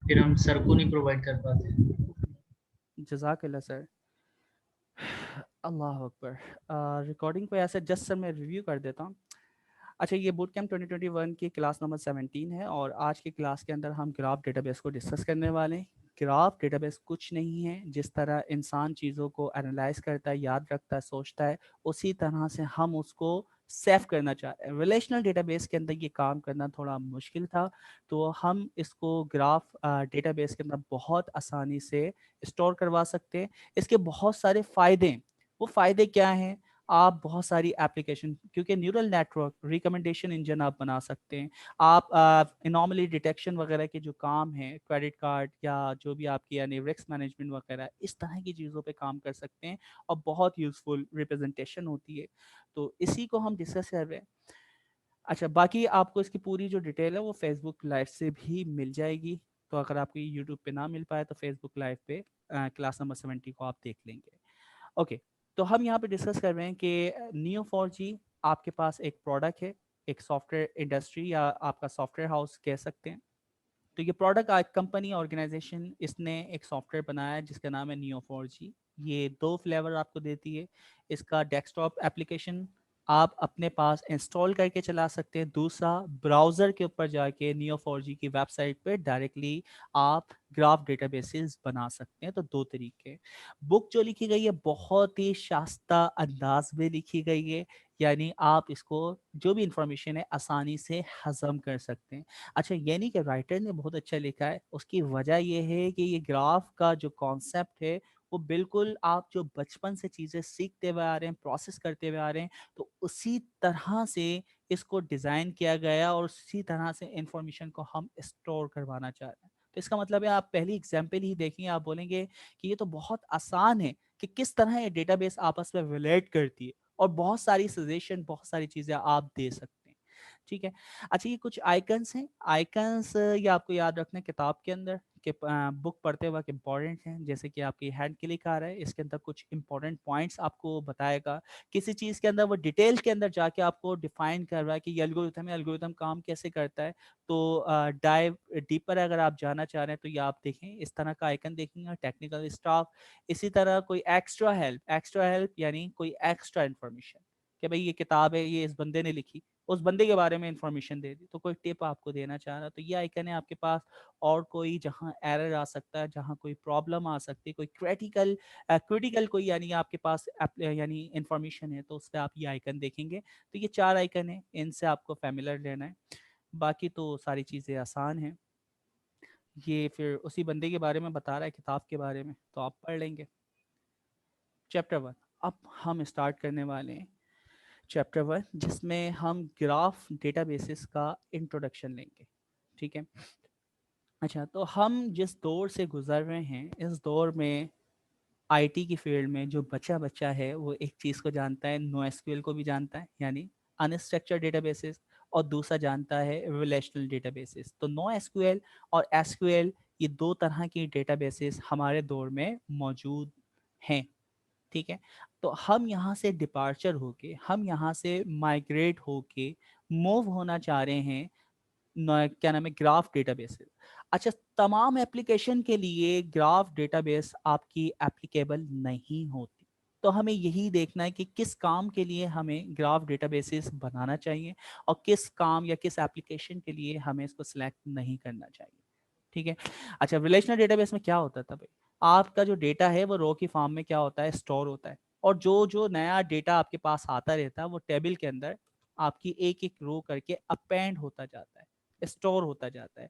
फिर हम सर को नहीं प्रोवाइड कर पाते। जज़ाकल्लाह सर। अल्लाह अकबर। रिकॉर्डिंग को ऐसे जस्ट सर मैं रिव्यू कर देता हूँ। अच्छा, ये बूट कैंप 2021 की क्लास नंबर 17 है और आज की क्लास के अंदर हम ग्राफ डेटाबेस को डिस्कस करने वाले हैं। ग्राफ डेटाबेस कुछ नहीं है, जिस तरह इंसान चीज़ों को एनालाइज करता है, याद रखता है, सोचता है, उसी तरह से हम उसको सेव करना चाहते हैं। रिलेशनल डेटाबेस के अंदर ये काम करना थोड़ा मुश्किल था, तो हम इसको ग्राफ डेटाबेस के अंदर बहुत आसानी से स्टोर करवा सकते हैं। इसके बहुत सारे फ़ायदे हैं। वो फ़ायदे क्या हैं? आप बहुत सारी एप्लीकेशन, क्योंकि न्यूरल नेटवर्क रिकमेंडेशन इंजन आप बना सकते हैं। आप एनॉमली डिटेक्शन वगैरह के जो काम हैं, क्रेडिट कार्ड या जो भी आपकी यानी रिस्क मैनेजमेंट वगैरह, इस तरह की चीज़ों पे काम कर सकते हैं और बहुत यूज़फुल रिप्रेजेंटेशन होती है। तो इसी को हम डिस्कस कर रहे हैं। अच्छा, बाकी आपको इसकी पूरी जो डिटेल है वो फेसबुक लाइव से भी मिल जाएगी। तो अगर आपको ये यूट्यूब पे ना मिल पाए तो फेसबुक लाइव पे क्लास नंबर 70 को आप देख लेंगे। ओके, तो हम यहाँ पे डिस्कस कर रहे हैं कि नियो 4G आपके पास एक प्रोडक्ट है, एक सॉफ्टवेयर इंडस्ट्री या आपका सॉफ्टवेयर हाउस कह सकते हैं। तो ये प्रोडक्ट आज कंपनी ऑर्गेनाइजेशन इसने एक सॉफ्टवेयर बनाया है जिसका नाम है नियो 4G। ये दो फ्लेवर आपको देती है। इसका डेस्कटॉप एप्लीकेशन आप अपने पास इंस्टॉल करके चला सकते हैं। दूसरा, ब्राउज़र के ऊपर जाके नियो 4G की वेबसाइट पे डायरेक्टली आप ग्राफ डेटाबेसेस बना सकते हैं। तो दो तरीके। बुक जो लिखी गई है बहुत ही शास्ता अंदाज में लिखी गई है, यानी आप इसको जो भी इंफॉर्मेशन है आसानी से हजम कर सकते हैं। अच्छा, ये नहीं कि राइटर ने बहुत अच्छा लिखा है, उसकी वजह ये है कि ये ग्राफ का जो कॉन्सेप्ट है वो बिल्कुल आप जो बचपन से चीज़ें सीखते हुए आ रहे हैं, प्रोसेस करते हुए आ रहे हैं, तो उसी तरह से इसको डिज़ाइन किया गया और उसी तरह से इंफॉर्मेशन को हम स्टोर करवाना चाह रहे हैं। तो इसका मतलब है, आप पहली एग्जाम्पल ही देखेंगे, आप बोलेंगे कि ये तो बहुत आसान है कि किस तरह ये डेटाबेस आपस में रिलेट करती है और बहुत सारी सजेशन, बहुत सारी चीज़ें आप दे सकते हैं। ठीक है। अच्छा, ये कुछ आइकन्स हैं। आइकन्स ये आपको याद रखना है किताब के अंदर कि बुक पढ़ते वक्त इंपॉर्टेंट हैं। जैसे कि आपकी हैंड क्लिक आ रहा है, इसके अंदर कुछ इंपॉर्टेंट पॉइंट्स आपको बताएगा। किसी चीज़ के अंदर वो डिटेल के अंदर जाके आपको डिफाइन कर रहा है कि ये एल्गोरिथम है, एल्गोरिथम काम कैसे करता है। तो डाइव डीपर अगर आप जाना चाह रहे हैं तो ये आप देखें, इस तरह का आइकन देखेंगे, टेक्निकल स्टाफ। इसी तरह कोई एक्स्ट्रा हेल्प यानी कोई एक्स्ट्रा इन्फॉर्मेशन कि भाई ये किताब है, ये इस बंदे ने लिखी, उस बंदे के बारे में इंफॉर्मेशन दे दी, तो कोई टिप आपको देना चाह रहा, तो ये आइकन है आपके पास। और कोई जहां एरर आ सकता है, जहां कोई प्रॉब्लम आ सकती है, कोई क्रिटिकल कोई यानी आपके पास यानी इंफॉर्मेशन है, तो उस पर आप ये आइकन देखेंगे। तो ये चार आइकन है, इनसे आपको फैमिलियर रहना है। बाकी तो सारी चीज़ें आसान हैं। ये फिर उसी बंदे के बारे में बता रहा है, किताब के बारे में, तो आप पढ़ लेंगे। चैप्टर 1 अब हम स्टार्ट करने वाले हैं। चैप्टर 1 जिसमें हम ग्राफ डेटाबेसेस का इंट्रोडक्शन लेंगे। ठीक है। अच्छा, तो हम जिस दौर से गुजर रहे हैं, इस दौर में आईटी की फील्ड में जो बच्चा बच्चा है वो एक चीज़ को जानता है, नो एसक्यूएल को भी जानता है यानी अनस्ट्रक्चर्ड डेटाबेसेस, और दूसरा जानता है रिलेशनल डेटाबेसेस। तो नो एसक्यूएल और एसक्यूएल, ये दो तरह की डेटाबेसेस हमारे दौर में मौजूद हैं। ठीक है। तो हम यहाँ से डिपार्चर होके, हम यहाँ से माइग्रेट होके मूव होना चाह रहे हैं क्या नाम है, ग्राफ डेटाबेस। अच्छा, तमाम एप्लीकेशन के लिए ग्राफ डेटाबेस आपकी एप्लीकेबल नहीं होती। तो हमें यही देखना है कि किस काम के लिए हमें ग्राफ डेटाबेसेस बनाना चाहिए और किस काम या किस एप्लीकेशन के लिए हमें इसको सिलेक्ट नहीं करना चाहिए। ठीक है। अच्छा, रिलेशनल डेटाबेस में क्या होता था भाई, आपका जो डेटा है वो रो की फॉर्म में क्या होता है, स्टोर होता है, और जो जो नया डेटा आपके पास आता रहता है वो टेबल के अंदर आपकी एक एक रो करके अपेंड होता जाता है, स्टोर होता जाता है।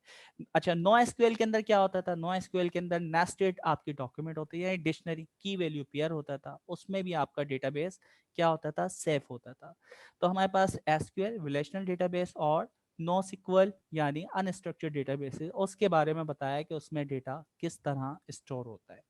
अच्छा, नो एसक्यूएल के अंदर क्या होता था, नो एसक्यूएल के अंदर नेस्टेड आपकी डॉक्यूमेंट होती है, डिक्शनरी की वैल्यू पेयर होता था, उसमें भी आपका डेटाबेस क्या होता था, सेफ होता था। तो हमारे पास एसक्यूएल रिलेशनल डेटाबेस और नो सिक्वल यानी अनस्ट्रक्चर्ड डेटाबेसेस, उसके बारे में बताया कि उसमें डेटा किस तरह स्टोर होता है।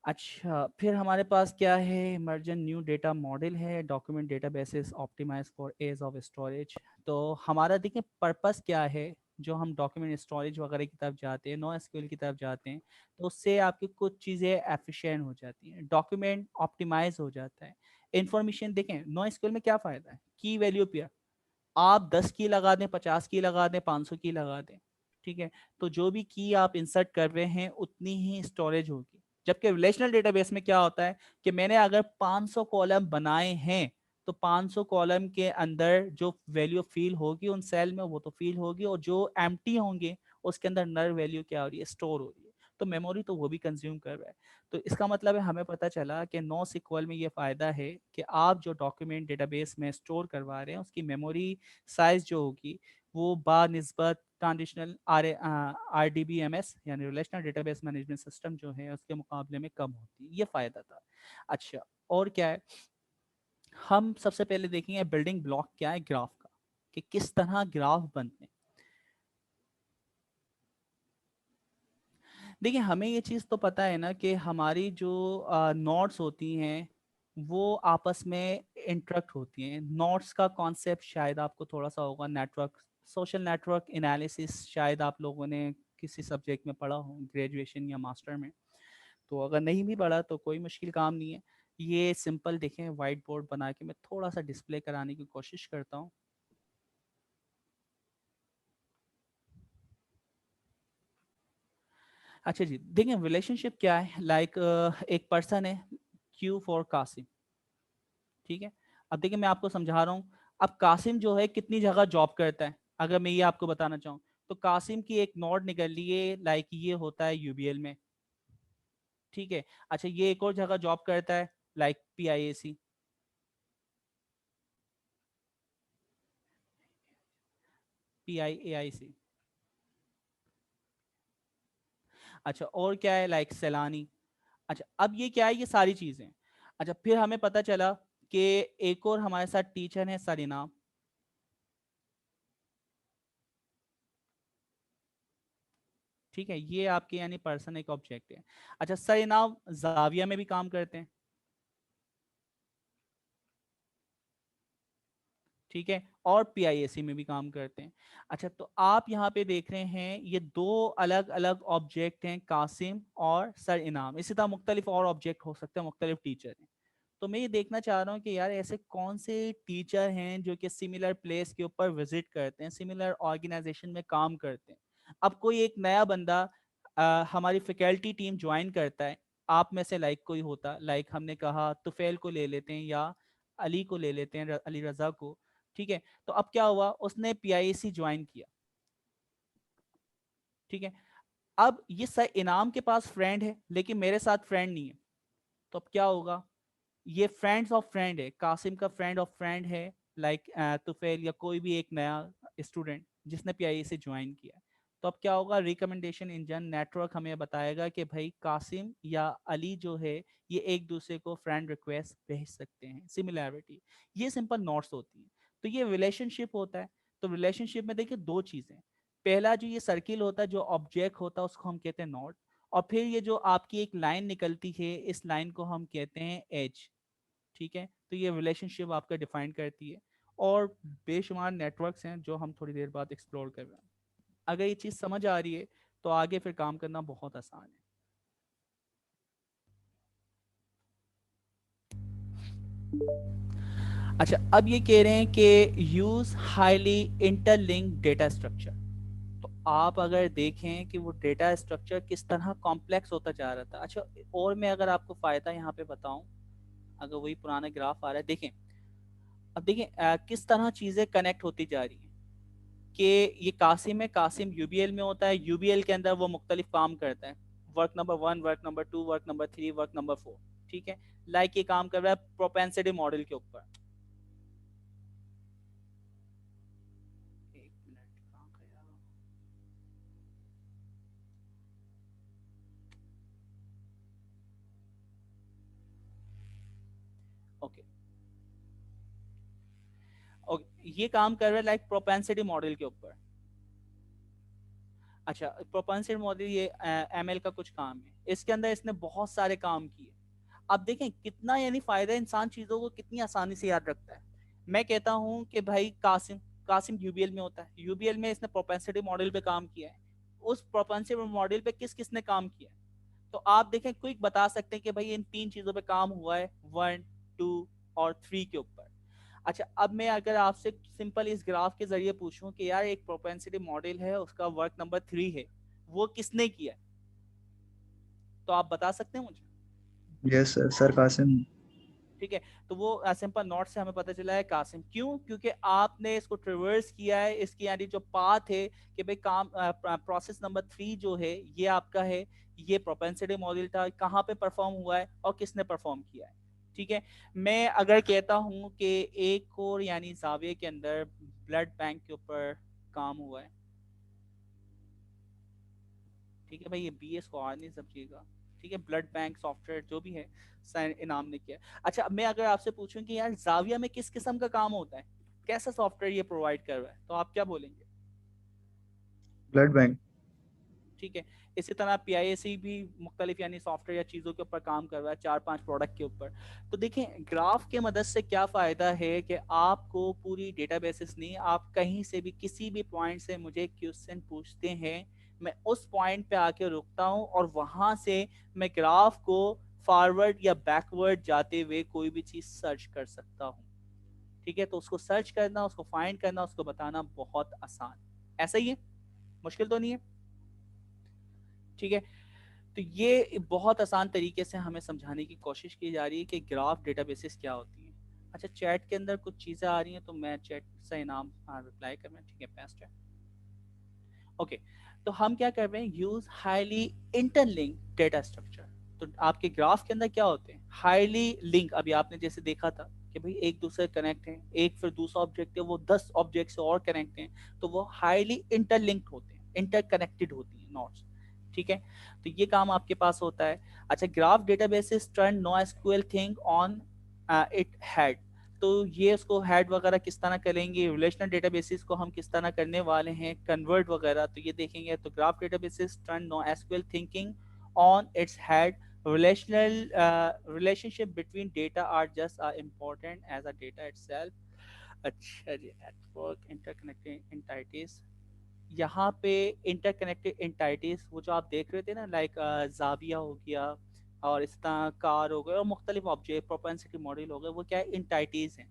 अच्छा, फिर हमारे पास क्या है, इमर्जन न्यू डेटा मॉडल है, document databases optimised for edge of storage. तो हमारा देखिए पर्पस क्या है, जो हम डॉक्यूमेंट स्टोरेज वगैरह की तरफ जाते हैं, नो एसक्यूएल की तरफ जाते हैं, तो उससे आपकी कुछ चीज़ें एफिशिएंट हो जाती हैं, डॉक्यूमेंट ऑप्टिमाइज हो जाता है। इंफॉर्मेशन देखें, नो एसक्यूएल में क्या फ़ायदा है, की वैल्यू पेयर, आप 10 की लगा दें, 50 की लगा दें, 500 की लगा दें, ठीक है, तो जो भी की आप इंसर्ट कर रहे हैं उतनी ही स्टोरेज होगी। जबकि रिलेशनल डेटाबेस में क्या होता है कि मैंने अगर 500 कॉलम बनाए हैं तो 500 कॉलम के अंदर जो वैल्यू फील होगी उन सेल में वो तो फील होगी, और जो एम्प्टी होंगे उसके अंदर नल वैल्यू क्या हो रही है, स्टोर हो रही है। तो मेमोरी तो वो भी कंज्यूम कर रहा है। तो इसका मतलब है हमें पता चला कि नो सिक्वल में ये फ़ायदा है कि आप जो डॉक्यूमेंट डेटाबेस में स्टोर करवा रहे हैं उसकी मेमोरी साइज जो होगी वो बानिस्बत transitional R D B M S यानी रिलेशनल डेटाबेस मैनेजमेंट सिस्टम जो है उसके मुकाबले में कम होती है। ये फ़ायदा था। अच्छा, और क्या है, हम सबसे पहले देखेंगे बिल्डिंग ब्लॉक क्या है ग्राफ का, कि किस तरह ग्राफ बनते हैं। देखिए, हमें ये चीज़ तो पता है ना कि हमारी जो नोड्स होती हैं वो आपस में इंटरेक्ट होती हैं। नोड्स का कॉन्सेप्ट शायद आपको थोड़ा सा होगा, नेटवर्क, सोशल नेटवर्क एनालिसिस शायद आप लोगों ने किसी सब्जेक्ट में पढ़ा हो, ग्रेजुएशन या मास्टर में। तो अगर नहीं भी पढ़ा तो कोई मुश्किल काम नहीं है। ये सिंपल देखें, वाइट बोर्ड बना के मैं थोड़ा सा डिस्प्ले कराने की कोशिश करता हूँ। अच्छा जी, देखिए रिलेशनशिप क्या है, लाइक एक पर्सन है क्यू फॉर कासिम, ठीक है। अब देखिए मैं आपको समझा रहा हूँ। अब कासिम जो है कितनी जगह जॉब करता है, अगर मैं ये आपको बताना चाहूँ तो कासिम की एक नोड निकल ली है, लाइक ये होता है यूबीएल में, ठीक है। अच्छा, ये एक और जगह जॉब करता है, लाइक पीआईएसी, पीआईएआईसी। अच्छा, और क्या है, लाइक सैलानी। अच्छा, अब ये क्या है, ये सारी चीजें। अच्छा, फिर हमें पता चला कि एक और हमारे साथ टीचर है सरीनाम, ठीक है। ये आपके यानी पर्सन एक ऑब्जेक्ट है। अच्छा, सरीनाम जाविया में भी काम करते हैं, ठीक है, और पीआईएसी में भी काम करते हैं। अच्छा, तो आप यहाँ पे देख रहे हैं ये दो अलग अलग ऑब्जेक्ट हैं, कासिम और सर इनाम। इसी तरह मुख्तलिफ और ऑब्जेक्ट हो सकते हैं, मुख्तलिफ टीचर हैं। तो मैं ये देखना चाह रहा हूँ कि यार ऐसे कौन से टीचर हैं जो कि सिमिलर प्लेस के ऊपर विजिट करते हैं, सिमिलर ऑर्गेनाइजेशन में काम करते हैं। अब कोई एक नया बंदा हमारी फैकल्टी टीम ज्वाइन करता है, आप में से लाइक कोई होता, लाइक हमने कहा तुफैल को ले लेते हैं या अली को ले लेते हैं, अली रजा को, ठीक है। तो अब क्या हुआ, उसने पीआईएसी ज्वाइन किया, ठीक है। अब ये सर इनाम के पास फ्रेंड है लेकिन मेरे साथ फ्रेंड नहीं है, तो अब क्या होगा, ये फ्रेंड्स ऑफ फ्रेंड है, कासिम का फ्रेंड ऑफ फ्रेंड है, लाइक तुफैल या कोई भी एक नया स्टूडेंट जिसने पीआईए से ज्वाइन किया। तो अब क्या होगा, रिकमेंडेशन इंजन नेटवर्क हमें बताएगा कि भाई कासिम या अली जो है ये एक दूसरे को फ्रेंड रिक्वेस्ट भेज सकते हैं, सिमिलैरिटी। ये सिंपल नोट्स होती हैं। तो ये रिलेशनशिप होता है। तो रिलेशनशिप में देखिए दो चीज़ें, पहला जो ये सर्किल होता है, जो ऑब्जेक्ट होता है उसको हम कहते हैं नोड, और फिर ये जो आपकी एक लाइन निकलती है इस लाइन को हम कहते हैं एज, ठीक है। तो ये रिलेशनशिप आपका डिफाइन करती है, और बेशुमार नेटवर्क्स हैं जो हम थोड़ी देर बाद एक्सप्लोर कर रहे हैं। अगर ये चीज़ समझ आ रही है तो आगे फिर काम करना बहुत आसान है। अच्छा, अब ये कह रहे हैं कि use highly interlink data structure. तो आप अगर देखें कि वो डेटा स्ट्रक्चर किस तरह कॉम्प्लेक्स होता जा रहा था। अच्छा, और मैं अगर आपको फायदा यहाँ पे बताऊं, अगर वही पुराना ग्राफ आ रहा है देखें, अब देखें किस तरह चीजें कनेक्ट होती जा रही हैं, कि ये कासिम है, कासिम यूबीएल में होता है, यूबीएल के अंदर वो मुख्तलिफ काम करता है, work number 1, work number 2, work number 3, work number 4, ठीक है। लाइक ये काम कर रहा है प्रोपेंसिटी मॉडल के ऊपर। एक मिनट, कहाँ गया, ओके ओके, ये काम कर रहा है लाइक प्रोपेंसिटी मॉडल के ऊपर। अच्छा, प्रोपेंसिटी मॉडल ये एमएल का कुछ काम है, इसके अंदर इसने बहुत सारे काम किए। अब देखें कितना यानी फायदा, इंसान चीजों को कितनी आसानी से याद रखता है। मैं कहता हूं कि भाई कासिम, कासिम यूबीएल में होता है, यूबीएल में इसने प्रोपेंसिटी मॉडल पे काम किया है, उस प्रोपेंसिटी मॉडल पे किस किसने काम किया है। तो आप देखें क्विक बता सकते हैं कि भाई इन तीन चीजों पे काम हुआ है, 1, 2 और 3 के ऊपर। अच्छा, अब मैं अगर आपसे सिंपल इस ग्राफ के जरिए पूछूं कि यार एक प्रोपेंसिटी मॉडल है, उसका वर्क नंबर 3 है, वो किसने किया है, तो आप बता सकते हैं मुझे? Yes sir, Kasim. ठीक है, तो वो सिंपल नोट से हमें पता चला है कासिम। क्यों? क्योंकि आपने इसको ट्रिवर्स किया है, इसकी यानी जो पाथ है कि भाई काम प्रोसेस नंबर 3 जो है ये आपका है, ये प्रोपेंसिटी मॉडल था, कहाँ पे परफॉर्म हुआ है और किसने परफॉर्म किया है। ठीक है, मैं अगर कहता हूँ कि एक और यानी जाविया के अंदर ब्लड बैंक के ऊपर काम हुआ है, ठीक है भाई, ये बी एस को आर नहीं समझिएगा, ठीक है, ब्लड बैंक सॉफ्टवेयर जो भी है इनाम ने किया। अच्छा, अब मैं अगर आपसे पूछूं कि यार जाविया में किस किस्म का काम होता है, कैसा सॉफ्टवेयर ये प्रोवाइड कर रहा है, तो आप क्या बोलेंगे? Blood bank. ठीक है, इसी तरह पीआईएसी भी मुख्तलिफ यानी सॉफ्टवेयर या चीज़ों के ऊपर काम कर रहा है, 4-5 प्रोडक्ट के ऊपर। तो देखें ग्राफ के मदद से क्या फ़ायदा है कि आपको पूरी डेटाबेसेस नहीं, आप कहीं से भी किसी भी पॉइंट से मुझे क्वेश्चन पूछते हैं, मैं उस पॉइंट पे आके रुकता हूँ और वहाँ से मैं ग्राफ को फॉरवर्ड या बैकवर्ड जाते हुए कोई भी चीज़ सर्च कर सकता हूँ। ठीक है, तो उसको सर्च करना, उसको फाइंड करना, उसको बताना बहुत आसान, ऐसा ही है, मुश्किल तो नहीं है। ठीक है, तो ये बहुत आसान तरीके से हमें समझाने की कोशिश की जा रही है कि ग्राफ डेटाबेसेस क्या होती हैं। अच्छा, चैट के अंदर कुछ चीज़ें आ रही हैं तो मैं चैट से इनाम रिप्लाई करना, ठीक है, पेस्ट है। ओके, तो हम क्या कर रहे हैं, use highly interlink data structure. तो आपके ग्राफ के अंदर क्या होते हैं, हाईली लिंक, अभी आपने जैसे देखा था कि भाई एक दूसरे कनेक्ट हैं, एक फिर दूसरा ऑब्जेक्ट है वो 10 ऑब्जेक्ट से और कनेक्ट हैं, तो वो हाईली इंटरलिंक्ड होते हैं, इंटरकनेक्टेड होती हैं नोड्स। ठीक है, तो ये काम आपके पास होता है। अच्छा, graph databases turn no SQL thing on it head. तो ये उसको हेड वगैरह किस तरह करेंगे, रिलेशनल डेटाबेसेस को हम किस तरह करने वाले हैं कन्वर्ट वगैरह, तो ये देखेंगे। तो graph databases turn no SQL thinking on its head, relational relationship between data are just as important as a data itself। अच्छा जी, नेटवर्क इंटरकनेक्टेड एंटिटीज, यहाँ पे इंटरकनेक्टेड एंटिटीज वो जो आप देख रहे थे ना, लाइक जाविया हो गया और इस तरह कार हो गया और मुख्तलिफ ऑब्जेक्ट प्रोपेंसिटी मॉडल हो गए, वो क्या है, एंटिटीज हैं।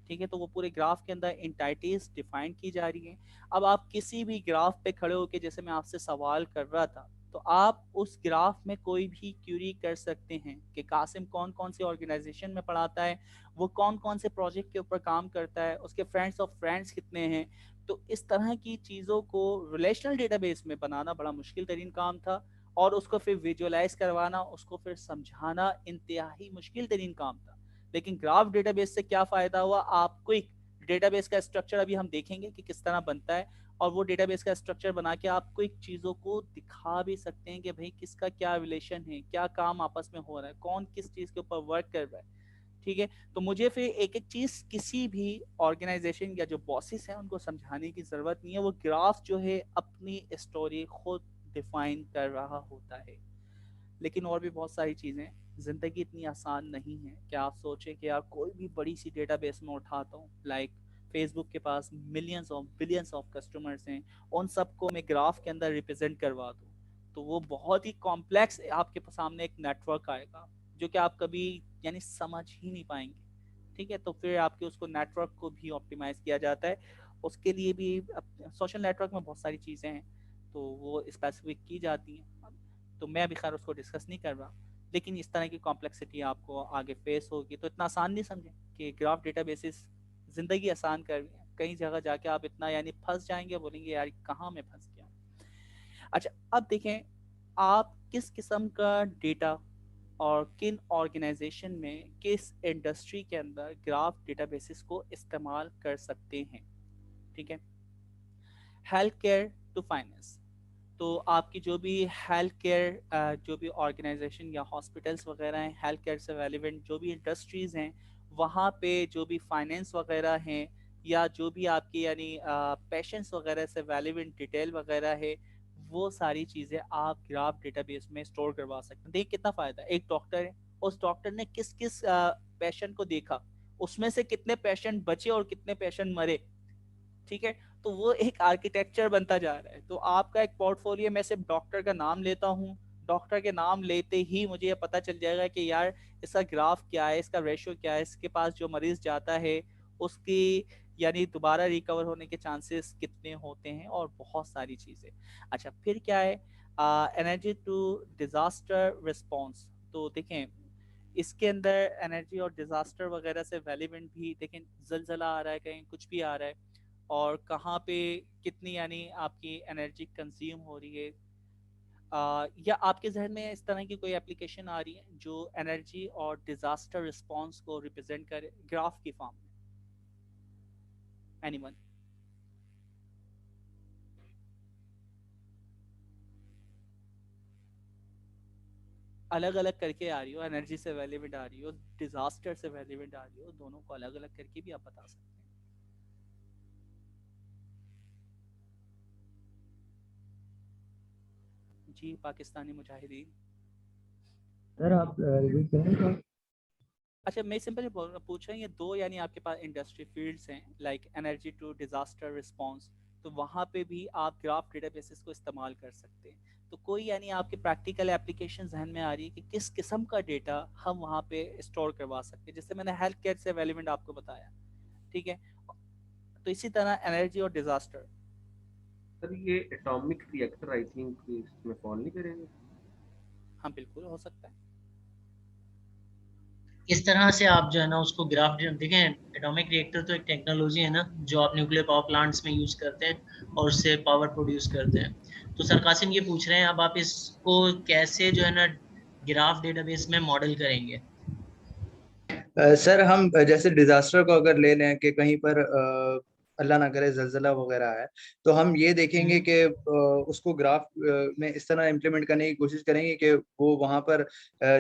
ठीक है, तो वो पूरे ग्राफ के अंदर एंटिटीज डिफाइन की जा रही हैं। अब आप किसी भी ग्राफ पे खड़े होकर, जैसे मैं आपसे सवाल कर रहा था, तो आप उस ग्राफ में कोई भी क्यूरी कर सकते हैं कि कासिम कौन कौन सी ऑर्गेनाइजेशन में पढ़ाता है, वो कौन कौन से प्रोजेक्ट के ऊपर काम करता है, उसके फ्रेंड्स ऑफ फ्रेंड्स कितने हैं। तो इस तरह की चीज़ों को रिलेशनल डेटाबेस में बनाना बड़ा मुश्किल तरीन काम था, और उसको फिर विजुअलाइज करवाना, उसको फिर समझाना इंतहाई मुश्किल तरीन काम था। लेकिन ग्राफ डेटाबेस से क्या फ़ायदा हुआ, आपको एक डेटाबेस का स्ट्रक्चर अभी हम देखेंगे कि किस तरह बनता है, और वो डेटाबेस का स्ट्रक्चर बना के आपको एक चीज़ों को दिखा भी सकते हैं कि भाई किसका क्या रिलेशन है, क्या काम आपस में हो रहा है, कौन किस चीज़ के ऊपर वर्क कर रहा है। ठीक है, तो मुझे फिर एक एक चीज़ किसी भी ऑर्गेनाइजेशन या जो बॉसेस हैं उनको समझाने की ज़रूरत नहीं है, वो ग्राफ जो है अपनी स्टोरी खुद डिफाइन कर रहा होता है। लेकिन और भी बहुत सारी चीज़ें, ज़िंदगी इतनी आसान नहीं है कि आप सोचें कि यार कोई भी बड़ी सी डेटाबेस में उठाता हूँ, लाइक फेसबुक के पास millions of billions of customers हैं, उन सबको मैं ग्राफ के अंदर रिप्रेजेंट करवा दूँ, तो वो बहुत ही कॉम्प्लेक्स आपके सामने एक नेटवर्क आएगा जो कि आप कभी यानी समझ ही नहीं पाएंगे। ठीक है, तो फिर आपके उसको नेटवर्क को भी ऑप्टिमाइज किया जाता है, उसके लिए भी सोशल नेटवर्क में बहुत सारी चीज़ें हैं तो वो स्पेसिफिक की जाती हैं, तो मैं अभी खैर उसको डिस्कस नहीं कर रहा। लेकिन इस तरह की कॉम्प्लेक्सिटी आपको आगे फेस होगी, तो इतना आसान नहीं समझें कि ग्राफ डेटाबेसेस ज़िंदगी आसान कर रही है। कई जगह जाके आप इतना यानी फंस जाएंगे, बोलेंगे यार कहाँ मैं फंस गया। अच्छा, अब देखें आप किस किस्म का डेटा और किन ऑर्गेनाइजेशन में किस इंडस्ट्री के अंदर ग्राफ डेटाबेसेस को इस्तेमाल कर सकते हैं। ठीक है, हेल्थ केयर टू फाइनेंस, तो आपकी जो भी हेल्थ केयर जो भी ऑर्गेनाइजेशन या हॉस्पिटल्स वगैरह हैं, हेल्थ केयर से रेलिवेंट जो भी इंडस्ट्रीज़ हैं, वहाँ पे जो भी फाइनेंस वगैरह हैं या जो भी आपकी यानी पेशेंट्स वगैरह से रेलिवेंट डिटेल वगैरह है, वो सारी चीज़ें आप ग्राफ डेटाबेस में स्टोर करवा सकते हैं। देखिए कितना फ़ायदा है, एक डॉक्टर है, उस डॉक्टर ने किस किस पेशेंट को देखा, उसमें से कितने पेशेंट बचे और कितने पेशेंट मरे। ठीक है, तो वो एक आर्किटेक्चर बनता जा रहा है। तो आपका एक पोर्टफोलियो में सिर्फ डॉक्टर का नाम लेता हूँ, डॉक्टर के नाम लेते ही मुझे ये पता चल जाएगा कि यार इसका ग्राफ क्या है, इसका रेशियो क्या है, इसके पास जो मरीज जाता है उसकी यानी दोबारा रिकवर होने के चांसेस कितने होते हैं, और बहुत सारी चीज़ें। अच्छा, फिर क्या है एनर्जी टू डिज़ास्टर रिस्पॉन्स। तो देखें इसके अंदर एनर्जी और डिज़ास्टर वगैरह से रेलिवेंट भी देखें, ज़लज़ला आ रहा है, कहीं कुछ भी आ रहा है, और कहाँ पे कितनी यानी आपकी एनर्जी कंज्यूम हो रही है। या आपके जहन में इस तरह की कोई एप्लीकेशन आ रही है जो एनर्जी और डिज़ास्टर रिस्पॉन्स को रिप्रेजेंट करे ग्राफ की फॉर्म में? एनीवन? अलग अलग करके आ रही हो, एनर्जी से रेलिवेंट आ रही हो, डिजास्टर से रेलिवेंट आ रही हो, दोनों को अलग अलग करके भी आप बता सकते हैं। जी, पाकिस्तानी मुजाहिदीन। सर आप रिपीट करेंगे? अच्छा, मैं सिंपली पूछ रहा हूँ, ये दो यानी आपके पास इंडस्ट्री फील्ड्स हैं, like energy to disaster response, तो वहाँ पे भी आप ग्राफ डेटाबेसेस को इस्तेमाल कर सकते हैं। तो कोई यानी आपके प्रैक्टिकल एप्लीकेशन जहन में आ रही है कि किस किस्म का डेटा हम वहाँ पे स्टोर करवा सकते हैं? जैसे मैंने हेल्थ केयर से रेलिवेंट आपको बताया, ठीक है, तो इसी तरह एनर्जी और डिजास्टर। सर ये एटॉमिक रिएक्टर आई थिंक इसमें फॉल नहीं करेंगे। हाँ बिल्कुल हो सकता है। इस तरह से आप जो है ना उसको ग्राफ देखें, एटॉमिक रिएक्टर तो एक टेक्नोलॉजी है ना जो आप न्यूक्लियर पावर प्लांट्स में यूज करते हैं और उससे पावर प्रोड्यूस करते हैं। तो सर कासिम ये पूछ रहे हैं अब आप इसको कैसे जो है ना ग्राफ डेटाबेस में मॉडल करेंगे? सर हम जैसे डिजास्टर को अगर ले लें कि कहीं पर अल्लाह ना करे जलजला वगैरह है, तो हम ये देखेंगे कि उसको ग्राफ में इस तरह इम्प्लीमेंट करने की कोशिश करेंगे कि वो वहाँ पर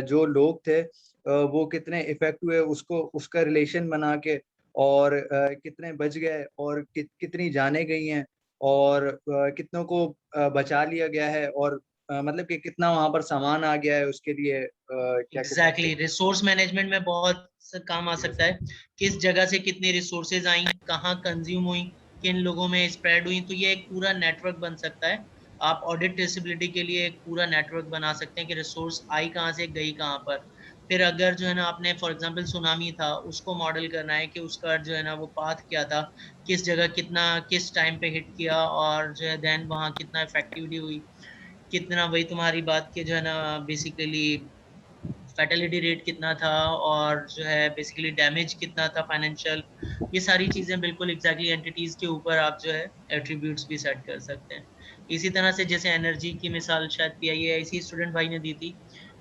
जो लोग थे वो कितने इफेक्ट हुए उसको उसका रिलेशन बना के, और कितने बच गए और कितनी जाने गई हैं, और कितनों को बचा लिया गया है, और मतलब कि कितना वहां पर सामान आ गया है उसके लिए क्या कहते हैं। एग्जैक्टली, रिसोर्स मैनेजमेंट में बहुत काम आ सकता है। किस जगह से कितनी रिसोर्सेज आई, कहाँ कंज्यूम हुई, किन लोगों में स्प्रेड हुई, तो ये एक पूरा नेटवर्क बन सकता है। आप ऑडिट ट्रेसेबिलिटी के लिए एक पूरा नेटवर्क बना सकते हैं कि रिसोर्स आई कहाँ से, गई कहाँ पर। फिर अगर जो है ना आपने फॉर एग्जांपल सुनामी था उसको मॉडल करना है कि उसका जो है ना वो पाथ क्या था, किस जगह कितना किस टाइम पे हिट किया, और जो है देन वहाँ कितना इफेक्टिविटी हुई, कितना, वही तुम्हारी बात की जो है ना बेसिकली फैटेलिटी रेट कितना था, और जो है बेसिकली डैमेज कितना था फाइनेंशियल। ये सारी चीजें बिल्कुल एग्जैक्टली एंटिटीज के ऊपर आप जो है एट्रीब्यूट्स भी सेट कर सकते हैं। इसी तरह से जैसे एनर्जी की मिसाल शायद PIAIC स्टूडेंट भाई ने दी थी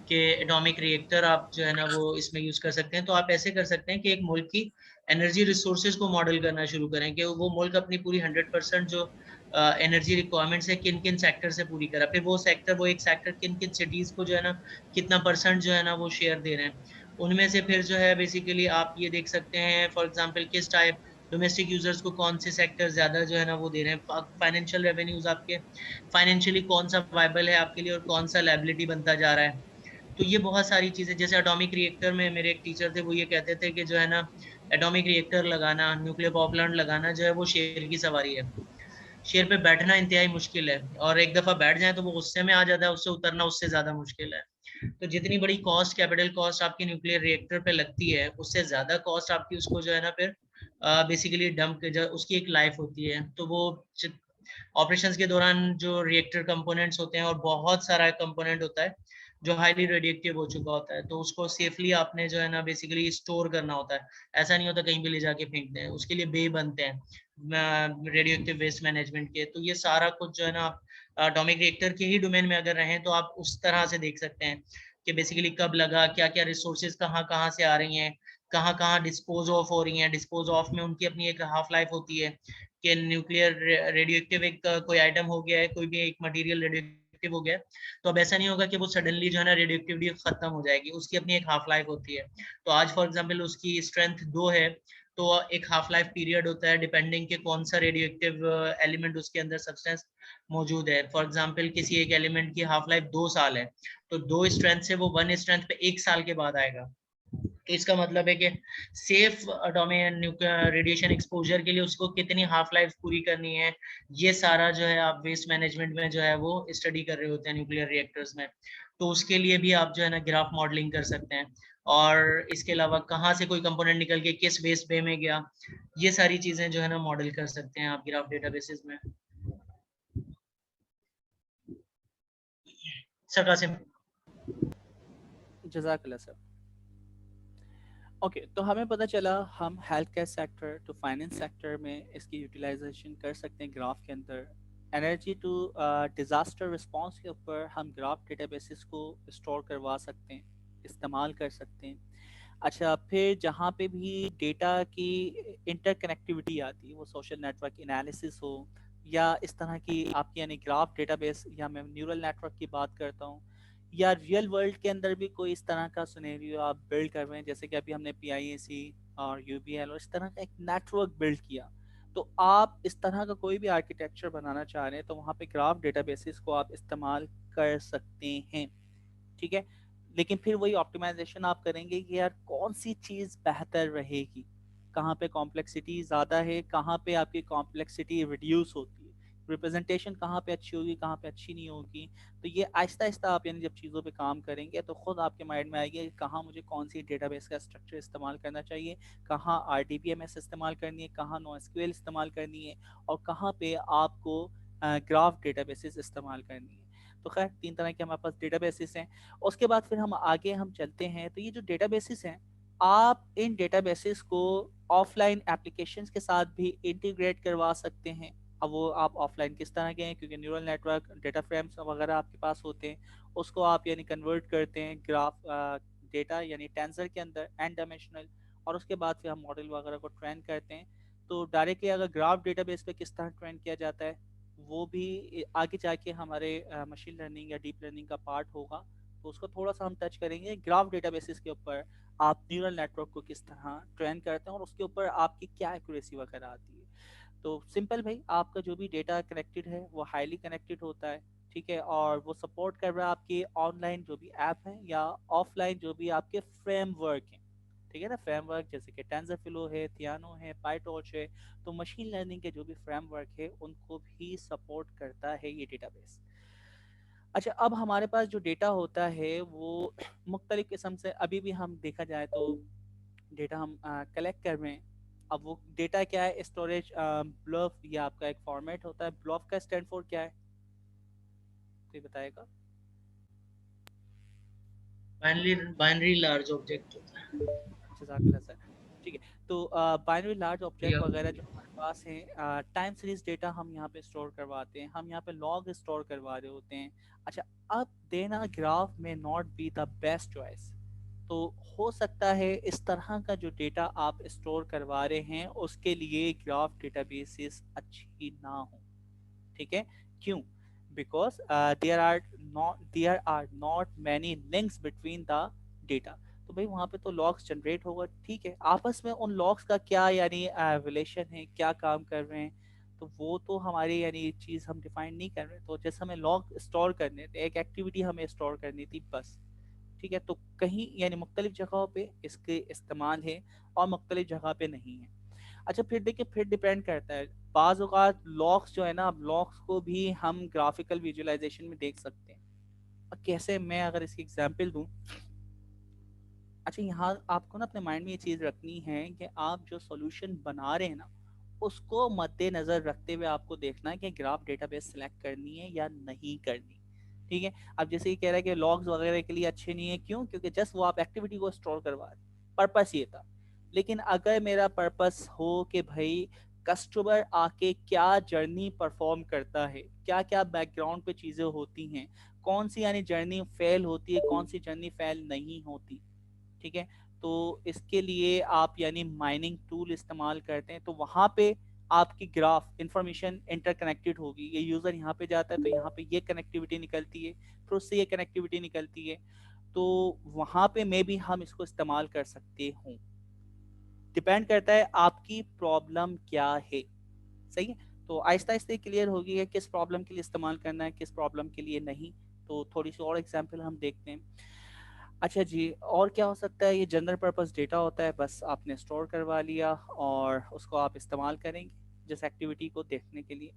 कि एटॉमिक रिएक्टर आप जो है ना वो इसमें यूज कर सकते हैं। तो आप ऐसे कर सकते हैं कि एक मुल्क की एनर्जी रिसोर्सेज को मॉडल करना शुरू करें कि वो मुल्क अपनी पूरी 100% जो एनर्जी रिक्वायरमेंट्स है किन किन सेक्टर से पूरी करा, फिर वो सेक्टर, वो एक सेक्टर किन किन सिटीज को जो है ना कितना परसेंट जो है ना वो शेयर दे रहे हैं उनमें से। फिर जो है बेसिकली आप ये देख सकते हैं फॉर एग्जांपल किस टाइप डोमेस्टिक यूजर्स को कौन से सेक्टर ज्यादा जो है ना वो दे रहे हैं, फाइनेंशियल रेवेन्यूज आपके फाइनेंशियली कौन सा वायबल है आपके लिए और कौन सा लायबिलिटी बनता जा रहा है। तो ये बहुत सारी चीजें, जैसे एटॉमिक रिएक्टर में मेरे एक टीचर थे वो ये कहते थे कि जो है ना एटॉमिक रिएक्टर लगाना, न्यूक्लियर पावर प्लांट लगाना जो है वो शेर की सवारी है। शेर पे बैठना इंतहाई मुश्किल है, और एक दफा बैठ जाए तो वो गुस्से में आ जाता है, उससे उतरना उससे ज्यादा मुश्किल है। तो जितनी बड़ी कॉस्ट, कैपिटल कॉस्ट आपकी न्यूक्लियर रिएक्टर पे लगती है उससे ज्यादा कॉस्ट आपकी उसको जो है ना फिर बेसिकली डंप उसकी एक लाइफ होती है। तो वो ऑपरेशंस के दौरान जो रिएक्टर कंपोनेंट्स होते हैं, और बहुत सारा कंपोनेंट होता है जो हाईली रेडिएक्टिव हो चुका होता है, तो उसको सेफली आपने जो है ना बेसिकली स्टोर करना होता है। ऐसा नहीं होता कहीं भी ले जाके फेंक दें, उसके लिए बे बनते हैं रेडियो एक्टिव वेस्ट मैनेजमेंट के। तो ये सारा कुछ जो है ना आप एटॉमिक रिएक्टर के ही डोमेन में अगर रहें तो आप उस तरह से देख सकते हैं कि बेसिकली कब लगा, क्या क्या रिसोर्सेज कहाँ कहाँ से आ रही हैं, कहाँ कहाँ डिस्पोज ऑफ हो रही हैं। डिस्पोज ऑफ में उनकी अपनी एक हाफ लाइफ होती है कि न्यूक्लियर रेडियो एक्टिव एक कोई आइटम हो गया है, कोई भी एक मटेरियल रेडियो एक्टिव हो गया है, तो अब ऐसा नहीं होगा कि वो सडनली जो है ना रेडियो एक्टिविटी खत्म हो जाएगी, उसकी अपनी एक हाफ लाइफ होती है। तो आज फॉर एग्जांपल उसकी स्ट्रेंथ 2 है, तो एक हाफ लाइफ पीरियड होता है डिपेंडिंग के कौन सा रेडियो एक्टिव एलिमेंट उसके अंदर सब्सटेंस मौजूद है। फॉर एग्जांपल किसी एक एलिमेंट की हाफ लाइफ 2 साल है, तो 2 स्ट्रेंथ से वो 1 स्ट्रेंथ पे 1 साल के बाद आएगा। तो इसका मतलब है कि safe atomic nuclear radiation exposure के लिए उसको कितनी हाफ लाइफ पूरी करनी है, ये सारा जो है आप वेस्ट मैनेजमेंट में जो है वो स्टडी कर रहे होते हैं न्यूक्लियर रिएक्टर्स में। तो उसके लिए भी आप जो है ना ग्राफ मॉडलिंग कर सकते हैं। और इसके अलावा कहाँ से कोई कंपोनेंट निकल के किस वेस्ट वे में गया, ये सारी चीजें जो है ना मॉडल कर सकते हैं आप ग्राफ डेटाबेसेस में। कासिम। जज़ाकल्लाह सर। ओके, तो हमें पता चला हम health care sector to finance sector में इसकी यूटिलाइजेशन कर सकते हैं ग्राफ के अंदर। एनर्जी टू डिज़ास्टर रिस्पांस के ऊपर हम ग्राफ डेटाबेसेस को स्टोर करवा सकते हैं, इस्तेमाल कर सकते हैं। अच्छा, फिर जहाँ पे भी डेटा की इंटरकनेक्टिविटी आती है, वो सोशल नेटवर्क एनालिसिस हो या इस तरह की आपकी यानी ग्राफ डेटाबेस, या मैं न्यूरल नेटवर्क की बात करता हूँ, या रियल वर्ल्ड के अंदर भी कोई इस तरह का सिनेरियो आप बिल्ड कर रहे हैं, जैसे कि अभी हमने PIAC और UBL और इस तरह का एक नेटवर्क बिल्ड किया, तो आप इस तरह का कोई भी आर्किटेक्चर बनाना चाह रहे हैं तो वहाँ पे ग्राफ डेटाबेसेस को आप इस्तेमाल कर सकते हैं। ठीक है, लेकिन फिर वही ऑप्टिमाइजेशन आप करेंगे कि यार कौन सी चीज़ बेहतर रहेगी, कहाँ पे कॉम्प्लेक्सिटी ज़्यादा है, कहाँ पे आपकी कॉम्प्लेक्सिटी रिड्यूस होती है, रिप्रेजेंटेशन कहाँ पे अच्छी होगी, कहाँ पे अच्छी नहीं होगी। तो ये आहिस्ता आहिस्ता आप यानी जब चीज़ों पे काम करेंगे तो खुद आपके माइंड में आएगी कि कहाँ मुझे कौन सी डेटाबेस का स्ट्रक्चर इस्तेमाल करना चाहिए, कहाँ RDBMS इस्तेमाल करनी है, कहाँ NoSQL इस्तेमाल करनी है, और कहाँ पे आपको ग्राफ डेटाबेसेस इस्तेमाल करनी है। तो खैर 3 तरह के हमारे पास डेटाबेसेस हैं। उसके बाद फिर हम आगे हम चलते हैं, तो ये जो डेटाबेसेस हैं, आप इन डेटाबेसेस को ऑफलाइन एप्लीकेशंस के साथ भी इंटीग्रेट करवा सकते हैं। अब वो आप ऑफलाइन किस तरह के हैं, क्योंकि न्यूरल नेटवर्क डेटा फ्रेम्स वगैरह आपके पास होते हैं, उसको आप यानी कन्वर्ट करते हैं ग्राफ डेटा यानी टेंसर के अंदर एन डायमेंशनल, और उसके बाद फिर हम मॉडल वगैरह को ट्रेन करते हैं। तो डायरेक्टली अगर ग्राफ डेटाबेस पे किस तरह ट्रेन किया जाता है, वो भी आगे जाके हमारे मशीन लर्निंग या डीप लर्निंग का पार्ट होगा, तो उसको थोड़ा सा हम टच करेंगे। ग्राफ डेटाबेसेस के ऊपर आप न्यूरल नेटवर्क को किस तरह ट्रेन करते हैं और उसके ऊपर आपकी क्या एक्यूरेसी वगैरह आती है। तो सिंपल भाई, आपका जो भी डेटा कनेक्टेड है वो हाईली कनेक्टेड होता है, ठीक है, और वो सपोर्ट कर रहा है आपके ऑनलाइन जो भी ऐप हैं या ऑफलाइन जो भी आपके फ्रेमवर्क हैं, ठीक है ना। फ्रेमवर्क जैसे कि टेंसरफ्लो है, थियानो है, पाइटॉर्च है, तो मशीन लर्निंग के जो भी फ्रेमवर्क है उनको भी सपोर्ट करता है ये डेटाबेस। अच्छा, अब हमारे पास जो डेटा होता है वो मुख्तलिफ किस्म से, अभी भी हम देखा जाए तो डेटा हम कलेक्ट कर रहे हैं। अब वो डेटा क्या है, स्टोरेज ब्लॉफ, या आपका एक फॉर्मेट होता है। ब्लॉफ का स्टैंड फॉर क्या है, तो ये बताएगा। बाइनरी लार्ज ऑब्जेक्ट होता है। जज़ाकल्लाह सर। ठीक है, तो बाइनरी लार्ज ऑब्जेक्ट या वगैरह जो हमारे पास हैं, टाइम सीरीज डेटा हम यहाँ पे स्टोर करवाते हैं, हम यहाँ पे लॉग स्टोर करवा रहे होते हैं। अच्छा, अब देना ग्राफ में not be the best choice, तो हो सकता है इस तरह का जो डेटा आप स्टोर करवा रहे हैं उसके लिए ग्राफ डेटाबेसेस अच्छी ना हो। ठीक है, क्यों? Because there are not many links between the data. तो भाई वहाँ पे तो लॉग्स जनरेट होगा, ठीक है, आपस में उन लॉग्स का क्या यानी रिलेशन है, क्या काम कर रहे हैं, तो वो तो हमारी यानी चीज़ हम डिफाइन नहीं कर रहे। तो जैसे हमें लॉग स्टोर करने थे, एक एक्टिविटी हमें स्टोर करनी थी बस, ठीक है, तो कहीं यानी मुख्तलिफ जगहों पे इसके इस्तेमाल है और मुख्तलिफ जगह पे नहीं है। अच्छा, फिर देखिए, फिर डिपेंड करता है, बाज़ औक़ात लॉक्स जो है ना, अब लॉक्स को भी हम ग्राफिकल विजुअलाइजेशन में देख सकते हैं। अब कैसे, मैं अगर इसकी एग्जांपल दूं, अच्छा यहाँ आपको ना अपने माइंड में ये चीज़ रखनी है कि आप जो सॉल्यूशन बना रहे हैं ना, उसको मद्देनज़र रखते हुए आपको देखना है कि ग्राफ डेटाबेस सेलेक्ट करनी है या नहीं करनी। ठीक है, अब जैसे ये कह रहा है कि लॉग्स वगैरह के लिए अच्छे नहीं है, क्यों? क्योंकि जस्ट वो आप एक्टिविटी को स्टोर करवा रहे, पर्पस ये था। लेकिन अगर मेरा पर्पस हो कि भाई कस्टमर आके क्या जर्नी परफॉर्म करता है, क्या क्या बैकग्राउंड पे चीज़ें होती हैं, कौन सी यानी जर्नी फेल होती है, कौन सी जर्नी फेल नहीं होती, ठीक है, तो इसके लिए आप यानी माइनिंग टूल इस्तेमाल करते हैं, तो वहाँ पे आपकी ग्राफ इंफॉर्मेशन इंटरकनेक्टेड होगी। ये यूज़र यहाँ पे जाता है तो यहाँ पे ये कनेक्टिविटी निकलती है, फिर उससे ये कनेक्टिविटी निकलती है, तो वहाँ पे मे भी हम इसको इस्तेमाल कर सकते हों। डिपेंड करता है आपकी प्रॉब्लम क्या है, सही है। तो आहिस्ता आहिस्ता क्लियर होगी है किस प्रॉब्लम के लिए इस्तेमाल करना है, किस प्रॉब्लम के लिए नहीं। तो थोड़ी सी और एग्जांपल हम देखते हैं। अच्छा जी, और क्या हो सकता है, ये जनरल पर्पस डेटा होता है, बस आपने स्टोर करवा लिया और उसको आप इस्तेमाल करेंगे जिस एक्टिविटी को देखने के लिए।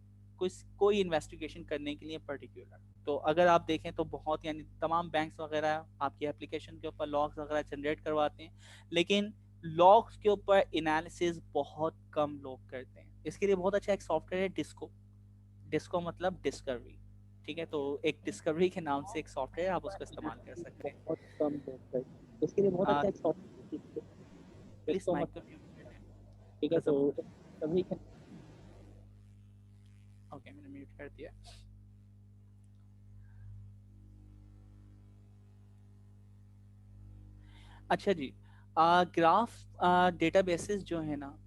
कोई इन्वेस्टिगेशन करने के लिए पर्टिकुलर। तो अगर आप देखें तो बहुत यानी तमाम बैंक्स वगैरह आपकी एप्लीकेशन के ऊपर लॉग्स वगैरह जनरेट करवाते हैं, लेकिन लॉग्स के ऊपर एनालिसिस बहुत कम लोग करते हैं। इसके लिए बहुत अच्छा एक सॉफ्टवेयर है डिस्को। डिस्को मतलब डिस्कवरी, ठीक है। तो एक डिस्कवरी के नाम से एक सॉफ्टवेयर आप उसका इस्तेमाल कर सकते हैं। बहुत कम लोग करते हैं। इसके लिए बहुत अच्छा एक सॉफ्टवेयर प्लीज डिस्को माइक मतलब, को ठीक है। तो सभी ओके मैंने म्यूट कर दिया। अच्छा जी, ग्राफ डेटाबेसेस जो है ना,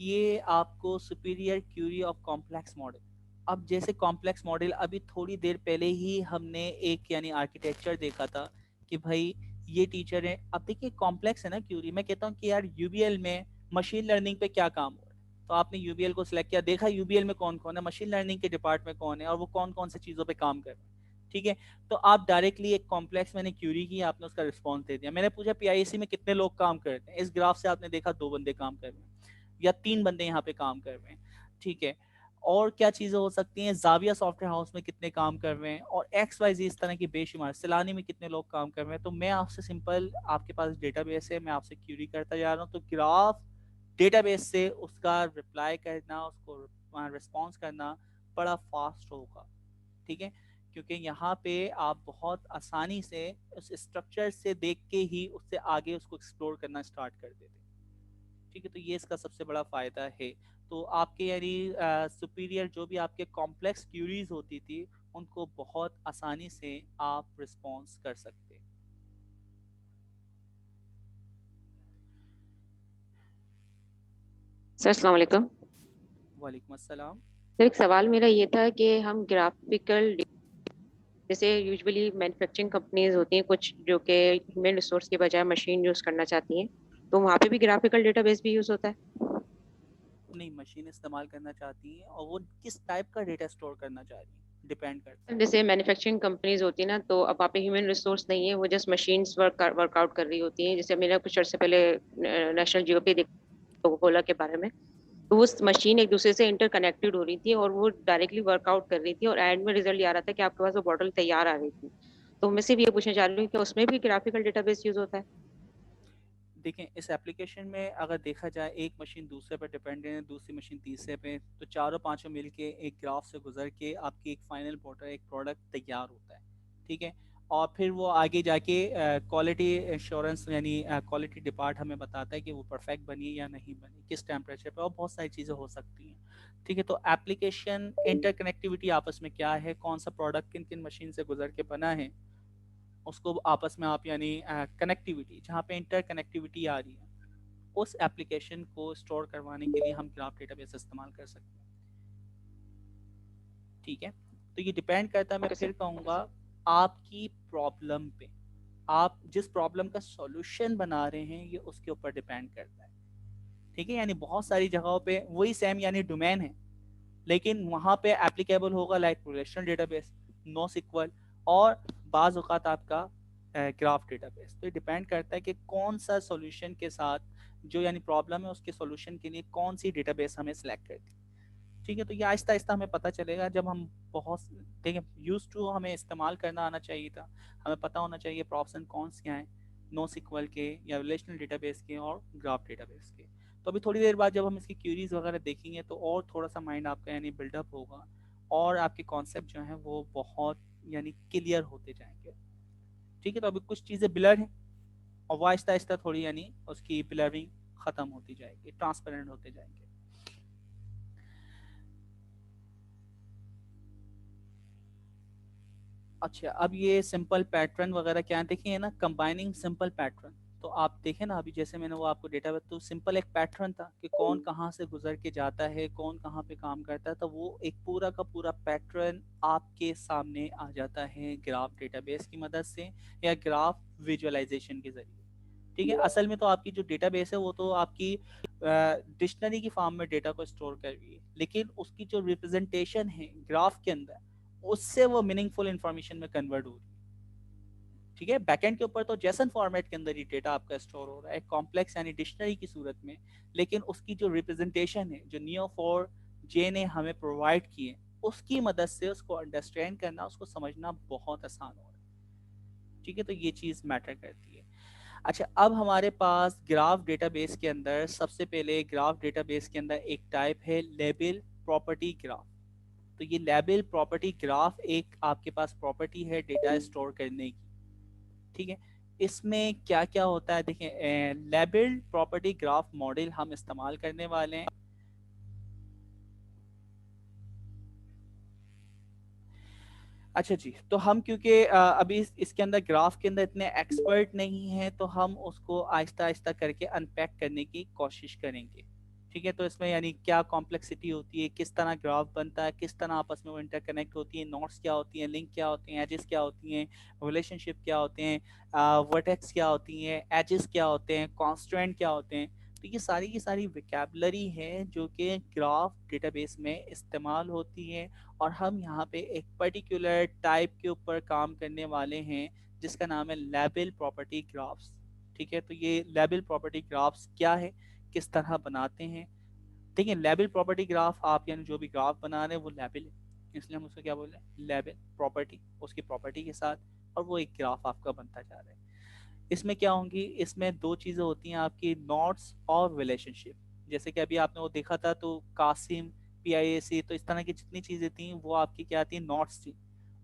ये आपको superior query of complex model. अब जैसे कॉम्प्लेक्स मॉडल अभी थोड़ी देर पहले ही हमने एक यानी आर्किटेक्चर देखा था कि भाई ये टीचर है। अब देखिए कॉम्प्लेक्स है ना क्यूरी, मैं कहता हूँ कि यार यूबीएल में मशीन लर्निंग पे क्या काम हो रहा है, तो आपने यूबीएल को सिलेक्ट किया, देखा यूबीएल में कौन कौन है, मशीन लर्निंग के डिपार्टमेंट कौन है और वो कौन कौन से चीज़ों पे काम कर रहे हैं, ठीक है। तो आप डायरेक्टली एक कॉम्प्लेक्स मैंने क्यूरी की, आपने उसका रिस्पॉन्स दे दिया। मैंने पूछा पीआईसी में कितने लोग काम करते हैं, इस ग्राफ से आपने देखा 2 बंदे काम कर रहे हैं या 3 बंदे यहाँ पे काम कर रहे हैं, ठीक है। और क्या चीज़ें हो सकती हैं, जाविया सॉफ्टवेयर हाउस में कितने काम कर रहे हैं, और एक्स वाई जी इस तरह की बेशुमार, सैलानी में कितने लोग काम कर रहे हैं। तो मैं आपसे सिंपल, आपके पास डेटाबेस है, मैं आपसे क्यूरी करता जा रहा हूँ, तो ग्राफ डेटाबेस से उसका रिप्लाई करना, उसको रिस्पॉन्स करना बड़ा फास्ट होगा, ठीक है। क्योंकि यहाँ पे आप बहुत आसानी से उस स्ट्रक्चर से देख के ही उससे आगे उसको एक्सप्लोर करना स्टार्ट कर देते हैं, ठीक है। तो ये इसका सबसे बड़ा फ़ायदा है। तो आपके यानी सुपीरियर जो भी आपके कॉम्प्लेक्स क्यूरीज होती थी, उनको बहुत आसानी से आप रिस्पॉन्स कर सकते हैं। सर अस्सलाम वालेकुम। वालेकुम अस्सलाम। सर एक सवाल मेरा ये था कि हम ग्राफिकल, जैसे यूजुअली मैन्युफैक्चरिंग कंपनीज होती हैं कुछ जो कि ह्यूमन रिसोर्स के बजाय मशीन यूज करना चाहती हैं, तो वहाँ पे भी ग्राफिकल डेटाबेस भी यूज होता है? नहीं, मशीन इस्तेमाल करना चाहती हैं और वो किस टाइप का डेटा स्टोर करना चाह रही हैं, डिपेंड करता है। जैसे मैन्युफैक्चरिंग कंपनीज होती है ना, तो अब वहाँ पे ह्यूमन रिसोर्स नहीं है, वो जस्ट मशीन्स वर्कआउट कर रही होती हैं। जैसे मेरा कुछ अर्से पहले नेशनल जियो पे कोका के बारे में, तो वो मशीन एक दूसरे से इंटरकनेक्टेड हो रही थी और वो डायरेक्टली वर्कआउट कर रही थी और एंड में रिजल्ट ये आ रहा था कि आपके पास वो बॉटल तैयार आ रही थी। तो मैं सिर्फ ये पूछना चाह रही हूँ कि उसमें भी ग्राफिकल डेटाबेस यूज होता है? देखें, इस एप्लीकेशन में अगर देखा जाए, एक मशीन दूसरे पर डिपेंडेंट है, दूसरी मशीन तीसरे पे, तो चारों पांचों मिलके एक ग्राफ से गुजर के आपकी एक फाइनल प्रोडक्ट तैयार होता है, ठीक है। और फिर वो आगे जाके क्वालिटी एश्योरेंस यानी क्वालिटी डिपार्ट हमें बताता है कि वो परफेक्ट बनी या नहीं बनी, किस टेम्परेचर पे, और बहुत सारी चीज़ें हो सकती हैं, ठीक है। तो एप्लीकेशन इंटरकनेक्टिविटी आपस में क्या है, कौन सा प्रोडक्ट किन किन मशीन से गुजर के बना है, उसको आपस में आप यानी कनेक्टिविटी, जहाँ पे इंटर कनेक्टिविटी आ रही है, उस एप्लीकेशन को स्टोर करवाने के लिए हम ग्राफ डेटाबेस इस्तेमाल कर सकते हैं, ठीक है। तो ये डिपेंड करता है, मैं फिर कहूँगा, आपकी प्रॉब्लम पे, आप जिस प्रॉब्लम का सॉल्यूशन बना रहे हैं, ये उसके ऊपर डिपेंड करता है, ठीक है। यानी बहुत सारी जगहों पे वही सेम यानी डोमेन है, लेकिन वहाँ पे एप्लीकेबल होगा like relational database, no sequel, और बाज़ औक़ात आपका ग्राफ डेटाबेस। तो ये डिपेंड करता है कि कौन सा सॉल्यूशन के साथ जो यानी प्रॉब्लम है, उसके सॉल्यूशन के लिए कौन सी डेटाबेस हमें सेलेक्ट करनी, ठीक है। तो ये आहिस्ता आहिस्ता हमें पता चलेगा, जब हम बहुत, ठीक है, यूज टू हमें इस्तेमाल करना आना चाहिए था, हमें पता होना चाहिए ऑप्शन कौन से हैं, नो सिक्वल के या रिलेशनल डेटाबेस के और ग्राफ डेटाबेस के। तो अभी थोड़ी देर बाद जब हम इसकी क्यूरीज वगैरह देखेंगे तो और थोड़ा सा माइंड आपका यानी बिल्डअप होगा और आपके कॉन्सेप्ट जो हैं वो बहुत यानी क्लियर होते जाएंगे, ठीक है। तो अभी कुछ चीज़ें ब्लर हैं और वो आहिस्ता आहिस्ता थोड़ी यानी उसकी ब्लरिंग ख़त्म होती जाएगी, ट्रांसपेरेंट होते जाएंगे। अच्छा, अब ये सिंपल पैटर्न वगैरह क्या है, देखिए ना, कंबाइनिंग सिंपल पैटर्न। तो आप देखें ना, अभी जैसे मैंने वो आपको डेटा, तो सिंपल एक पैटर्न था कि कौन कहाँ से गुजर के जाता है, कौन कहाँ पे काम करता है, तो वो एक पूरा का पूरा पैटर्न आपके सामने आ जाता है ग्राफ डेटाबेस की मदद से या ग्राफ विजुअलाइजेशन के जरिए, ठीक है। असल में तो आपकी जो डेटाबेस है वो तो आपकी डिक्शनरी की फॉर्म में डेटा को स्टोर कर रही है, लेकिन उसकी जो रिप्रेजेंटेशन है ग्राफ के अंदर, उससे वो मीनिंगफुल इंफॉर्मेशन में कन्वर्ट हो रही है, ठीक है। बैकएंड के ऊपर तो जेसन फॉर्मेट के अंदर ही डेटा आपका स्टोर हो रहा है, कॉम्प्लेक्स यानी डिक्शनरी की सूरत में, लेकिन उसकी जो रिप्रेजेंटेशन है, जो नियो4j ने हमें प्रोवाइड की है, उसकी मदद से उसको अंडरस्टैंड करना, उसको समझना बहुत आसान हो रहा है। ठीक है, तो ये चीज मैटर करती है। अच्छा, अब हमारे पास ग्राफ डेटाबेस के अंदर सबसे पहले ग्राफ डेटाबेस के अंदर एक टाइप है लेबल प्रॉपर्टी ग्राफ। तो ये लेबल प्रॉपर्टी ग्राफ एक आपके पास प्रॉपर्टी है डेटा स्टोर करने की। ठीक है, इसमें क्या क्या होता है देखिए, लेबल प्रॉपर्टी ग्राफ मॉडल हम इस्तेमाल करने वाले हैं। अच्छा जी, तो हम क्योंकि अभी इसके अंदर ग्राफ के अंदर इतने एक्सपर्ट नहीं हैं, तो हम उसको आहिस्ता आहिस्ता करके अनपैक करने की कोशिश करेंगे। ठीक है, तो इसमें यानी क्या कॉम्प्लेक्सिटी होती है, किस तरह ग्राफ बनता है, किस तरह आपस में वो इंटरकनेक्ट होती है, नोट्स क्या होती हैं, लिंक क्या होती हैं, एजेस क्या होती हैं, रिलेशनशिप क्या होते हैं, वर्टेक्स क्या होती हैं, एजेस क्या होते हैं, कॉन्स्टेंट क्या होते हैं। तो ये सारी की सारी विकैबुलरी है जो कि ग्राफ डेटाबेस में इस्तेमाल होती है, और हम यहाँ पे एक पर्टिकुलर टाइप के ऊपर काम करने वाले हैं जिसका नाम है लेबल प्रॉपर्टी ग्राफ्स। ठीक है, तो ये लेबल प्रॉपर्टी ग्राफ्स क्या है, किस तरह बनाते हैं। देखिए, लेबल प्रॉपर्टी ग्राफ आप यानी जो भी ग्राफ बना रहे हैं वो लेबल है, इसलिए हम उसको क्या बोल रहे हैं, लेबल प्रॉपर्टी, उसकी प्रॉपर्टी के साथ, और वो एक ग्राफ आपका बनता जा रहा है। इसमें क्या होंगी, इसमें दो चीज़ें होती हैं आपकी, नोट्स और रिलेशनशिप। जैसे कि अभी आपने वो देखा था, तो कासिम, PIAC, तो इस तरह की जितनी चीज़ें थी वो आपकी क्या थी, नोट्स थी।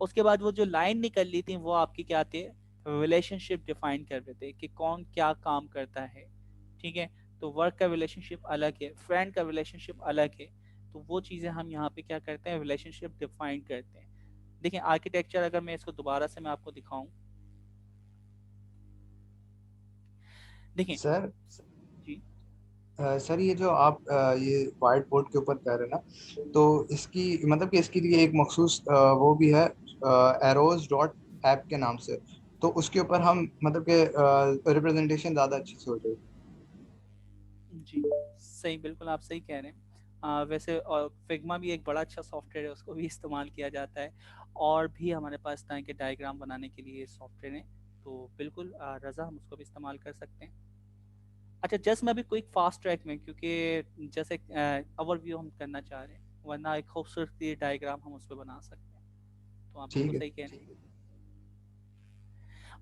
उसके बाद वो जो लाइन निकल ली थी वो आपकी क्या थे, रिलेशनशिप डिफाइन कर रहे थे कि कौन क्या काम करता है। ठीक है, तो वर्क का रिलेशनशिप अलग है, फ्रेंड का रिलेशनशिप अलग है। तो वो चीज़ें हम यहाँ पे क्या करते हैं, रिलेशनशिप डिफाइन करते हैं। देखिए, आर्किटेक्चर अगर मैं इसको दोबारा से मैं आपको दिखाऊं, देखिए सर जी। सर ये जो आप ये व्हाइट बोर्ड के ऊपर कह रहे हैं ना, तो इसकी मतलब कि इसके लिए एक मखसूस वो भी है, एरोज डॉट ऐप के नाम से, तो उसके ऊपर हम मतलब कि रिप्रेजेंटेशन ज़्यादा अच्छी से हो जाएगी। जी, सही, बिल्कुल आप सही कह रहे हैं। वैसे फिग्मा भी एक बड़ा अच्छा सॉफ्टवेयर है, उसको भी इस्तेमाल किया जाता है, और भी हमारे पास इस तरह के डायग्राम बनाने के लिए सॉफ्टवेयर हैं। तो बिल्कुल रज़ा, हम उसको भी इस्तेमाल कर सकते हैं। अच्छा, जस्ट मैं अभी क्विक फास्ट ट्रैक में, क्योंकि जैसे ओवरव्यू हम करना चाह रहे हैं, वरना एक खूबसूरत डायग्राम हम उस पर बना सकते हैं। तो आप ठीक बिल्कुल है। सही कह रहे हैं।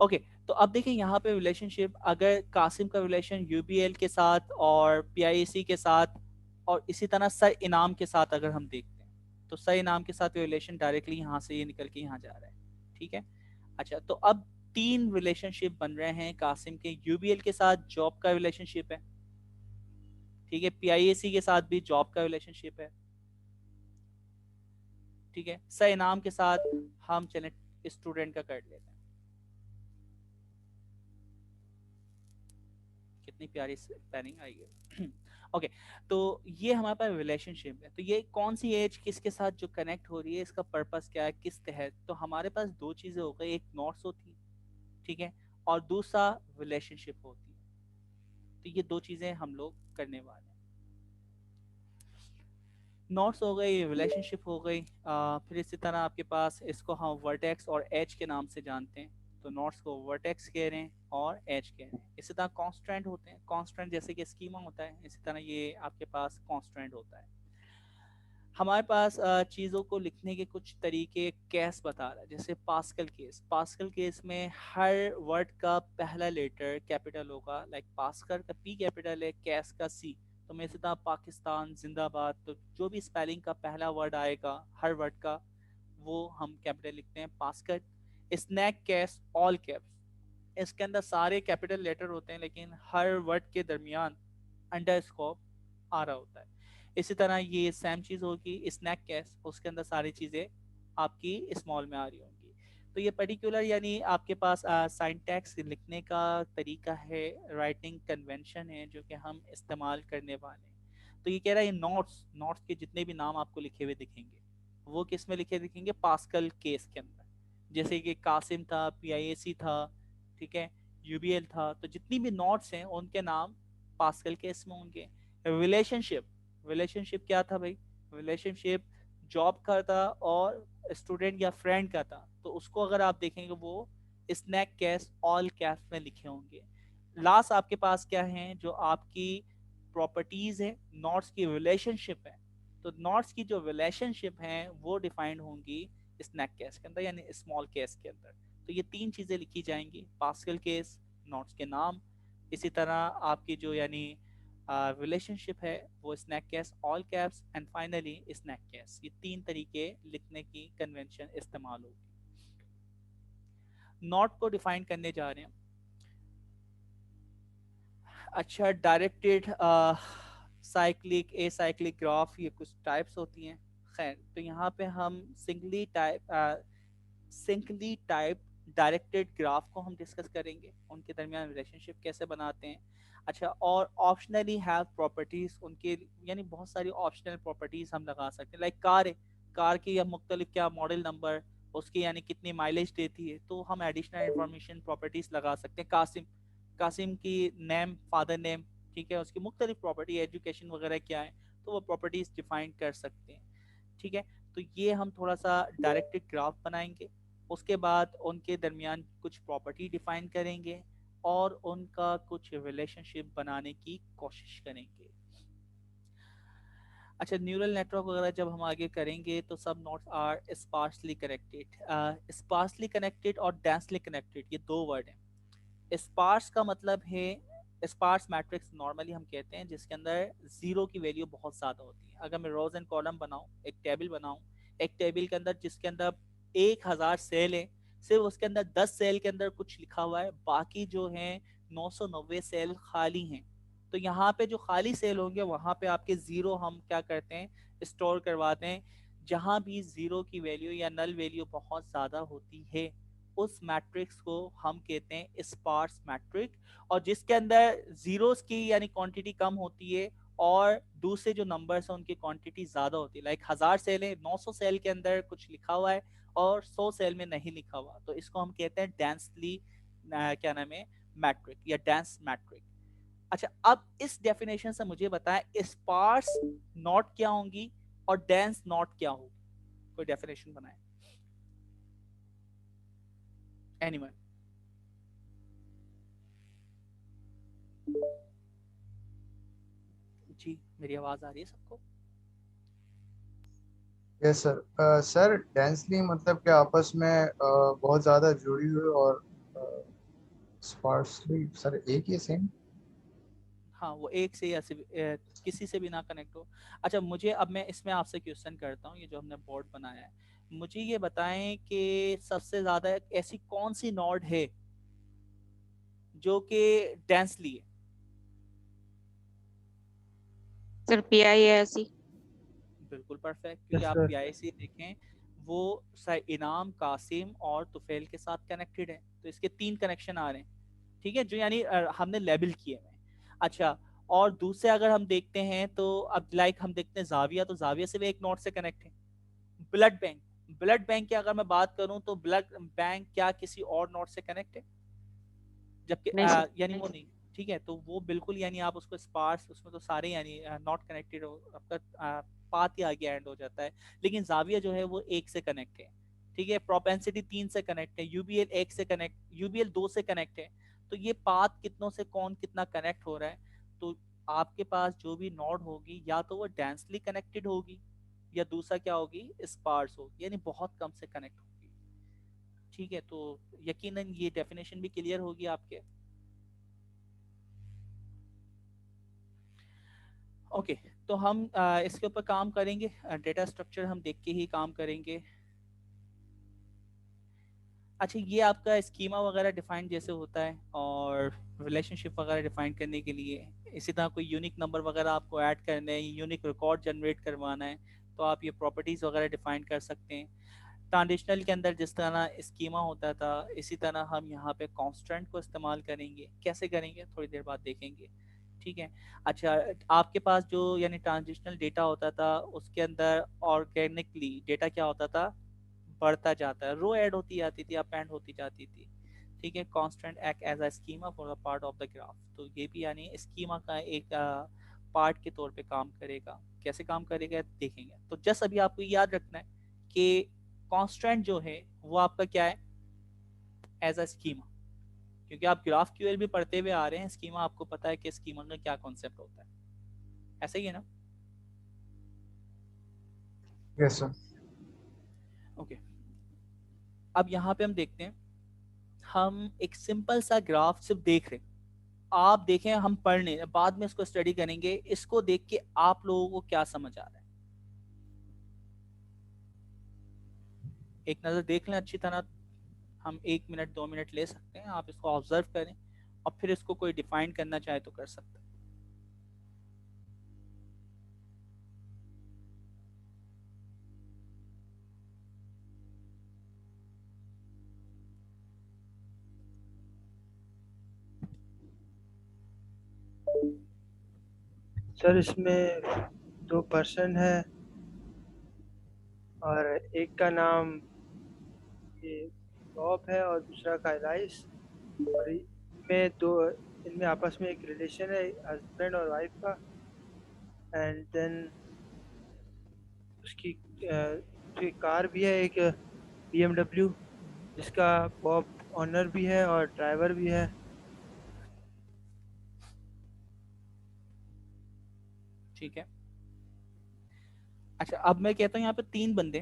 ओके, तो अब देखिए यहाँ पे रिलेशनशिप, अगर कासिम का रिलेशन UBL के साथ और PIAC के साथ और इसी तरह सर इनाम के साथ अगर हम देखते हैं, तो सर इनाम के साथ रिलेशन डायरेक्टली यहाँ से ये निकल के यहाँ जा रहा है। ठीक है, अच्छा, तो अब 3 रिलेशनशिप बन रहे हैं कासिम के। UBL के साथ जॉब का रिलेशनशिप है, ठीक है, PIAC के साथ भी जॉब का रिलेशनशिप है। ठीक है, सर इनाम के साथ हम चले स्टूडेंट का कर लेते हैं। कितनी प्यारी स्पेलिंग आई है। ओके, तो ये हमारे पास रिलेशनशिप है। तो ये कौन सी एज किसके साथ जो कनेक्ट हो रही है, इसका पर्पस क्या है, किस तहत। तो हमारे पास दो चीजें हो गई, एक नोट्स होती है, ठीक है, और दूसरा रिलेशनशिप होती है। तो ये दो चीजें हम लोग करने वाले हैं। नोट्स हो गई, रिलेशनशिप हो गई, फिर इसी तरह आपके पास इसको हम वर्टेक्स और एज के नाम से जानते हैं। तो नोट्स को वर्टेक्स कह रहे हैं और एज कह रहे हैं। इसी तरह कांस्टेंट होते हैं, कांस्टेंट जैसे कि स्कीमा होता है, इसी तरह ये आपके पास कांस्टेंट होता है। हमारे पास चीज़ों को लिखने के कुछ तरीके कैस बता रहा है, जैसे पास्कल केस। पास्कल केस में हर वर्ड का पहला लेटर कैपिटल होगा, लाइक पास्कल का P कैपिटल है, कैस का C। तो मैं इसी तरह पाकिस्तान जिंदाबाद, तो जो भी स्पेलिंग का पहला वर्ड आएगा हर वर्ड का, वो हम कैपिटल लिखते हैं, पास्कल। स्नैक कैस ऑल कैप्स, इसके अंदर सारे कैपिटल लेटर होते हैं, लेकिन हर वर्ड के दरमियान अंडरस्कोर आ रहा होता है। इसी तरह ये सेम चीज़ होगी स्नैक कैश, उसके अंदर सारी चीज़ें आपकी स्मॉल में आ रही होंगी। तो ये पर्टिकुलर यानी आपके पास साइंटैक्स लिखने का तरीका है, राइटिंग कन्वेंशन है जो कि हम इस्तेमाल करने वाले हैं। तो ये कह रहा है नोट्स, नोट्स के जितने भी नाम आपको लिखे हुए दिखेंगे वो किस में लिखे दिखेंगे, पास्कल केस के अंदर। जैसे कि कासिम था, PIAC था, ठीक है, UBL था, तो जितनी भी नोट्स हैं उनके नाम पास्कल केस में होंगे। रिलेशनशिप, रिलेशनशिप क्या था भाई, रिलेशनशिप जॉब का था और स्टूडेंट या फ्रेंड का था, तो उसको अगर आप देखेंगे वो स्नैक कैश ऑल कैप्स में लिखे होंगे। लास्ट आपके पास क्या है, जो आपकी प्रॉपर्टीज है, नोट्स की रिलेशनशिप है, तो नॉट्स की जो रिलेशनशिप हैं वो डिफाइंड होंगी स्नैक केस के अंदर यानी स्मॉल केस के अंदर। तो ये 3 चीज़ें लिखी जाएंगी, पास्कल केस, नॉट्स के नाम, इसी तरह आपकी जो यानी रिलेशनशिप है वो snake case, all caps and finally snake case. ये 3 तरीके लिखने की कन्वेंशन इस्तेमाल होगी। नॉट को डिफाइन करने जा रहे हैं। अच्छा, डायरेक्टेड साइक्लिक, एसाइक्लिक ग्राफ, ये कुछ टाइप्स होती हैं। खैर, तो यहाँ पे हम सिंगली टाइप डायरेक्टेड ग्राफ को हम डिस्कस करेंगे, उनके दरमियान रिलेशनशिप कैसे बनाते हैं। अच्छा, और ऑप्शनली हैव प्रॉपर्टीज, उनके यानी बहुत सारी ऑप्शनल प्रॉपर्टीज हम लगा सकते हैं। लाइक कार है, कार की या मुख्तलिफ क्या मॉडल नंबर, उसकी यानी कितनी माइलेज देती है, तो हम एडिशनल इंफॉर्मेशन प्रॉपर्टीज लगा सकते हैं। कासिम की नेम, फादर नेम, ठीक है, उसकी मुख्तलिफ प्रॉपर्टी, एजुकेशन वगैरह क्या है, तो वो प्रॉपर्टीज डिफाइन कर सकते हैं। ठीक है, तो ये हम थोड़ा सा डायरेक्टेड ग्राफ बनाएंगे, उसके बाद उनके दरमियान कुछ प्रॉपर्टी डिफाइन करेंगे और उनका कुछ रिलेशनशिप बनाने की कोशिश करेंगे। अच्छा, न्यूरल नेटवर्क वगैरह जब हम आगे करेंगे तो सब nodes are sparsely connected. Sparsely connected और डेंसली कनेक्टेड, ये 2 वर्ड हैं। स्पार्स का मतलब है, स्पार्स मैट्रिक्स नॉर्मली हम कहते हैं जिसके अंदर जीरो की वैल्यू बहुत ज़्यादा होती है। अगर मैं रोज एंड कॉलम बनाऊं, एक टेबल बनाऊं, एक टेबल के अंदर जिसके अंदर 1000 सेल है, सिर्फ उसके अंदर 10 सेल के अंदर कुछ लिखा हुआ है, बाकी जो है 990 सेल खाली हैं। तो यहाँ पे जो खाली सेल होंगे वहाँ पे आपके जीरो हम क्या करते हैं, स्टोर करवाते हैं। जहाँ भी जीरो की वैल्यू या नल वैल्यू बहुत ज़्यादा होती है उस मैट्रिक्स को हम कहते हैं स्पार्स मैट्रिक। और जिसके अंदर जीरोस की यानी क्वांटिटी कम होती है और दूसरे जो नंबर्स हैं उनकी क्वांटिटी ज्यादा होती है। लाइक 1000 सेल है, 900 सेल के अंदर कुछ लिखा हुआ है और 100 सेल में नहीं लिखा हुआ, तो इसको हम कहते हैं डेंसली क्या नाम है, मैट्रिक या डेंस मैट्रिक। अच्छा, अब इस डेफिनेशन से मुझे बताएं स्पार्स नॉट क्या होंगी और डेंस नॉट क्या होगी। कोई डेफिनेशन बनाए एनीवन। जी, मेरी आवाज आ रही है सबको? Yes sir. सर डेंसली मतलब क्या आपस में बहुत ज्यादा जुड़ी हुई, और स्पार्सली सर एक ही सेम? हाँ, वो एक से या किसी से भी ना कनेक्ट हो। अच्छा, मुझे अब मैं इसमें आपसे क्वेश्चन करता हूँ, ये जो हमने बोर्ड बनाया है, मुझे ये बताएं कि सबसे ज्यादा ऐसी कौन सी नोड है जो कि डेंसली है? Sir PIAC। बिल्कुल परफेक्ट, क्योंकि यस आप सर। पीआईसी देखें वो इनाम, कासिम और तुफेल के साथ कनेक्टेड है, तो इसके 3 कनेक्शन आ रहे हैं। ठीक है, जो यानी हमने लेबल किए हैं। अच्छा, और दूसरे अगर हम देखते हैं तो अब लाइक हम देखते हैं जाविया, तो जाविया से भी एक नोड से कनेक्ट है। ब्लड बैंक, ब्लड बैंक की अगर मैं बात करूं तो ब्लड बैंक क्या किसी और नोड से कनेक्ट है? जबकि नहीं सर। यानी वो नहीं। ठीक है, तो वो बिल्कुल यानी आप उसको स्पार्स, उसमें तो सारे यानी नॉट कनेक्टेड हो, आपका पाथ ही आगे एंड हो जाता है। लेकिन जाविया जो है वो एक से कनेक्ट है। ठीक है, प्रोपेंसिटी 3 से कनेक्ट है, यूबीएल 1 से कनेक्ट, यूबीएल 2 से कनेक्ट है। तो ये पाथ कितनों से कौन कितना कनेक्ट हो रहा है, तो आपके पास जो भी नोड होगी या तो वो डेंसली कनेक्टेड होगी या दूसरा क्या होगी, स्पार्स होगी, यानी बहुत कम से कनेक्ट होगी। ठीक है, तो यकीनन ये डेफिनेशन भी क्लियर होगी आपके। ओके, तो हम इसके ऊपर काम करेंगे, डेटा स्ट्रक्चर हम देख के ही काम करेंगे। अच्छा, ये आपका स्कीमा वगैरह डिफाइन जैसे होता है और रिलेशनशिप वगैरह डिफाइन करने के लिए, इसी तरह कोई यूनिक नंबर वगैरह आपको ऐड करना है, यूनिक रिकॉर्ड जनरेट करवाना है, तो आप ये प्रॉपर्टीज़ वगैरह डिफाइन कर सकते हैं। ट्रांजिशनल के अंदर जिस तरह स्कीमा होता था इसी तरह हम यहाँ पे कांस्टेंट को इस्तेमाल करेंगे। कैसे करेंगे थोड़ी देर बाद देखेंगे। ठीक है। अच्छा, आपके पास जो यानी ट्रांजिशनल डेटा होता था उसके अंदर ऑर्गेनिकली डेटा क्या होता था, बढ़ता जाता है, रो ऐड होती जाती थी, अप एंड होती जाती थी। ठीक है, constant act as a schema for the part of the graph, तो ये भी यानी स्कीमा का एक पार्ट के तौर पे काम करेगा। कैसे काम करेगा देखेंगे। तो जस्ट अभी आपको याद रखना है कि कांस्टेंट जो है वो आपका क्या है, एज अ स्कीमा, क्योंकि आप ग्राफ क्यूएल भी पढ़ते हुए आ रहे हैं, स्कीमा आपको पता है कि स्कीमा का क्या कॉन्सेप्ट होता है, ऐसा ही है ना? Yes sir. ओके, अब यहाँ पे हम देखते हैं, हम एक सिंपल सा ग्राफ सिर्फ देख रहे हैं, आप देखें, हम पढ़ नहीं रहे, बाद में इसको स्टडी करेंगे। इसको देख के आप लोगों को क्या समझ आ रहा है, एक नजर देख लें अच्छी तरह। हम 1 मिनट 2 मिनट ले सकते हैं, आप इसको ऑब्जर्व करें और फिर इसको कोई डिफाइन करना चाहे तो कर सकते हैं। सर इसमें 2 पर्सन है और एक का नाम ये बॉब है और दूसरा का एलाइस, और इनमें आपस में एक रिलेशन है हस्बैंड और वाइफ का। एंड देन उसकी कार भी है, एक BMW, जिसका बॉब ऑनर भी है और ड्राइवर भी है। ठीक है, अच्छा अब मैं कहता हूँ यहाँ पे 3 बंदे,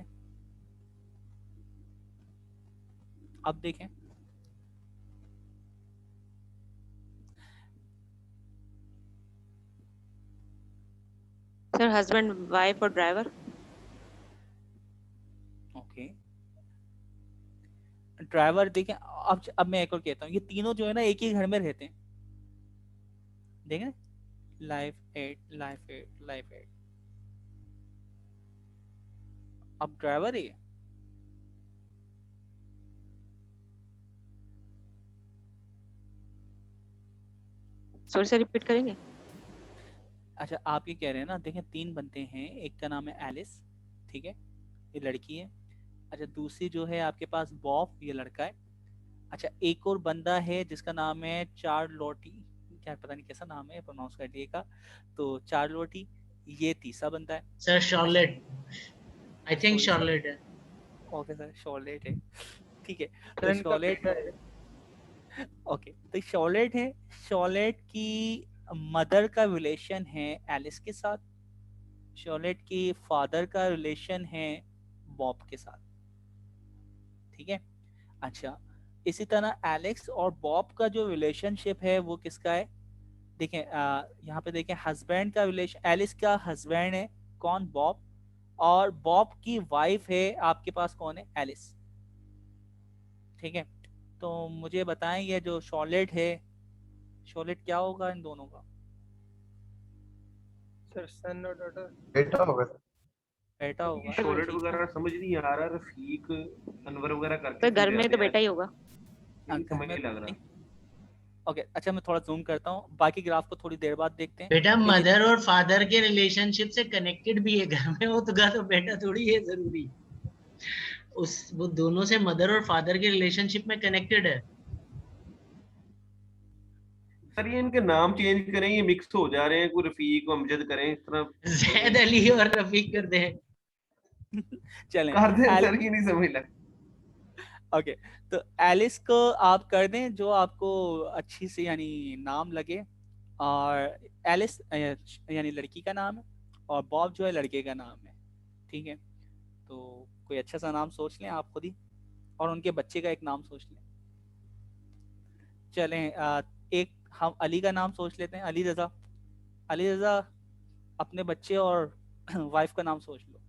अब देखें, सर हस्बैंड वाइफ और ड्राइवर। ओके, ड्राइवर देखें। अब मैं एक और कहता हूँ, ये तीनों जो है ना एक ही घर में रहते हैं, देखें, लाइफ 8 लाइफ 8 लाइफ 8। अब ड्राइवर ही है, सॉरी सर, रिपीट करेंगे। अच्छा आप ये कह रहे हैं ना, देखें 3 बंदे हैं, एक का नाम है एलिस, ठीक है, ये लड़की है। अच्छा दूसरी जो है आपके पास बॉब, ये लड़का है। अच्छा एक और बंदा है जिसका नाम है चार्लोटी, क्या पता नहीं कैसा नाम है, प्रोनाउंस कर दिएगा, तो चार्लोटी, ये तीसरा बंदा है। Sir Charlotte, I think Sorry, Charlotte है। ओके सर, शॉर्लेट है, ठीक है। सर तो इनका शॉर्लेट, बेटा है। ओके, तो शॉर्लेट है, शॉर्लेट की मदर का रिलेशन है एलिस के साथ, शॉर्लेट की फादर का रिलेशन है बॉब के साथ, ठीक है। अच्छा इसी तरह एलेक्स और बॉब का जो रिलेशनशिप है वो किसका है, देखें यहाँ पे देखें, हस्बैंड का रिलेशन, एलिस का हस्बैंड है कौन, बॉब, और बॉब की वाइफ है आपके पास कौन है, एलिस, ठीक है। तो मुझे बताएं ये जो शॉर्लेट है, शॉर्लेट क्या होगा इन दोनों का, सर सन और डॉटर। बेटा होगा सर। बेटा होगा, शॉर्लेट ठीक है। वगैरह समझ नहीं आ रहा, रफीक अनवर वगैरह करके सर घर में समझाते तो हैं, बेटा ही होगा। नहीं घर समझ में नहीं लग रहा। ओके, अच्छा मैं थोड़ा जूम करता हूँ, बाकी ग्राफ को थोड़ी देर बाद देखते हैं। बेटा तो ये मदर और फादर के रिलेशनशिप से कनेक्टेड भी है, घर में होगा तो बेटा थोड़ी है जरूरी, उस वो दोनों से मदर और फादर के रिलेशनशिप में कनेक्टेड है। सर ये इनके नाम चेंज करें, ये मिक्स हो जा रहे हैं, कोई रफीक अमजद करें इस तरह जैद अली और रफीक कर दे। चलें कर दें सर, ये नहीं समझ लग। ओके, तो एलिस को आप कर दें जो आपको अच्छी से यानी नाम लगे, और एलिस यानी लड़की का नाम है और बॉब जो है लड़के का नाम है, ठीक है। तो कोई अच्छा सा नाम सोच लें आप खुद ही, और उनके बच्चे का एक नाम सोच लें। चलें एक हम अली का नाम सोच लेते हैं, अली रजा, अली रजा अपने बच्चे और वाइफ का नाम सोच लो,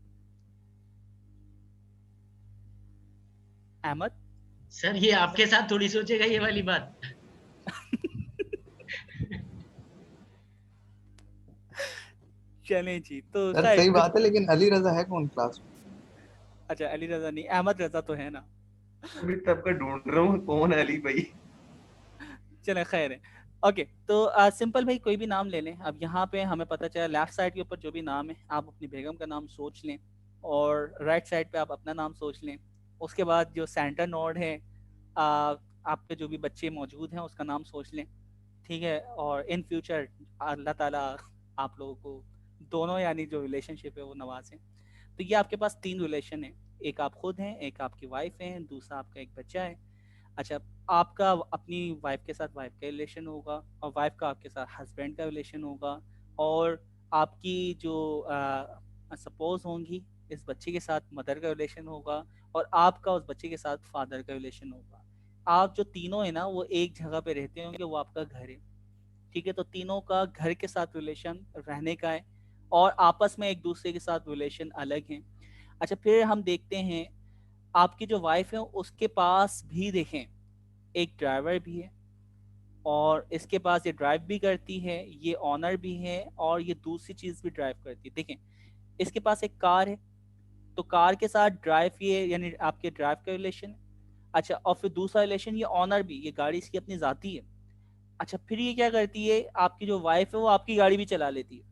अहमद। सर ये आपके साथ थोड़ी सोचेगा ये वाली बात। चलें जी, तो सर खैर सही बात है, लेकिन अली रजा है कौन क्लास में? अच्छा अली रजा नहीं, अहमद रजा तो है ना। अभी तब का ढूंढ रहा हूँ कौन है अली भाई। चले खैर है, ओके। तो सिंपल भाई कोई भी नाम ले लें। अब यहाँ पे हमें पता चला लेफ्ट साइड के ऊपर जो भी नाम है आप अपनी बेगम का नाम सोच लें, और राइट साइड पे आप अपना नाम सोच लें। उसके बाद जो सेंटर नोड है, आपके जो भी बच्चे मौजूद हैं उसका नाम सोच लें, ठीक है। और इन फ्यूचर अल्लाह ताला आप लोगों को दोनों यानी जो रिलेशनशिप है वो नवाजें। तो ये आपके पास 3 रिलेशन है, एक आप खुद हैं, एक आपकी वाइफ है, दूसरा आपका एक बच्चा है। अच्छा आपका अपनी वाइफ के साथ वाइफ का रिलेशन होगा, और वाइफ का आपके साथ हस्बैंड का रिलेशन होगा, और आपकी जो सपोज होंगी इस बच्चे के साथ मदर का रिलेशन होगा और आपका उस बच्चे के साथ फादर का रिलेशन होगा। आप जो तीनों है ना वो एक जगह पे रहते होंगे, वो आपका घर है, ठीक है। तो तीनों का घर के साथ रिलेशन रहने का है और आपस में एक दूसरे के साथ रिलेशन अलग है। अच्छा, फिर हम देखते हैं आपकी जो वाइफ है उसके पास भी देखें एक ड्राइवर भी है और इसके पास ये ड्राइव भी करती है, ये ऑनर भी है और ये दूसरी चीज भी ड्राइव करती है। देखें इसके पास एक कार है, तो कार के साथ ड्राइव ये यानी आपके ड्राइव का रिलेशन। अच्छा, और फिर दूसरा रिलेशन ये ऑनर भी, ये गाड़ी इसकी अपनी जाती है। अच्छा, फिर ये क्या करती है, आपकी जो वाइफ है वो आपकी गाड़ी भी चला लेती है,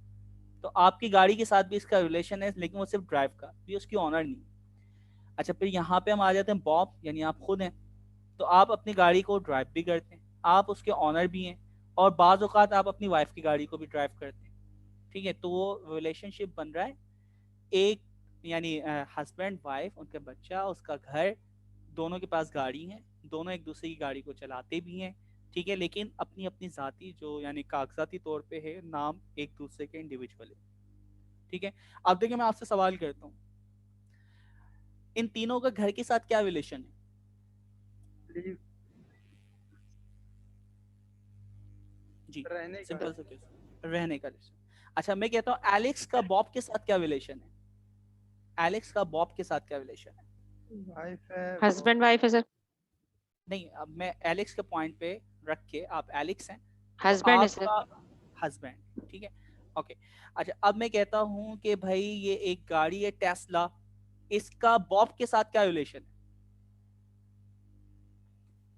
तो आपकी गाड़ी के साथ भी इसका रिलेशन है, लेकिन वो सिर्फ ड्राइव का, ये उसकी ऑनर नहीं। अच्छा, फिर यहाँ पे हम आ जाते हैं बॉब, यानी आप खुद हैं, तो आप अपनी गाड़ी को ड्राइव भी करते हैं, आप उसके ऑनर भी हैं और बाज़ औक़ात आप अपनी वाइफ की गाड़ी को भी ड्राइव करते हैं, ठीक है। तो वो रिलेशनशिप बन रहा है एक, यानी हस्बैंड वाइफ, उनका बच्चा, उसका घर, दोनों के पास गाड़ी है, दोनों एक दूसरे की गाड़ी को चलाते भी हैं, ठीक है, लेकिन अपनी अपनी ज़ाती जो यानी कागजाती तौर पे है, नाम एक दूसरे के इंडिविजुअल है, ठीक है। अब देखिए मैं आपसे सवाल करता हूँ, इन तीनों का घर के साथ क्या रिलेशन है? जी, रहने का सिंपल सा केस, रहने का रिलेशन। अच्छा, मैं कहता हूँ एलेक्स का बॉब के साथ क्या रिलेशन है? एलेक्स का बॉब के साथ क्या रिलेशन है? वाइफ है, हस्बैंड वाइफ है सर, नहीं, अब मैं एलेक्स के पॉइंट पे रख के, आप एलेक्स हैं तो हस्बैंड है सर। आपका हस्बैंड, ठीक है, ओके। अच्छा, अब मैं कहता हूँ कि भाई ये एक गाड़ी है टेस्ला, इसका बॉब के साथ क्या रिलेशन है?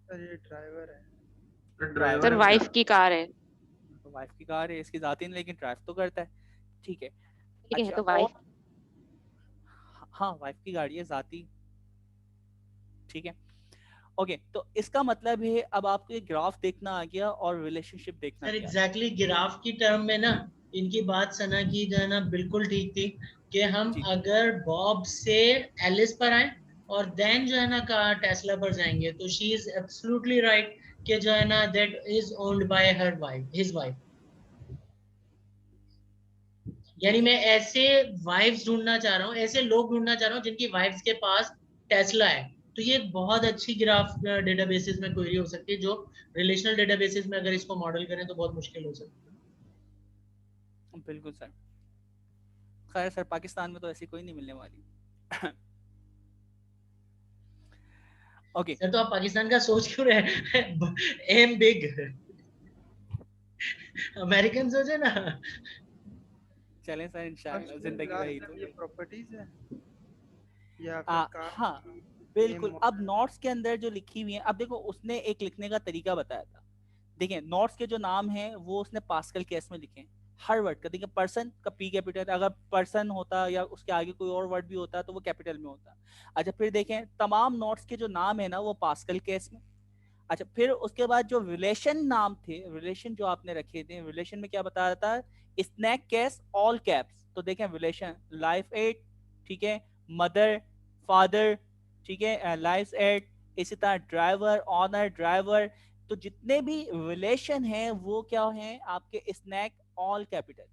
सर ये ड्राइवर है। सर वाइफ की कार है, तो वाइफ की कार है, इसकी जाती नहीं, लेकिन ड्राइव तो करता है, ठीक है। लेकिन है अच्छा, तो वाइफ। हाँ, वाइफ की गाड़ी है जाती, ठीक है, ओके। तो इसका मतलब है अब आपको ये ग्राफ देखना आ गया और रिलेशनशिप देखना सर आ गया। एग्जैक्टली ग्राफ की टर्म में ना इनकी बात सना की जो है ना बिल्कुल ठीक थी कि हम जी। अगर बॉब से एलिस पर आए और देन जो है ना का टेस्ला पर जाएंगे तो शी इज एब्सोल्युटली राइट कि जो है ना that is owned by her wife, his wife. यानी मैं ऐसे वाइफ्स ढूंढना चाह रहा हूँ, ऐसे लोग ढूंढना चाह रहा हूँ जिनकी वाइफ्स के पास टेस्ला है। तो ये एक बहुत अच्छी ग्राफ डेटाबेसेस में क्वेरी हो सकती है, जो रिलेशनल डेटाबेसेस में अगर इसको मॉडल करें तो बहुत मुश्किल हो सकती है। बिल्कुल सर, खैर सर पाकिस्तान में तो ऐसी कोई नहीं मिलने वाली। ओके सर तो आप पाकिस्तान का सोच क्यों रहे? एम बिग, अमेरिकन सोचे ना। चलें सर, इंशाल्लाह जिंदगी रही तो। ये प्रॉपर्टीज है या फिर कार हाँ बिल्कुल। अब नोट्स के अंदर जो लिखी हुई है, अब देखो उसने एक लिखने का तरीका बताया था, देखिए नोट्स के जो नाम हैं वो उसने पास्कल केस में लिखे हैं, हर वर्ड का। देखिए पर्सन का पी कैपिटल, अगर पर्सन होता या उसके आगे कोई और वर्ड भी होता तो वो कैपिटल में होता। अच्छा, फिर देखें तमाम नोट्स के जो नाम है ना वो पास्कल केस में। अच्छा, फिर उसके बाद जो रिलेशन नाम थे, रिलेशन जो आपने रखे थे, रिलेशन में क्या बताया था, स्नैक केस ऑल कैप्स। तो देखें रिलेशन लाइफ एड, ठीक है, मदर, फादर, ठीक है, लाइफ एड, इसी तरह ड्राइवर, ऑनर, ड्राइवर। तो जितने भी रिलेशन हैं वो क्या हैं आपके स्नैक ऑल कैपिटल,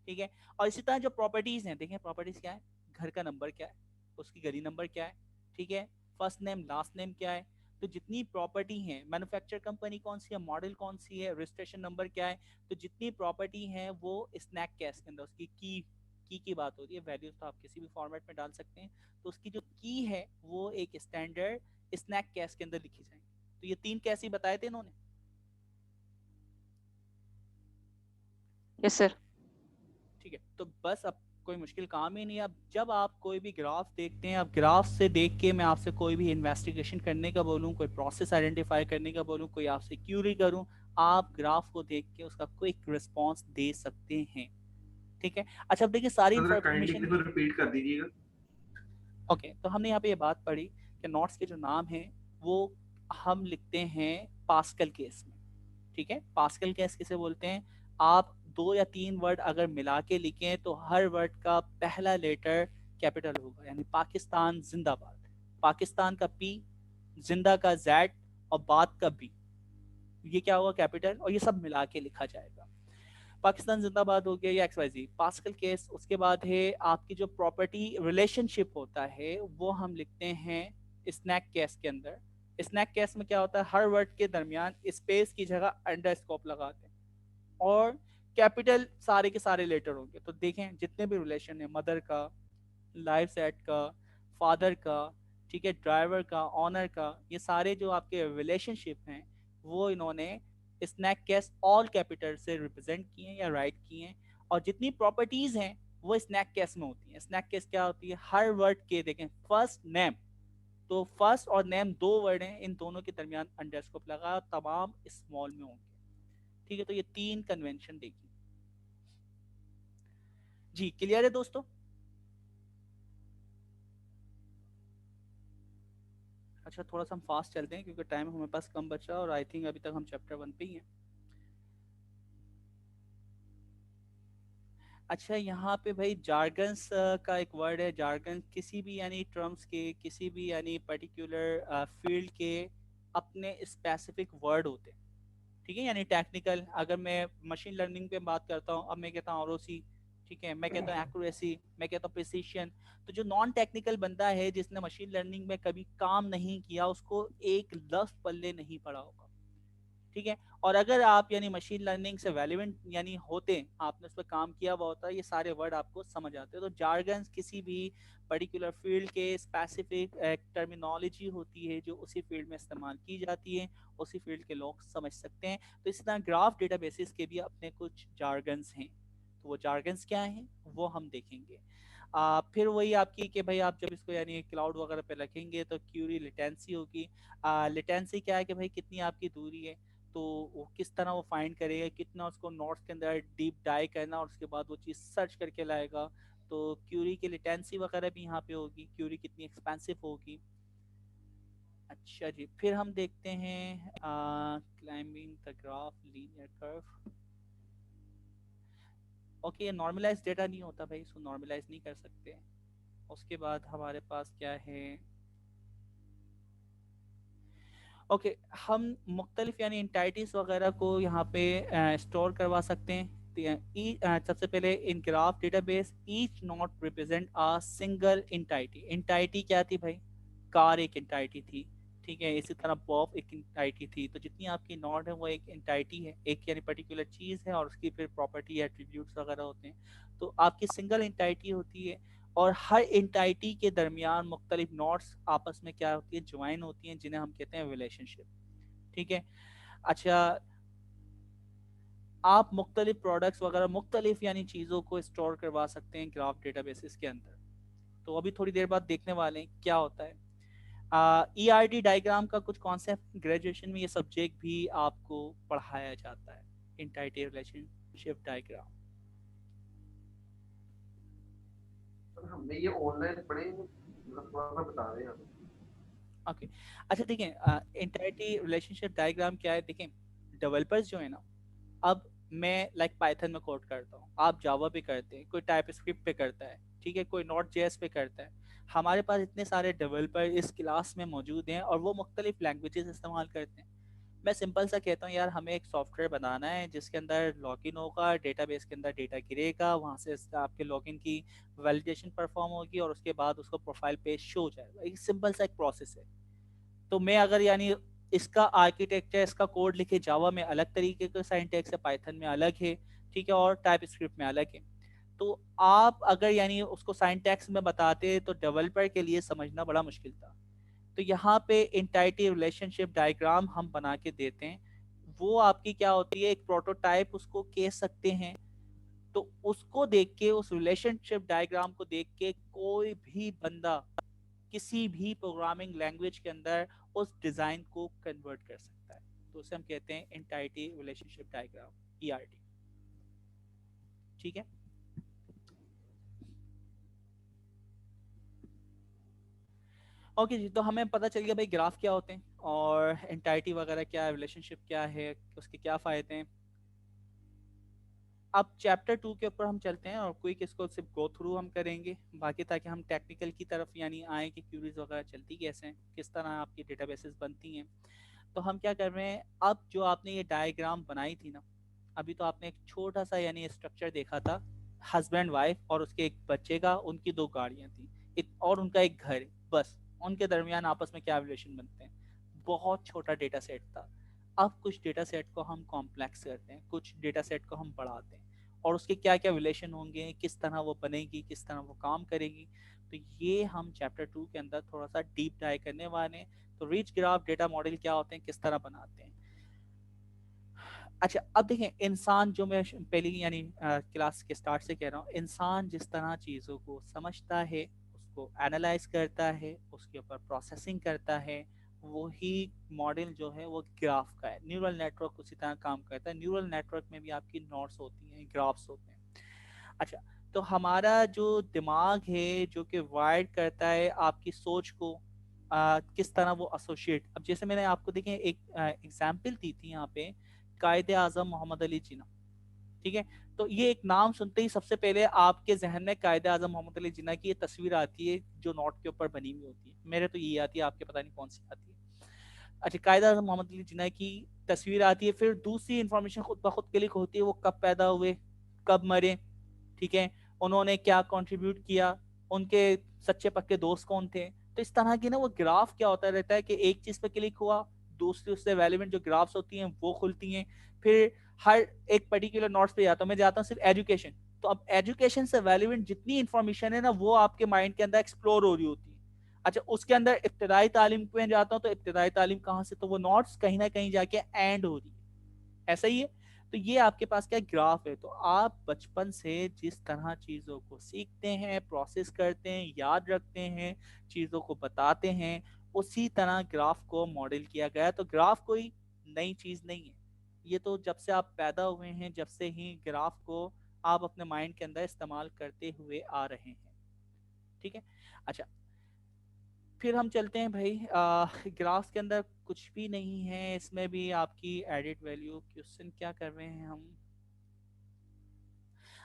ठीक है। और इसी तरह जो प्रॉपर्टीज हैं, देखें प्रॉपर्टीज क्या है, घर का नंबर क्या है, उसकी गली नंबर क्या है, ठीक है, फर्स्ट नेम लास्ट नेम क्या है। तो जितनी प्रॉपर्टी हैं, मैन्युफैक्चर कंपनी कौन सी है, मॉडल कौन सी है, रजिस्ट्रेशन नंबर क्या है, तो जितनी प्रॉपर्टी हैं वो स्नैक कैश के अंदर उसकी की बात होती है। वैल्यूज तो आप किसी भी फॉर्मेट में डाल सकते हैं, तो उसकी जो की है वो एक स्टैंडर्ड स्नैक कैश के अंदर लिखी जाएगी। तो ये 3 कैसे बताए थे इन्होंने। Yes sir. ठीक है, तो बस अब कोई मुश्किल काम ही नहीं है। अब जब आप कोई भी ग्राफ देखते हैं, अब ग्राफ से देख के मैं आपसे कोई भी इन्वेस्टिगेशन करने का बोलूँ, कोई प्रोसेस आइडेंटिफाई करने का बोलूँ, कोई आपसे क्यूरी करूँ, आप ग्राफ को देख के उसका क्विक रिस्पॉन्स दे सकते हैं, ठीक है। अच्छा, अब देखिए सारी इंफॉर्मेशन रिपीट कर दीजिएगा। ओके, तो हमने यहाँ पे ये बात पढ़ी कि नोट्स के जो नाम हैं वो हम लिखते हैं पास्कल केस में, ठीक है। पास्कल केस किसे बोलते हैं, आप 2 या 3 वर्ड अगर मिला के लिखें तो हर वर्ड का पहला लेटर कैपिटल होगा, यानी पाकिस्तान जिंदाबाद, पाकिस्तान का पी, जिंदा का जेड और बात का बी, ये क्या होगा कैपिटल, और ये सब मिला के लिखा जाएगा। पाकिस्तान जिंदाबाद हो गया या XYZ पास्कल केस। उसके बाद है आपकी जो प्रॉपर्टी रिलेशनशिप होता है वो हम लिखते हैं स्नैक केस के अंदर। स्नैक केस में क्या होता है, हर वर्ड के दरमियान स्पेस की जगह अंडरस्कोप लगाते हैं और कैपिटल सारे के सारे लेटर होंगे। तो देखें जितने भी रिलेशन है, मदर का, लाइफ सेट का, फादर का, ठीक है, ड्राइवर का, ऑनर का, ये सारे जो आपके रिलेशनशिप हैं वो इन्होंने स्नैक केस ऑल कैपिटल से रिप्रेजेंट किए हैं या राइट किए हैं। और जितनी प्रॉपर्टीज हैं वो स्नैक केस में होती हैं। स्नैक केस क्या होती है, हर वर्ड के देखें फर्स्ट नेम, तो फर्स्ट और नेम दो वर्ड हैं, इन दोनों के दरमियान अंडरस्कोप लगा, तमाम स्मॉल में होंगे। ठीक है, तो ये 3 कन्वेंशन देखिए जी। क्लियर है दोस्तों? अच्छा, थोड़ा सा हम फास्ट चलते हैं क्योंकि टाइम हमारे पास कम बचा और आई थिंक अभी तक हम चैप्टर 1 पे ही हैं। अच्छा, यहाँ पे भाई जार्गन्स का एक वर्ड है। जार्गन किसी भी यानी टर्म्स के, किसी भी यानी पर्टिकुलर फील्ड के अपने स्पेसिफिक वर्ड होते हैं। ठीक है, यानी टेक्निकल, अगर मैं मशीन लर्निंग पे बात करता हूँ, अब मैं कहता हूँ आरओसी, ठीक है, मैं कहता हूँ एक्यूरेसी, मैं कहता हूँ प्रिसीशन। तो जो नॉन टेक्निकल बंदा है जिसने मशीन लर्निंग में कभी काम नहीं किया, उसको एक लफ्ज पल्ले नहीं पड़ा होगा। ठीक है, और अगर आप यानी मशीन लर्निंग से रेलेवेंट यानी होते, आपने उस पर काम किया हुआ होता है, ये सारे वर्ड आपको समझ आते हैं। तो जार्गन्स किसी भी पर्टिकुलर फील्ड के स्पेसिफिक टर्मिनोलॉजी होती है जो उसी फील्ड में इस्तेमाल की जाती है, उसी फील्ड के लोग समझ सकते हैं। तो इसी तरह ग्राफ डेटाबेसेस के भी अपने कुछ जार्गन्स हैं। तो वो जार्गन्स क्या हैं वो हम देखेंगे। फिर वही आपकी कि भाई आप जब इसको यानी क्लाउड वगैरह पे रखेंगे तो क्यूरी लेटेंसी होगी। लेटेंसी क्या है कि भाई कितनी आपकी दूरी है, तो वो किस तरह वो फाइंड करेगा, कितना उसको नोट्स के अंदर डीप डाई करना और उसके बाद वो चीज़ सर्च करके लाएगा। तो क्यूरी की लेटेंसी वगैरह भी यहाँ पे होगी, क्यूरी कितनी एक्सपेंसिव होगी। अच्छा जी, फिर हम देखते हैं climbing the graph linear curve. Okay, ये नॉर्मलाइज डेटा नहीं होता भाई, इसको नॉर्मलाइज नहीं कर सकते। उसके बाद हमारे पास क्या है, ओके हम मुख्तलिफ यानी इंटाइटीज वगैरह को यहाँ पे स्टोर करवा सकते हैं। सबसे पहले in graph database each node represent a single entity. Entity क्या थी भाई, कार एक इंटाइटी थी, ठीक है, इसी तरह बॉब एक इंटाइटी थी। तो जितनी आपकी नोट है वो एक इंटाइटी है, एक यानी पर्टिकुलर चीज़ है और उसकी फिर प्रॉपर्टी एट्रीब्यूट्स वगैरह होते हैं। तो आपकी सिंगल इंटाइटी होती है और हर इंटाइटी के दरमियान मुख्तलिफ नोट्स आपस में क्या होती है, ज्वाइन होती हैं, जिन्हें हम कहते हैं रिलेशनशिप। ठीक है, अच्छा आप मुख्तलिफ प्रोडक्ट्स वगैरह मुख्तलिफ यानी चीज़ों को स्टोर करवा सकते हैं ग्राफ डेटाबेसेस के अंदर। तो अभी थोड़ी देर बाद देखने वाले हैं क्या होता है। ERD डायग्राम का कुछ कॉन्सेप्ट ग्रेजुएशन में ये सब्जेक्ट भी आपको पढ़ाया जाता है, इंटाइटी रिलेशनशिप डायग्राम। हमने ये ऑनलाइन पढ़े, मतलब थोड़ा सा बता रहे हैं आप। ओके अच्छा देखें, इंटाइटी रिलेशनशिप डायग्राम क्या है। देखें डेवलपर्स जो है ना, अब मैं लाइक पाइथन में कोड करता हूँ, आप जावा पे करते हैं, कोई टाइप स्क्रिप्ट पे करता है, ठीक है, कोई नॉट जेएस पे करता है। हमारे पास इतने सारे डेवलपर इस क्लास में मौजूद हैं और वो मुख्तलिफ लैंग्वेजेस इस्तेमाल करते हैं। मैं सिंपल सा कहता हूँ यार हमें एक सॉफ्टवेयर बनाना है जिसके अंदर लॉगिन होगा, डेटाबेस के अंदर डेटा गिरेगा, वहाँ से आपके लॉगिन की वैलिडेशन परफॉर्म होगी और उसके बाद उसको प्रोफाइल पेज शो हो जाएगा। एक सिंपल सा एक प्रोसेस है। तो मैं अगर यानी इसका आर्किटेक्चर, इसका कोड लिखे जावा में अलग तरीके का सिंटैक्स है, पाइथन में अलग है, ठीक है, और टाइप स्क्रिप्ट में अलग है। तो आप अगर यानी उसको सिंटैक्स में बताते तो डेवलपर के लिए समझना बड़ा मुश्किल था। तो यहाँ पे इंटाइटी रिलेशनशिप डायग्राम हम बना के देते हैं। वो आपकी क्या होती है, एक प्रोटोटाइप उसको कह सकते हैं। तो उसको देख के, उस रिलेशनशिप डायग्राम को देख के कोई भी बंदा किसी भी प्रोग्रामिंग लैंग्वेज के अंदर उस डिजाइन को कन्वर्ट कर सकता है। तो उसे हम कहते हैं एंटाइटी रिलेशनशिप डायग्राम, ERD। ठीक है, ओके जी। तो हमें पता चल गया भाई ग्राफ क्या होते हैं और एंटाइटी वगैरह क्या है, रिलेशनशिप क्या है, उसके क्या फायदे हैं। अब चैप्टर 2 के ऊपर हम चलते हैं और क्विक इसको सिर्फ गो थ्रू हम करेंगे, बाकी ताकि हम टेक्निकल की तरफ यानी आए कि क्यूरीज वगैरह चलती कैसे हैं, किस तरह आपकी डेटाबेसेस बनती हैं। तो हम क्या कर रहे हैं, अब जो आपने ये डायग्राम बनाई थी ना, अभी तो आपने एक छोटा सा यानी स्ट्रक्चर देखा था, हस्बैंड वाइफ और उसके एक बच्चे का, उनकी 2 गाड़ियां थी और उनका एक घर है, बस उनके दरमियान आपस में क्या रिलेशन बनते हैं। बहुत छोटा डेटा सेट था। अब कुछ डेटा सेट को हम कॉम्प्लेक्स करते हैं, कुछ डेटा सेट को हम बढ़ाते हैं और उसके क्या क्या रिलेशन होंगे, किस तरह वो बनेगी, किस तरह वो काम करेगी, तो ये हम चैप्टर 2 के अंदर थोड़ा सा डीप डाइव करने वाले हैं। तो रिच ग्राफ डेटा मॉडल क्या होते हैं, किस तरह बनाते हैं। अच्छा, अब देखें, इंसान जो मैं पहली यानी क्लास के स्टार्ट से कह रहा हूँ, इंसान जिस तरह चीज़ों को समझता है, उसको एनालाइज करता है, उसके ऊपर प्रोसेसिंग करता है, वही मॉडल जो है वो ग्राफ का है। न्यूरल नेटवर्क उसी तरह काम करता है। न्यूरल नेटवर्क में भी आपकी नोड्स होती हैं, ग्राफ्स होते हैं। अच्छा, तो हमारा जो दिमाग है जो कि वायर्ड करता है आपकी सोच को, किस तरह वो एसोसिएट, अब जैसे मैंने आपको देखें एक एग्जाम्पल दी थी यहाँ पे, कायदे आजम मोहम्मद अली जिन्ना, ठीक है। तो ये एक नाम सुनते ही सबसे पहले आपके जहन में कायदे आजम मोहम्मद अली जिन्ना की ये तस्वीर आती है जो नोट के ऊपर बनी हुई होती है। मेरे तो ये आती है, आपके पता नहीं कौन सी आती है। अच्छा, कायदे आजम मोहम्मद अली जिन्ना की तस्वीर आती है, फिर दूसरी इंफॉर्मेशन खुद ब खुद क्लिक होती है, वो कब पैदा हुए, कब मरे, ठीक है, उन्होंने क्या कंट्रीब्यूट किया, उनके सच्चे पक्के दोस्त कौन थे। तो इस तरह की ना वो ग्राफ क्या होता रहता है कि एक चीज पे क्लिक हुआ, दूसरी उससे रेलेवेंट जो ग्राफ्स होती हैं वो खुलती हैं, फिर हर एक पर्टिकुलर नोट्स पे जाता हूँ। मैं जाता हूँ सिर्फ एजुकेशन, तो अब एजुकेशन से रेलेवेंट जितनी इंफॉर्मेशन है ना वो आपके माइंड के अंदर एक्सप्लोर हो रही होती है। अच्छा, उसके अंदर इब्तदाई तालीम पे जाता हूँ, तो इब्तदाई तालीम कहाँ से, तो वो नोट्स कहीं ना कहीं जाके एंड हो रही है। ऐसा ही है। तो ये आपके पास क्या ग्राफ है। तो आप बचपन से जिस तरह चीज़ों को सीखते हैं, प्रोसेस करते हैं, याद रखते हैं, चीज़ों को बताते हैं, उसी तरह ग्राफ को मॉडल किया गया है। तो ग्राफ कोई नई चीज़ नहीं है, ये तो जब से आप पैदा हुए हैं, जब से ही ग्राफ को आप अपने माइंड के अंदर इस्तेमाल करते हुए आ रहे हैं, ठीक है। अच्छा, फिर हम चलते हैं भाई, ग्राफ्स के अंदर कुछ भी नहीं है, इसमें भी आपकी एडिट वैल्यू क्वेश्चन क्या कर रहे हैं हम।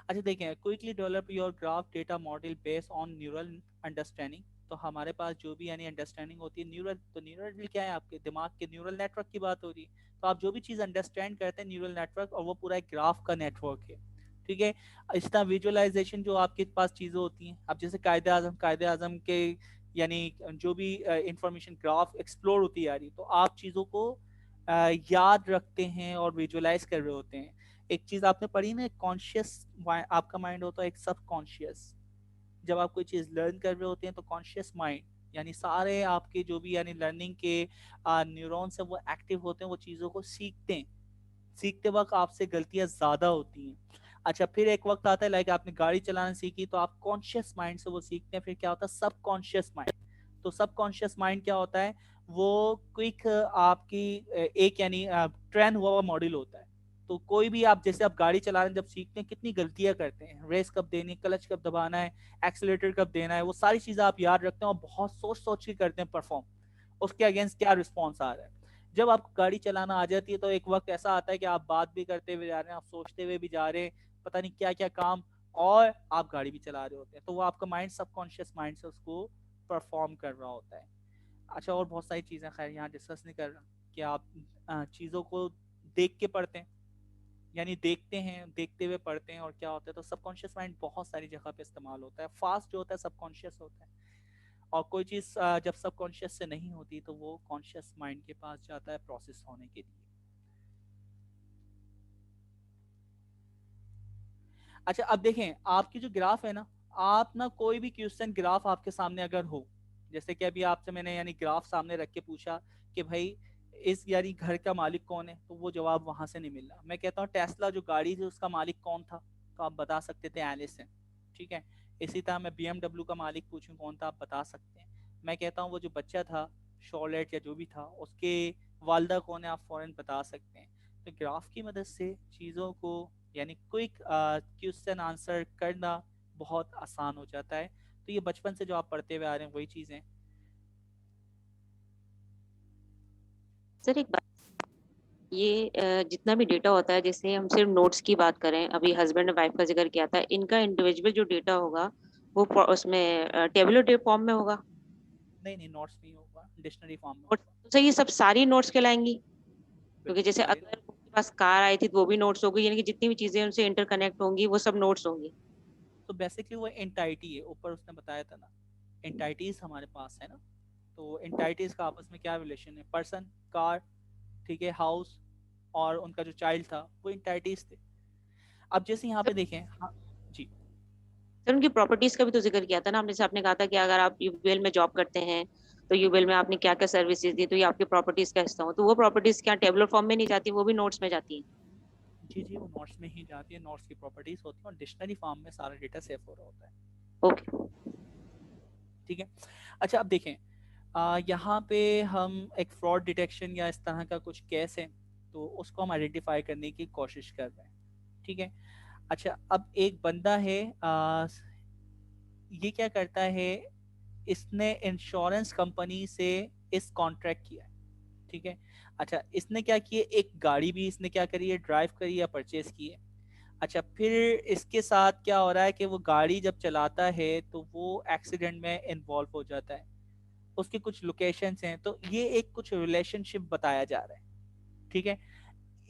अच्छा देखें, quickly develop your graph data model based on neural understanding. तो हमारे पास जो भी यानी अंडरस्टैंडिंग होती है न्यूरल, तो न्यूरल क्या है, आपके दिमाग के न्यूरल नेटवर्क की बात हो रही है। तो आप जो भी चीज़ अंडरस्टैंड करते हैं न्यूरल नेटवर्क, और वो पूरा एक ग्राफ का नेटवर्क है, ठीक है। इस तरह विजुअलाइजेशन जो आपके पास चीज़ें होती हैं, अब जैसे कायदे आजम के यानी जो भी इंफॉर्मेशन ग्राफ एक्सप्लोर होती आ रही, तो आप चीज़ों को याद रखते हैं और विजुअलाइज कर रहे होते हैं। एक चीज आपने पढ़ी ना, कॉन्शियस आपका माइंड होता है, एक सब कॉन्शियस। जब आप कोई चीज लर्न कर रहे होते हैं तो कॉन्शियस माइंड यानी सारे आपके जो भी यानी लर्निंग के न्यूरॉन्स है वो एक्टिव होते हैं, वो चीजों को सीखते हैं। सीखते वक्त आपसे गलतियां ज्यादा होती हैं। अच्छा, फिर एक वक्त आता है लाइक आपने गाड़ी चलाना सीखी, तो आप कॉन्शियस माइंड से वो सीखते हैं। फिर क्या होता है, सब कॉन्शियस माइंड। तो सब कॉन्शियस माइंड क्या होता है, वो क्विक आपकी एक यानी ट्रेन हुआ मॉडल होता है। तो कोई भी आप जैसे आप गाड़ी चलाने जब सीखते हैं कितनी गलतियां करते हैं, रेस कब देनी, क्लच कब दबाना है, एक्सीलरेटर कब देना है, वो सारी चीजें आप याद रखते हैं और बहुत सोच सोच के करते हैं परफॉर्म, उसके अगेंस्ट क्या रिस्पॉन्स आ रहा है। जब आपको गाड़ी चलाना आ जाती है तो एक वक्त ऐसा आता है कि आप बात भी करते हुए जा रहे हैं, आप सोचते हुए भी जा रहे हैं, पता नहीं क्या क्या काम, और आप गाड़ी भी चला रहे होते हैं। तो वो आपका माइंड सबकॉन्शियस माइंड से उसको परफॉर्म कर रहा होता है। अच्छा, और बहुत सारी चीज़ें खैर यहाँ डिस्कस नहीं कर रहा कि आप चीज़ों को देख के पढ़ते हैं, यानी देखते हैं, देखते हुए पढ़ते हैं, और क्या होता है, तो सबकॉन्शियस माइंड बहुत सारी जगह पे इस्तेमाल होता है। फास्ट जो होता है सबकॉन्शियस होता है, और कोई चीज़ जब सबकॉन्शियस से नहीं होती तो वो कॉन्शियस माइंड के पास जाता है प्रोसेस होने के लिए। अच्छा, अब देखें आपकी जो ग्राफ है ना, आप ना कोई भी क्वेश्चन ग्राफ आपके सामने अगर हो, जैसे कि अभी आपसे मैंने यानी ग्राफ सामने रख के पूछा कि भाई इस यानी घर का मालिक कौन है, तो वो जवाब वहां से नहीं मिल रहा। मैं कहता हूँ टेस्ला जो गाड़ी थी उसका मालिक कौन था, तो आप बता सकते थे एलिसन, ठीक है। इसी तरह मैं BMW का मालिक पूछूं कौन था, आप बता सकते हैं। मैं कहता हूँ वो जो बच्चा था शॉर्लेट या जो भी था, उसके वालदा कौन है, आप फौरन बता सकते हैं। तो ग्राफ की मदद से चीज़ों को यानी क्विक क्वेश्चन आंसर करना बहुत आसान हो जाता है। तो ये बचपन से जो आप पढ़ते हुए आ रहे हैं वही चीज़ें। सर एक बात, ये जितना भी डेटा होता है, जैसे हम सिर्फ नोट्स की बात करें, अभी हस्बैंड एंड वाइफ का जिक्र किया था, इनका इंडिविजुअल जो डेटा होगा वो उसमें टेबुलर फॉर्म में होगा। नहीं नहीं, नोट्स नहीं होगा, डिक्शनरी फॉर्म में और होगा। तो ये सब सारी नोट्स कहलाएंगी, क्योंकि बिल्कुल जैसे सारे अगर पास कार आई थी तो वो भी नोट्स होगी, यानी कि जितनी भी चीजें उनसे इंटरकनेक्ट होंगी वो सब नोट्स होंगी। तो बेसिकली वो एंटाइटी है, ऊपर उसने बताया था ना, एंटाइटीज हमारे पास है ना। तो एंटाइटीज का आपस में क्या रिलेशन है, पर्सन, कार, ठीक है, हाउस, और उनका जो चाइल्ड था वो एंटाइटीज थे। अब जैसे यहाँ पे देखें, हाँ जी, सर उनकी प्रॉपर्टीज का भी तो जिक्र किया था ना हमने, जैसे आपने कहा था कि अगर आप यूबीएल में जॉब करते हैं तो यूबीएल में आपने क्या क्या सर्विसेज दी तो ये आपकी प्रॉपर्टीज का हिस्सा हो, तो वो प्रॉपर्टीज क्या टेबलर फॉर्म में नहीं जाती, वो भी नोट्स में जाती है? जी जी, वो नोट्स में ही जाती है, नोट्स की प्रॉपर्टीज होती है और डिक्शनरी फॉर्म में सारा डेटा सेव हो रहा होता है। ओके। ठीक है। अच्छा अब देखें, यहाँ पे हम एक फ्रॉड डिटेक्शन या इस तरह का कुछ केस है तो उसको हम आइडेंटिफाई करने की कोशिश कर रहे हैं। ठीक है। अच्छा अब एक बंदा है, ये क्या करता है, इसने इंश्योरेंस कंपनी से इस कॉन्ट्रैक्ट किया है। ठीक है। अच्छा इसने क्या किया, एक गाड़ी भी इसने क्या करी है, ड्राइव करी या परचेज की है। अच्छा फिर इसके साथ क्या हो रहा है कि वो गाड़ी जब चलाता है तो वो एक्सीडेंट में इन्वॉल्व हो जाता है, उसके कुछ लोकेशंस हैं, तो ये एक कुछ रिलेशनशिप बताया जा रहा है। ठीक है।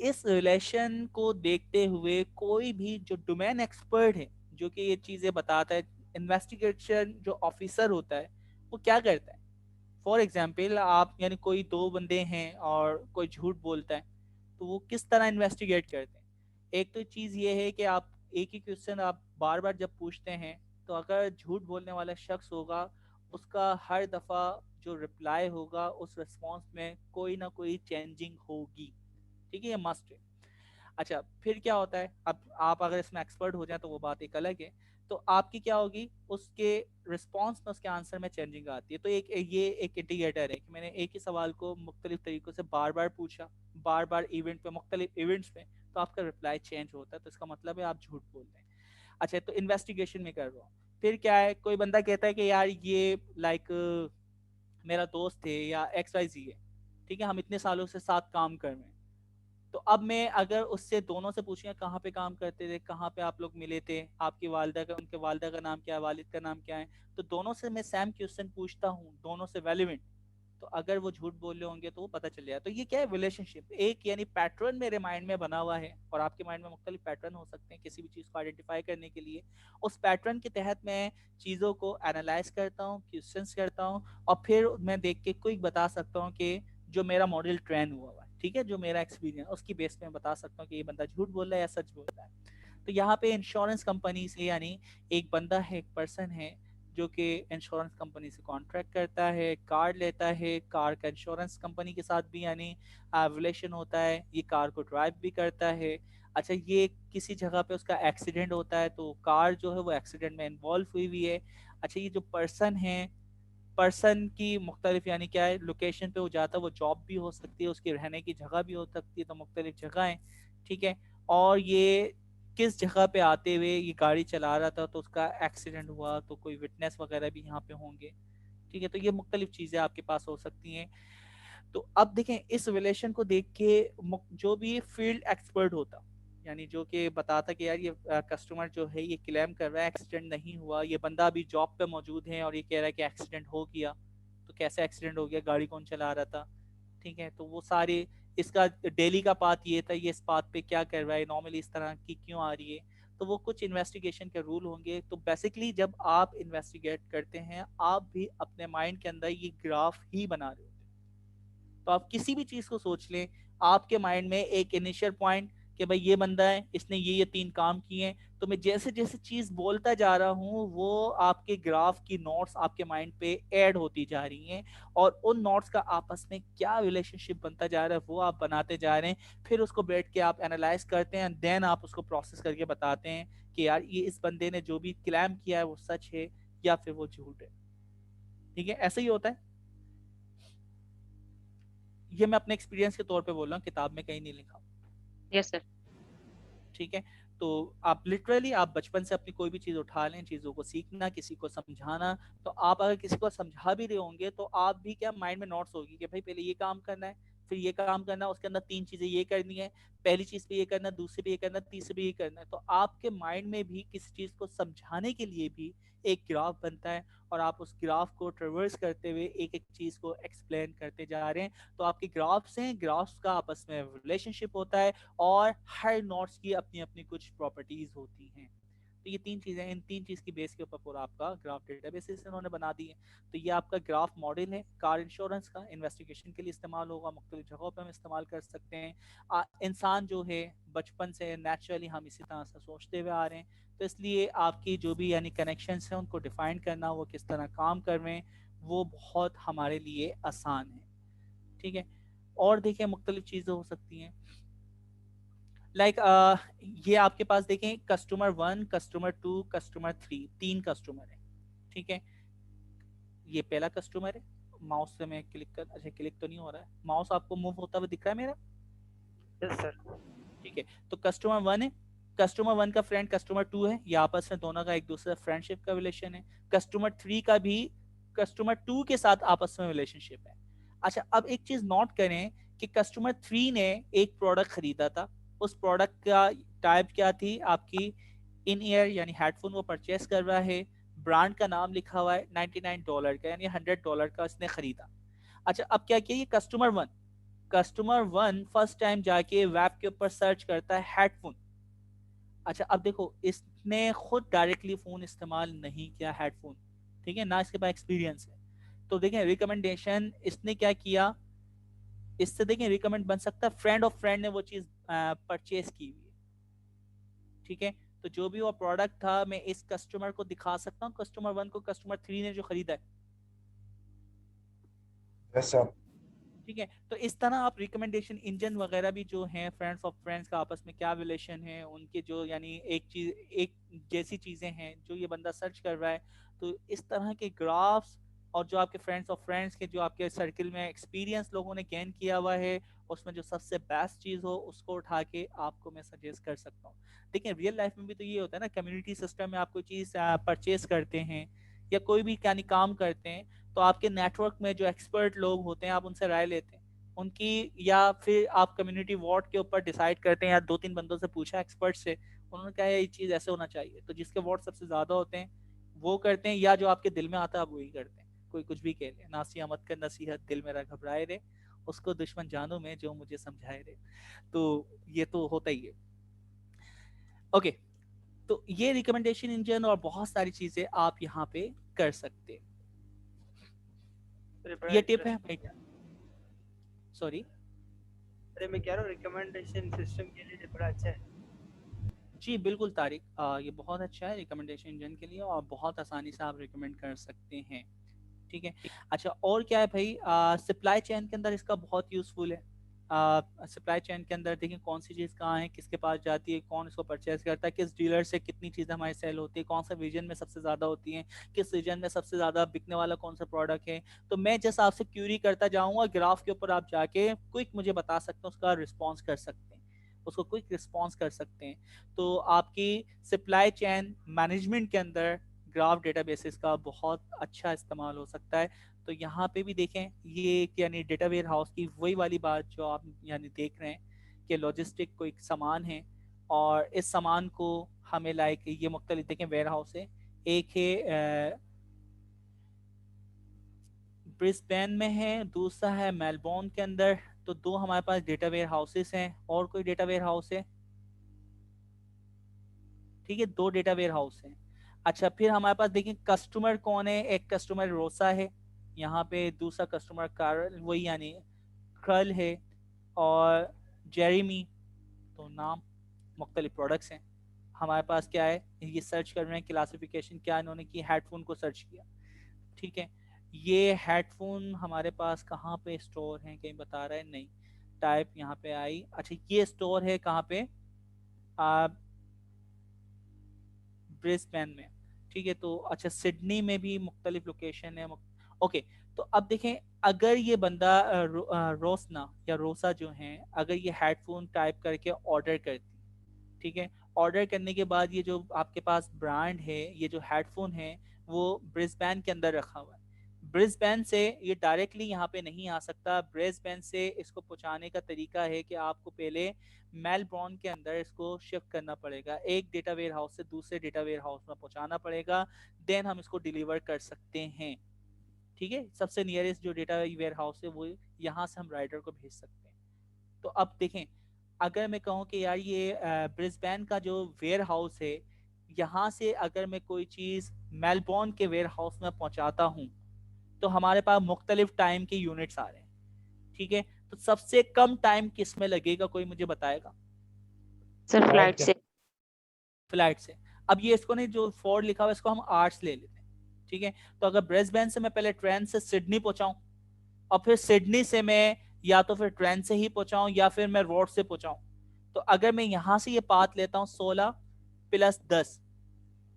इस रिलेशन को देखते हुए कोई भी जो डोमेन एक्सपर्ट है जो कि ये चीजें बताता है, इन्वेस्टिगेशन जो ऑफिसर होता है वो क्या करता है, फॉर एग्जाम्पल आप यानी कोई दो बंदे हैं और कोई झूठ बोलता है तो वो किस तरह इन्वेस्टिगेट करते हैं। एक तो चीज ये है कि आप एक ही क्वेश्चन आप बार बार जब पूछते हैं तो अगर झूठ बोलने वाला शख्स होगा उसका हर दफा जो रिप्लाई होगा उस रिस्पॉन्स में कोई ना कोई चेंजिंग होगी। ठीक है, ये मस्ट है। अच्छा फिर क्या होता है, अब आप अगर इसमें एक्सपर्ट हो जाए तो वो बात एक अलग है, तो आपकी क्या होगी, उसके रिस्पॉन्स में उसके आंसर में चेंजिंग आती है। तो ये एक इंडिकेटर है कि मैंने एक ही सवाल को मुख्तलिफ तरीकों से बार बार पूछा, बार बार इवेंट पे, मुख्तलिफ इवेंट्स पे, तो आपका रिप्लाई चेंज होता है, तो इसका मतलब है आप झूठ बोल रहे हैं। अच्छा तो इन्वेस्टिगेशन में कर रहा हूँ, फिर क्या है, कोई बंदा कहता है कि यार ये लाइक मेरा दोस्त है या एक्स वाई जी है, ठीक है, हम इतने सालों से साथ काम कर रहे हैं, तो अब मैं अगर उससे दोनों से पूछूंगा कहाँ पे काम करते थे, कहाँ पे आप लोग मिले थे, आपकी वालदा का, उनके वालदा का नाम क्या है, वालिद का नाम क्या है, तो दोनों से मैं सेम क्वेश्चन पूछता हूँ, दोनों से रेलेवेंट, तो अगर वो झूठ बोल रहे होंगे तो वो पता चल जाएगा। तो ये क्या है, रिलेशनशिप, एक यानी पैटर्न मेरे माइंड में बना हुआ है और आपके माइंड में मुख्तलिफ पैटर्न हो सकते हैं किसी भी चीज़ को आइडेंटिफाई करने के लिए। उस पैटर्न के तहत मैं चीज़ों को एनालाइज करता हूँ, क्वेश्चंस करता हूँ, और फिर मैं देख के क्विक बता सकता हूँ कि जो मेरा मॉडल ट्रेन हुआ है, ठीक है, जो मेरा एक्सपीरियंस उसकी बेस पे बता सकता हूँ कि ये बंदा झूठ बोल रहा है या सच बोल रहा है। तो यहाँ पे इंश्योरेंस कंपनी से यानी एक बंदा है, एक पर्सन है जो कि इंश्योरेंस कंपनी से कॉन्ट्रैक्ट करता है, कार लेता है, कार का इंश्योरेंस कंपनी के साथ भी यानी रिलेशन होता है, ये कार को ड्राइव भी करता है। अच्छा ये किसी जगह पे उसका एक्सीडेंट होता है तो कार जो है वो एक्सीडेंट में इन्वॉल्व हुई हुई है। अच्छा ये जो पर्सन है, पर्सन की मुख्तलिफ यानी क्या है, लोकेशन पे वो जाता है, वो जॉब भी हो सकती है, उसकी रहने की जगह भी हो सकती है, तो मुख्तलिफ जगह है। ठीक है। और ये किस जगह पे आते हुए ये गाड़ी चला रहा था तो उसका एक्सीडेंट हुआ, तो कोई विटनेस वगैरह भी यहाँ पे होंगे। ठीक है, तो ये मुख्तलिफ चीज़ें आपके पास हो सकती हैं। तो अब देखें इस रिलेशन को देख के जो भी फील्ड एक्सपर्ट होता यानी जो कि बताता कि यार ये कस्टमर जो है ये क्लेम कर रहा है एक्सीडेंट नहीं हुआ, ये बंदा अभी जॉब पे मौजूद है और ये कह रहा है कि एक्सीडेंट हो गया, तो कैसे एक्सीडेंट हो गया, गाड़ी कौन चला रहा था। ठीक है, तो वो सारे इसका डेली का पाथ ये था, ये इस पाथ पे क्या कर रहा है, नॉर्मली इस तरह की क्यों आ रही है, तो वो कुछ इन्वेस्टिगेशन के रूल होंगे। तो बेसिकली जब आप इन्वेस्टिगेट करते हैं आप भी अपने माइंड के अंदर ये ग्राफ ही बना रहे होते हैं। तो आप किसी भी चीज को सोच लें, आपके माइंड में एक इनिशियल पॉइंट कि भाई ये बंदा है, इसने ये तीन काम किए हैं, तो मैं जैसे जैसे चीज बोलता जा रहा हूँ वो आपके ग्राफ की नोट्स आपके माइंड पे ऐड होती जा रही हैं, और उन नोट्स का आपस में क्या रिलेशनशिप बनता जा रहा है वो आप बनाते जा रहे हैं। फिर उसको बैठ के आप एनालाइज करते हैं, देन आप उसको प्रोसेस करके बताते हैं कि यार ये इस बंदे ने जो भी क्लेम किया है वो सच है या फिर वो झूठ है। ठीक है, ऐसा ही होता है। ये मैं अपने एक्सपीरियंस के तौर पे बोल रहा हूँ, किताब में कहीं नहीं लिखा। Yes sir. ठीक है, तो आप लिटरली आप बचपन से अपनी कोई भी चीज उठा लें, चीजों को सीखना, किसी को समझाना, तो आप अगर किसी को समझा भी रहे होंगे तो आप भी क्या माइंड में नोट्स होगी कि भाई पहले ये काम करना है, फिर ये काम करना, उसके अंदर 3 चीजें ये करनी है, पहली चीज पे ये करना, दूसरी पे ये करना, तीसरी पे ये करना है। तो आपके माइंड में भी किसी चीज को समझाने के लिए भी एक ग्राफ बनता है और आप उस ग्राफ को ट्रेवर्स करते हुए एक एक चीज को एक्सप्लेन करते जा रहे हैं। तो आपके ग्राफ्स हैं, ग्राफ्स का आपस में रिलेशनशिप होता है और हर नोट्स की अपनी अपनी कुछ प्रॉपर्टीज होती हैं। तो ये 3 चीजें, इन 3 चीज की बेस के ऊपर पूरा आपका ग्राफ डेटाबेस इन्होंने बना दी है। तो ये आपका ग्राफ मॉडल है कार इंश्योरेंस का, इन्वेस्टिगेशन के लिए इस्तेमाल होगा, मुख्तलिफ जगहों पर हम इस्तेमाल कर सकते हैं। इंसान जो है बचपन से नेचुरली हम इसी तरह से सोचते हुए आ रहे हैं, तो इसलिए आपकी जो भी यानी कनेक्शंस हैं उनको डिफाइन करना, वो किस तरह काम कर रहे हैं, वो बहुत हमारे लिए आसान है। ठीक है, और देखिए मुख्तलिफ चीज़ें हो सकती हैं, लाइक ये आपके पास देखें कस्टमर 1, कस्टमर 2, कस्टमर 3, 3 कस्टमर है। ठीक है, ये पहला कस्टमर है, माउस से मैं क्लिक कर, अच्छा क्लिक तो नहीं हो रहा है, माउस आपको मूव होता हुआ दिख रहा है मेरा? Yes sir. ठीक है, तो कस्टमर 1 है, कस्टमर 1 का फ्रेंड कस्टमर 2 है, ये आपस में दोनों का एक दूसरे फ्रेंडशिप का रिलेशन है। कस्टमर 3 का भी कस्टमर 2 के साथ आपस में रिलेशनशिप है। अच्छा, अब एक चीज नोट करें कि कस्टमर 3 ने एक प्रोडक्ट खरीदा था, उस प्रोडक्ट का टाइप क्या थी आपकी, इन ईयर यानी हेडफोन वो परचेस कर रहा है, ब्रांड का नाम लिखा हुआ है, $99 का यानी $100 का इसने खरीदा। अच्छा, अब क्या किया, ये कस्टमर 1 फर्स्ट टाइम जाके वेब के ऊपर सर्च करता है हेडफोन। अच्छा, अब देखो इसने खुद डायरेक्टली फोन इस्तेमाल नहीं किया हेडफोन, ठीक है ना, इसके पास एक्सपीरियंस है। तो देखें रिकमेंडेशन इसने क्या किया, इससे देखें रिकमेंड बन सकता है, फ्रेंड ऑफ फ्रेंड ने वो चीज परचेज की हुई है। ठीक है, तो जो भी वो प्रोडक्ट था मैं इस कस्टमर को दिखा सकता हूँ, कस्टमर 1 को कस्टमर 3 ने जो खरीदा है। Yes sir. ठीक है, तो इस तरह आप रिकमेंडेशन इंजन वगैरह भी जो हैं, फ्रेंड्स ऑफ फ्रेंड्स का आपस में क्या रिलेशन है, उनके जो यानी एक चीज एक जैसी चीजें हैं जो ये बंदा सर्च कर रहा है, तो इस तरह के ग्राफ्स और जो आपके फ्रेंड्स ऑफ फ्रेंड्स के जो आपके सर्किल में एक्सपीरियंस लोगों ने गेन किया हुआ है, उसमें जो सबसे बेस्ट चीज हो उसको उठा के आपको मैं सजेस्ट कर सकता हूँ। देखिए रियल लाइफ में भी तो ये होता है ना, कम्युनिटी सिस्टम में आप कोई चीज परचेज करते हैं या कोई भी यानी काम करते हैं, तो आपके नेटवर्क में जो एक्सपर्ट लोग होते हैं आप उनसे राय लेते हैं उनकी, या फिर आप कम्युनिटी वॉर्ड के ऊपर डिसाइड करते हैं, या 2-3 बंदों से पूछा एक्सपर्ट से, उन्होंने कहा ये चीज़ ऐसे होना चाहिए, तो जिसके वॉर्ड सबसे ज़्यादा होते हैं वो करते हैं, या जो आपके दिल में आता है आप वही करते हैं। कोई कुछ भी कह ले, नासिया मत कर नसीहत दिल मेरा घबराए रे, उसको दुश्मन जानू मैं जो मुझे समझाए रे। तो ये तो होता ही है। ओके, तो ये रिकमेंडेशन इंजन और बहुत सारी चीज़ें आप यहाँ पे कर सकते हैं। ये टिप है, सॉरी अरे मैं कह रहा हूँ रिकमेंडेशन सिस्टम के लिए बड़ा अच्छा है। जी बिल्कुल तारिक, ये बहुत अच्छा है रिकमेंडेशन इंजन के लिए और बहुत आसानी से आप रिकमेंड कर सकते हैं। ठीक है, अच्छा और क्या है भाई, सप्लाई चेन के अंदर इसका बहुत यूज़फुल है। सप्लाई चेन के अंदर देखिए कौन सी चीज़ कहाँ है, किसके पास जाती है, कौन इसको परचेज करता है, किस डीलर से कितनी चीज़ें हमारी सेल होती है, कौन सा रीजन में सबसे ज़्यादा होती हैं, किस रीजन में सबसे ज़्यादा बिकने वाला कौन सा प्रोडक्ट है। तो मैं जैसा आपसे क्यूरी करता जाऊँगा, ग्राफ के ऊपर आप जाके क्विक मुझे बता सकते हैं, उसका रिस्पॉन्स कर सकते हैं, उसको क्विक रिस्पॉन्स कर सकते हैं। तो आपकी सप्लाई चेन मैनेजमेंट के अंदर ग्राफ डेटाबेसेस का बहुत अच्छा इस्तेमाल हो सकता है। तो यहाँ पे भी देखें ये यानी डेटा वेयर हाउस की वही वाली बात जो आप यानी देख रहे हैं कि लॉजिस्टिक कोई सामान है और इस सामान को हमें लाइक ये मुख्तलिफ देखें वेयर हाउस है, एक है ब्रिस्बेन में है, दूसरा है मेलबोर्न के अंदर। तो 2 हमारे पास डेटा वेयर हाउसेस हैं, और कोई डेटा वेयर हाउस है? ठीक है, 2 डेटा वेयर हाउस हैं। अच्छा, फिर हमारे पास देखिए कस्टमर कौन है, एक कस्टमर रोसा है यहाँ पे, दूसरा कस्टमर कार्ल वही यानी कर्ल है, और जेरेमी। तो नाम मुख्तलिफ प्रोडक्ट्स हैं। हमारे पास क्या है, ये सर्च कर रहे हैं, क्लासिफिकेशन क्या इन्होंने की, हेडफोन को सर्च किया। ठीक है, ये हेडफोन हमारे पास कहाँ पे स्टोर है, कहीं बता रहा है नहीं, टाइप यहाँ पे आई। अच्छा, ये स्टोर है कहाँ पे, ब्रिस्बेन में। ठीक है, तो अच्छा सिडनी में भी मुख्तलिफ लोकेशन है। ओके, तो अब देखें अगर ये बंदा रोसना या रोसा जो है, अगर ये हेडफोन टाइप करके ऑर्डर करती, ठीक है, ऑर्डर करने के बाद ये जो आपके पास ब्रांड है, ये जो हेडफोन है वो ब्रिस्बेन के अंदर रखा हुआ है, ब्रिस्बेन से ये डायरेक्टली यहाँ पे नहीं आ सकता। ब्रिस्बेन से इसको पहुँचाने का तरीका है कि आपको पहले मेलबोर्न के अंदर इसको शिफ्ट करना पड़ेगा, एक डेटा वेयर हाउस से दूसरे डेटा वेयर हाउस में पहुँचाना पड़ेगा, देन हम इसको डिलीवर कर सकते हैं। ठीक है, सबसे नियरेस्ट जो डेटा वेयर हाउस है वो यहाँ से हम राइडर को भेज सकते हैं। तो अब देखें, अगर मैं कहूँ कि यार ये ब्रिस्बेन का जो वेयर हाउस है, यहाँ से अगर मैं कोई चीज़ मेलबोर्न के वेयर हाउस में पहुँचाता हूँ तो हमारे पास मुख्तलिफ टाइम के यूनिट्स आ रहे हैं। ठीक है, तो सबसे कम टाइम किस में लगेगा, कोई मुझे बताएगा? सर फ्लाइट से। फ्लाइट से। अब ये इसको नहीं, जो फोर्ड लिखा हुआ है इसको हम आर्ट्स ले लेते हैं। ठीक है, तो अगर ब्रिस्बेन से मैं पहले ट्रेन से सिडनी पहुंचाऊं और फिर सिडनी से मैं या तो फिर ट्रेन से ही पहुंचाऊं या फिर मैं रोड से पहुंचाऊं, तो अगर मैं यहां से ये पाथ लेता हूं 16 + 10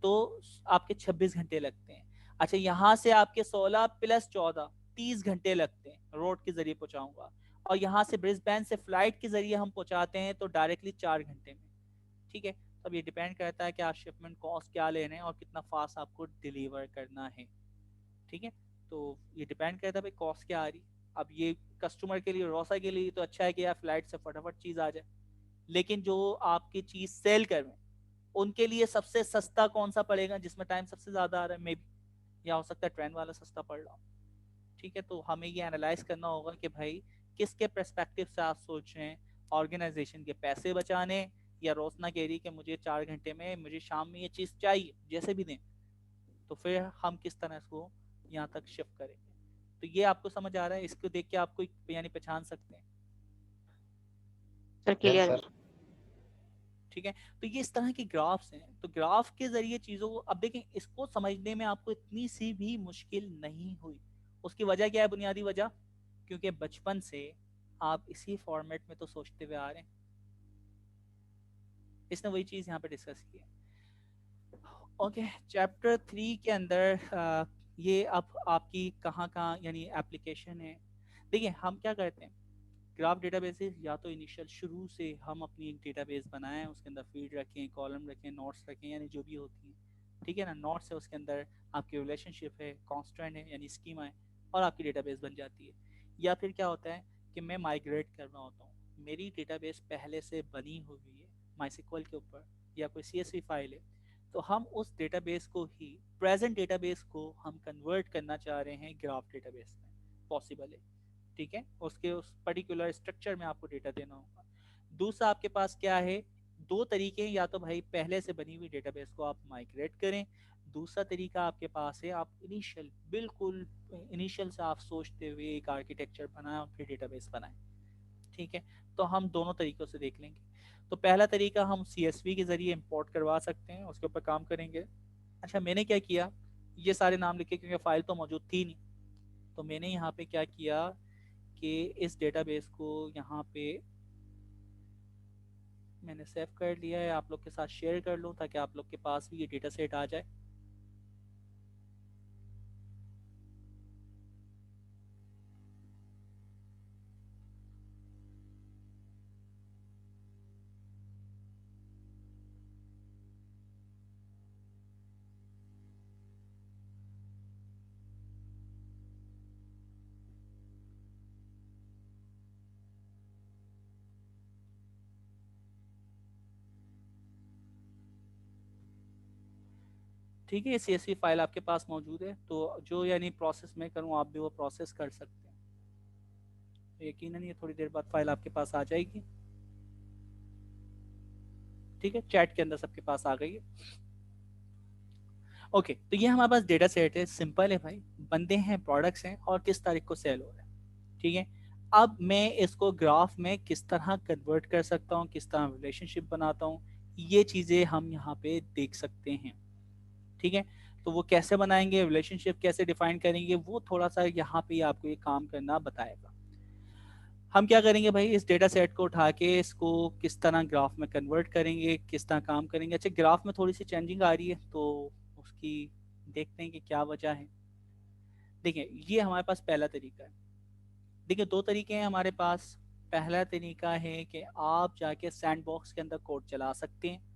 तो आपके 26 घंटे लगते हैं। अच्छा, यहाँ से आपके 16 + 14 30 घंटे लगते हैं, रोड के जरिए पहुंचाऊंगा। और यहाँ से ब्रिस्बेन से फ्लाइट के जरिए हम पहुंचाते हैं तो डायरेक्टली 4 घंटे में। ठीक है, तो अब ये डिपेंड करता है कि आप शिपमेंट कॉस्ट क्या ले रहे हैं और कितना फास्ट आपको डिलीवर करना है। ठीक है, तो ये डिपेंड करता है भाई कॉस्ट क्या आ रही। अब ये कस्टमर के लिए, रोसा के लिए तो अच्छा है कि यार फ्लाइट से फटाफट चीज़ आ जाए, लेकिन जो आपकी चीज़ सेल कर रहे हैं उनके लिए सबसे सस्ता कौन सा पड़ेगा जिसमें टाइम सबसे ज़्यादा आ रहा है, मे बी, या हो सकता है ट्रेन वाला सस्ता पड़ रहा हो। ठीक है, तो हमें ये एनालाइज करना होगा कि भाई किसके पर्सपेक्टिव से आप सोच रहे हैं, ऑर्गेनाइजेशन के पैसे बचाने या रोशना कह रही कि मुझे 4 घंटे में, मुझे शाम में ये चीज़ चाहिए, जैसे भी दें, तो फिर हम किस तरह इसको यहाँ तक शिफ्ट करेंगे। तो ये आपको समझ आ रहा है, इसको देख के आपको यानी पहचान सकते हैं। Sir clear. ठीक है, तो ये इस तरह के ग्राफ्स हैं। तो ग्राफ के जरिए चीज़ों को, अब देखें, इसको समझने में आपको इतनी सी भी मुश्किल नहीं हुई। उसकी वजह क्या है, बुनियादी वजह, क्योंकि बचपन से आप इसी फॉर्मेट में तो सोचते हुए आ रहे हैं। इसने वही चीज़ यहाँ पे डिस्कस की है। ओके, चैप्टर 3 के अंदर ये अब आपकी कहाँ कहाँ यानी एप्लीकेशन है। देखिए, हम क्या करते हैं, ग्राफ डेटाबेसेस या तो इनिशियल शुरू से हम अपनी एक डेटाबेस बनाएं, उसके अंदर फील्ड रखें, कॉलम रखें, नोट्स रखें, यानी जो भी होती हैं। ठीक है ना, नोट्स है, उसके अंदर आपकी रिलेशनशिप है, कांस्टेंट है यानी स्कीमा है, और आपकी डेटाबेस बन जाती है। या फिर क्या होता है कि मैं माइग्रेट कर रहा होता हूँ, मेरी डेटाबेस पहले से बनी हुई है माइस्क्ल के ऊपर या कोई CSV फाइल है, तो हम उस डेटाबेस को ही, प्रेजेंट डेटाबेस को हम कन्वर्ट करना चाह रहे हैं ग्राफ डेटाबेस में, पॉसिबल है। ठीक है, उसके उस पर्टिकुलर स्ट्रक्चर में आपको डेटा देना होगा। दूसरा आपके पास क्या है, दो तरीके हैं, या तो भाई पहले से बनी हुई डेटाबेस को आप माइग्रेट करें, दूसरा तरीका आपके पास है आप इनिशियल, बिल्कुल इनिशियल से आप सोचते हुए एक आर्किटेक्चर बनाएं और फिर डेटाबेस बनाएं। ठीक है, तो हम दोनों तरीकों से देख लेंगे। तो पहला तरीका हम CSV के जरिए इंपोर्ट करवा सकते हैं, उसके ऊपर काम करेंगे। अच्छा, मैंने क्या किया, ये सारे नाम लिखे क्योंकि फाइल तो मौजूद थी नहीं, तो मैंने यहाँ पे क्या किया कि इस डेटाबेस को यहाँ पे मैंने सेव कर लिया है, आप लोग के साथ शेयर कर लूँ ताकि आप लोग के पास भी ये डेटा सेट आ जाए। ठीक है, ये CSV फाइल आपके पास मौजूद है, तो जो यानी प्रोसेस मैं करूँ आप भी वो प्रोसेस कर सकते हैं। तो यकीनन ये थोड़ी देर बाद फाइल आपके पास आ जाएगी। ठीक है, चैट के अंदर सबके पास आ गई है। ओके, तो ये हमारे पास डेटा सेट है, सिंपल है भाई, बंदे हैं, प्रोडक्ट्स हैं और किस तारीख को सेल हो रहा है। ठीक है, अब मैं इसको ग्राफ में किस तरह कन्वर्ट कर सकता हूँ, किस तरह रिलेशनशिप बनाता हूँ, ये चीज़ें हम यहाँ पे देख सकते हैं। ठीक है, तो वो कैसे बनाएंगे, रिलेशनशिप कैसे डिफाइन करेंगे, वो थोड़ा सा यहाँ पे आपको ये काम करना बताएगा। हम क्या करेंगे भाई, इस डेटा सेट को उठा के इसको किस तरह ग्राफ में कन्वर्ट करेंगे, किस तरह काम करेंगे। अच्छा, ग्राफ में थोड़ी सी चेंजिंग आ रही है तो उसकी देखते हैं कि क्या वजह है। देखिए, ये हमारे पास पहला तरीका है। देखिए, दो तरीके हैं हमारे पास। पहला तरीका है कि आप जाके सैंडबॉक्स के अंदर कोड चला सकते हैं।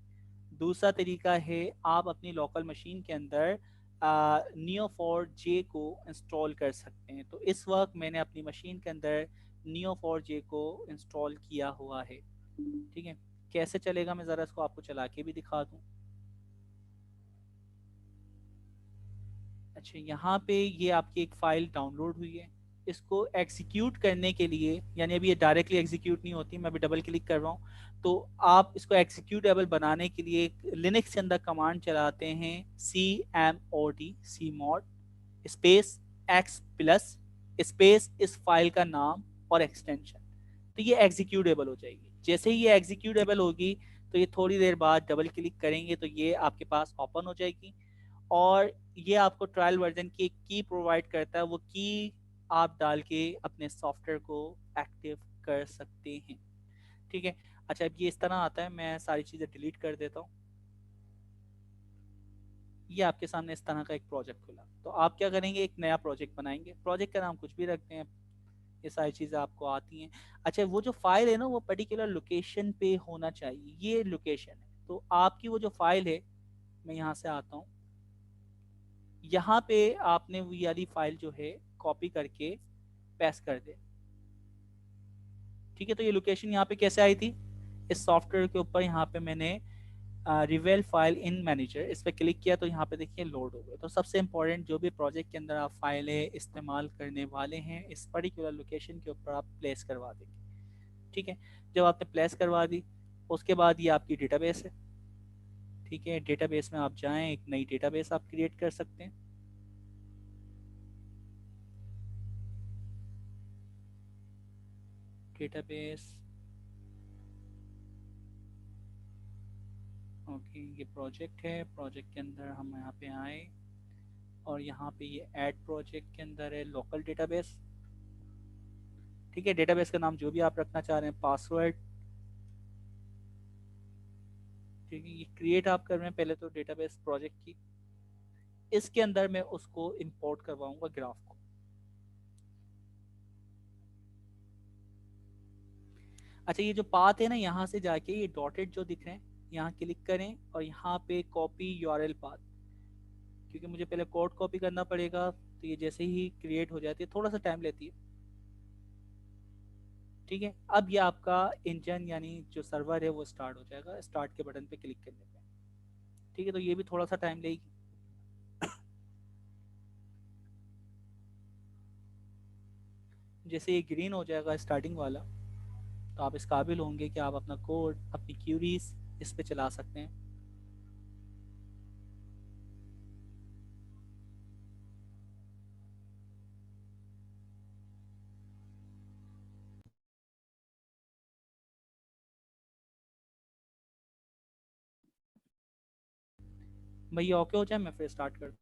दूसरा तरीका है आप अपनी लोकल मशीन के अंदर Neo4j को इंस्टॉल कर सकते हैं। तो इस वक्त मैंने अपनी मशीन के अंदर Neo4j को इंस्टॉल किया हुआ है। ठीक है, कैसे चलेगा मैं ज़रा इसको आपको चला के भी दिखा दूँ। अच्छा, यहाँ पे ये आपकी एक फ़ाइल डाउनलोड हुई है। इसको एग्जीक्यूट करने के लिए, यानी अभी ये डायरेक्टली एग्जीक्यूट नहीं होती, मैं अभी डबल क्लिक कर रहा हूँ, तो आप इसको एग्जीक्यूटेबल बनाने के लिए लिनक्स के अंदर कमांड चलाते हैं cmod space x plus space इस फाइल का नाम और एक्सटेंशन, तो ये एग्जीक्यूटेबल हो जाएगी। जैसे ही ये एग्जीक्यूटेबल होगी तो ये थोड़ी देर बाद डबल क्लिक करेंगे तो ये आपके पास ओपन हो जाएगी, और ये आपको ट्रायल वर्जन की की प्रोवाइड करता है। वो की आप डाल के अपने सॉफ्टवेयर को एक्टिव कर सकते हैं। ठीक है, अच्छा अब ये इस तरह आता है, मैं सारी चीज़ें डिलीट कर देता हूँ। ये आपके सामने इस तरह का एक प्रोजेक्ट खुला। तो आप क्या करेंगे, एक नया प्रोजेक्ट बनाएंगे। प्रोजेक्ट का नाम कुछ भी रखते हैं, ये सारी चीज़ें आपको आती हैं। अच्छा, वो जो फाइल है ना वो पर्टिकुलर लोकेशन पे होना चाहिए, ये लोकेशन है। तो आपकी वो जो फाइल है, मैं यहाँ से आता हूँ, यहाँ पे आपने वो वाली फाइल जो है कॉपी करके पेस्ट कर दे। ठीक है, तो ये लोकेशन यहाँ पे कैसे आई थी, इस सॉफ्टवेयर के ऊपर यहाँ पे मैंने रिवेल फाइल इन मैनेजर इस पर क्लिक किया तो यहाँ पे देखिए लोड हो गया। तो सबसे इम्पोर्टेंट, जो भी प्रोजेक्ट के अंदर आप फाइलें इस्तेमाल करने वाले हैं, इस पर्टिकुलर लोकेशन के ऊपर आप प्लेस करवा देंगे। ठीक है, जब आपने प्लेस करवा दी उसके बाद ये आपकी डेटाबेस है। ठीक है, डेटाबेस में आप जाएं, एक नई डेटाबेस आप क्रिएट कर सकते हैं। डेटाबेस, ओके, ये प्रोजेक्ट है। प्रोजेक्ट के अंदर हम यहाँ पे आए और यहाँ पे ये ऐड प्रोजेक्ट के अंदर है लोकल डेटाबेस। ठीक है, डेटाबेस का नाम जो भी आप रखना चाह रहे हैं, पासवर्ड। ठीक है, ये क्रिएट आप कर रहे हैं पहले तो डेटाबेस प्रोजेक्ट की। इसके अंदर मैं उसको इंपोर्ट करवाऊंगा ग्राफ को। अच्छा, ये जो पाथ है ना, यहाँ से जाके ये डॉटेड जो दिख रहे हैं, यहाँ क्लिक करें और यहाँ पे कॉपी यूआरएल पाथ, क्योंकि मुझे पहले कोड कॉपी करना पड़ेगा। तो ये जैसे ही क्रिएट हो जाती है, थोड़ा सा टाइम लेती है। ठीक है, अब ये आपका इंजन यानी जो सर्वर है वो स्टार्ट हो जाएगा, स्टार्ट के बटन पे क्लिक करने पे। ठीक है, तो ये भी थोड़ा सा टाइम लेगी। जैसे ये ग्रीन हो जाएगा स्टार्टिंग वाला, तो आप इस काबिल होंगे कि आप अपना कोड, अपनी क्यूरीज इस पे चला सकते हैं। भैया ओके हो जाए, मैं फिर स्टार्ट कर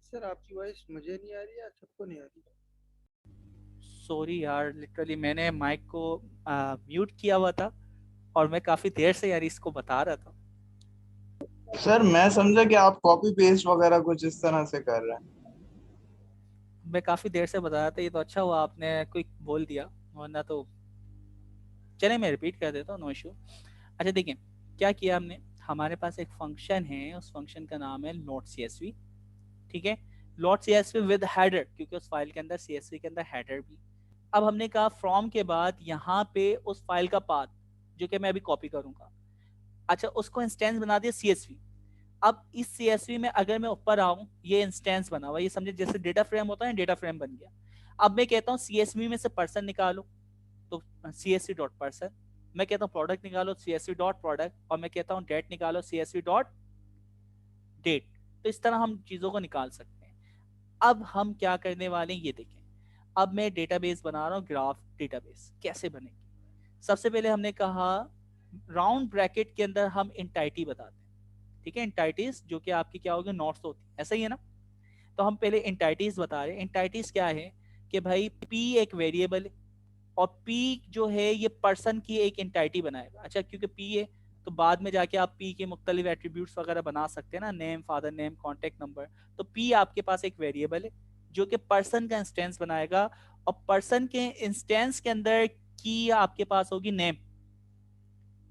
सर आपकी वॉइस मुझे नहीं आ रही है, सबको नहीं आ रही। सॉरी यार, लिटरली मैंने माइक को म्यूट किया हुआ था और मैं काफी देर से यार इसको बता रहा था। सर मैं समझा कि आप कॉपी पेस्ट वगैरह कुछ इस तरह से कर रहे हैं। मैं काफी देर से बता रहा था, ये तो अच्छा हुआ आपने क्विक बोल दिया, वरना तो चले मैं रिपीट कर देता हूँ, नो इशू। अच्छा देखिए क्या किया हमने, हमारे पास एक फंक्शन है, उस फंक्शन का नाम है नोट CSV। ठीक है, नोट CSV विद हेडर, क्योंकि उस फाइल के अंदर CSV के अंदर हेडर भी। अब हमने कहा फ्रॉम के बाद यहाँ पे उस फाइल का पाथ जो कि मैं अभी कॉपी करूंगा, अच्छा उसको इंस्टेंस बना दिया CSV। अब इस CSV में अगर मैं ऊपर आऊं, ये इंस्टेंस बना हुआ, ये समझे जैसे डेटा फ्रेम होता है, डेटा फ्रेम बन गया। अब मैं कहता हूँ CSV में से पर्सन निकालो, तो CSV डॉट पर्सन। मैं कहता हूँ प्रोडक्ट निकालो, CSV डॉट प्रोडक्ट। और मैं कहता हूँ डेट निकालो, CSV डॉट डेट। तो इस तरह हम चीजों को निकाल सकते हैं। अब हम क्या करने वाले हैं ये देखें। अब मैं डेटाबेस बना रहा हूँ, ग्राफ डेटाबेस कैसे बनेगी। सबसे पहले हमने कहा राउंड ब्रैकेट के अंदर हम इंटाइटी बताते हैं। ठीक है, इंटाइटीज जो कि आपकी क्या होगी, नोट्स होती है, ऐसा ही है ना। तो हम पहले इंटाइटीज बता रहे हैं। इंटाइटीज क्या है कि भाई P एक वेरिएबल है और P जो है ये पर्सन की एक इंटाइटी बनाएगा। अच्छा क्योंकि P है तो बाद में जाके आप P के मुख्तलिफ एट्रीब्यूट्स वगैरह बना सकते हैं ना, name, father name, contact number. तो P आपके पास एक वेरिएबल है जो कि पर्सन का इंस्टेंस बनाएगा, और पर्सन के इंस्टेंस के अंदर की आपके पास होगी नेम,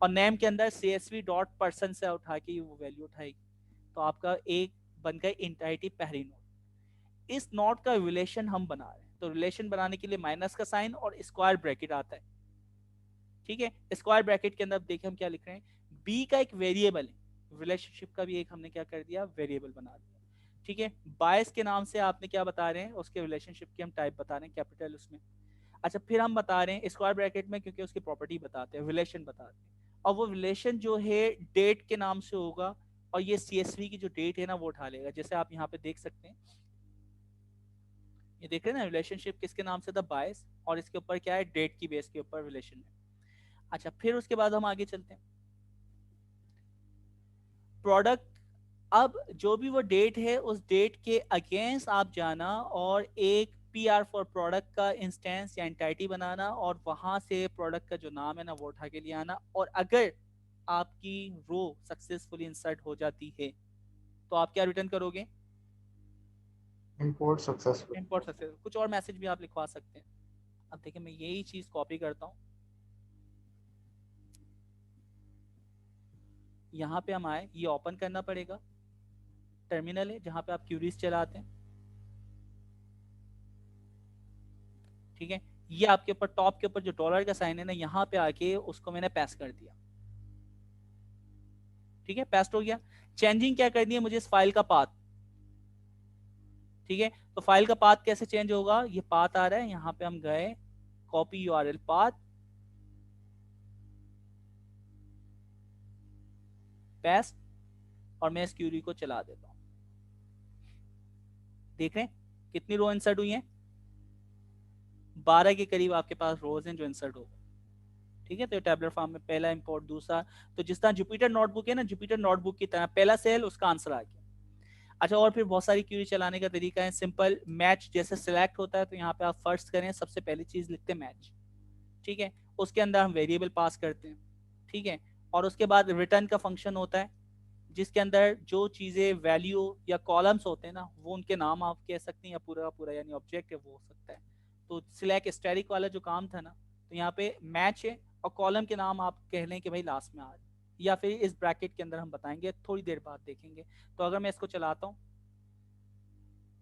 और नेम के अंदर CSV डॉट पर्सन से उठा के वो वैल्यू उठाएगी। तो आपका एक बन गई इंटाइटी पहली नोट। इस नोट का रिलेशन हम बना रहे हैं, तो रिलेशन बनाने के लिए माइनस का साइन और स्क्वायर ब्रैकेट आता है। ठीक है, स्क्वायर ब्रैकेट के अंदर देखिए हम क्या लिख रहे हैं, बी का एक वेरिएबल है, रिलेशनशिप का भी एक हमने क्या कर दिया, वेरिएबल बना दिया। ठीक है, बायस के नाम से आपने क्या बता रहे हैं, उसके रिलेशनशिप की हम टाइप बता रहे हैं कैपिटल उसमें। अच्छा फिर हम बता रहे हैं स्क्वायर ब्रैकेट में, क्योंकि उसकी प्रॉपर्टी बताते हैं, रिलेशन बताते हैं, और वो रिलेशन जो है डेट के नाम से होगा, और ये CSV की जो डेट है ना वो उठा लेगा। जैसे आप यहाँ पे देख सकते हैं, ये देख रहे हैं ना, रिलेशनशिप किसके नाम से था, बायस, और इसके ऊपर क्या है, डेट की बेस के ऊपर रिलेशन है। अच्छा फिर उसके बाद हम आगे चलते हैं, प्रोडक्ट। अब जो भी वो डेट है उस डेट के अगेंस्ट आप जाना और एक PR फॉर प्रोडक्ट का इंस्टेंस या एंटाइटी बनाना, और वहां से प्रोडक्ट का जो नाम है ना वो उठा के ले आना। और अगर आपकी रो सक्सेसफुली इंसर्ट हो जाती है तो आप क्या रिटर्न करोगे, इंपोर्ट सक्सेसफुल। Import success. कुछ और मैसेज भी आप लिखवा सकते हैं। अब देखिए मैं यही चीज कॉपी करता हूँ, यहाँ पे हम आए, ये ओपन करना पड़ेगा, टर्मिनल है जहाँ पे आप क्यूरीज चलाते हैं। ठीक है, ये आपके ऊपर टॉप के ऊपर जो डॉलर का साइन है ना, यहाँ पे आके उसको मैंने पैस कर दिया। ठीक है, पेस्ट हो गया। चेंजिंग क्या करनी है मुझे, इस फाइल का पाथ। ठीक है, तो फाइल का पाथ कैसे चेंज होगा, ये पाथ आ रहा है, यहाँ पे हम गए, कॉपी URL पाथ, पेस्ट, और मैं इस क्यूरी को चला देता हूँ। देख रहे हैं कितनी रो इंसर्ट हुई है, 12 के करीब आपके पास रोज हैं जो इंसर्ट हो गए। ठीक है, तो टेबलर फॉर्म में पहला इंपोर्ट, दूसरा, तो जिस तरह जुपिटर नोटबुक है ना, जुपिटर नोटबुक की तरह पहला सेल उसका आंसर आ गया। अच्छा और फिर बहुत सारी क्यूरी चलाने का तरीका है, सिंपल मैच जैसे सिलेक्ट होता है तो यहाँ पे आप फर्स्ट करें, सबसे पहली चीज लिखते हैं मैच। ठीक है, उसके अंदर हम वेरिएबल पास करते हैं। ठीक है, और उसके बाद रिटर्न का फंक्शन होता है जिसके अंदर जो चीजें वैल्यू या कॉलम्स होते हैं ना वो उनके नाम आप कह सकते हैं, या पूरा पूरा यानी ऑब्जेक्ट है वो हो सकता है। तो सिलेक्ट स्टैटिक वाला जो काम था ना, तो यहाँ पे मैच है, और कॉलम के नाम आप कह लें कि भाई लास्ट में आ रहे, या फिर इस ब्रैकेट के अंदर हम बताएंगे, थोड़ी देर बाद देखेंगे। तो अगर मैं इसको चलाता हूँ,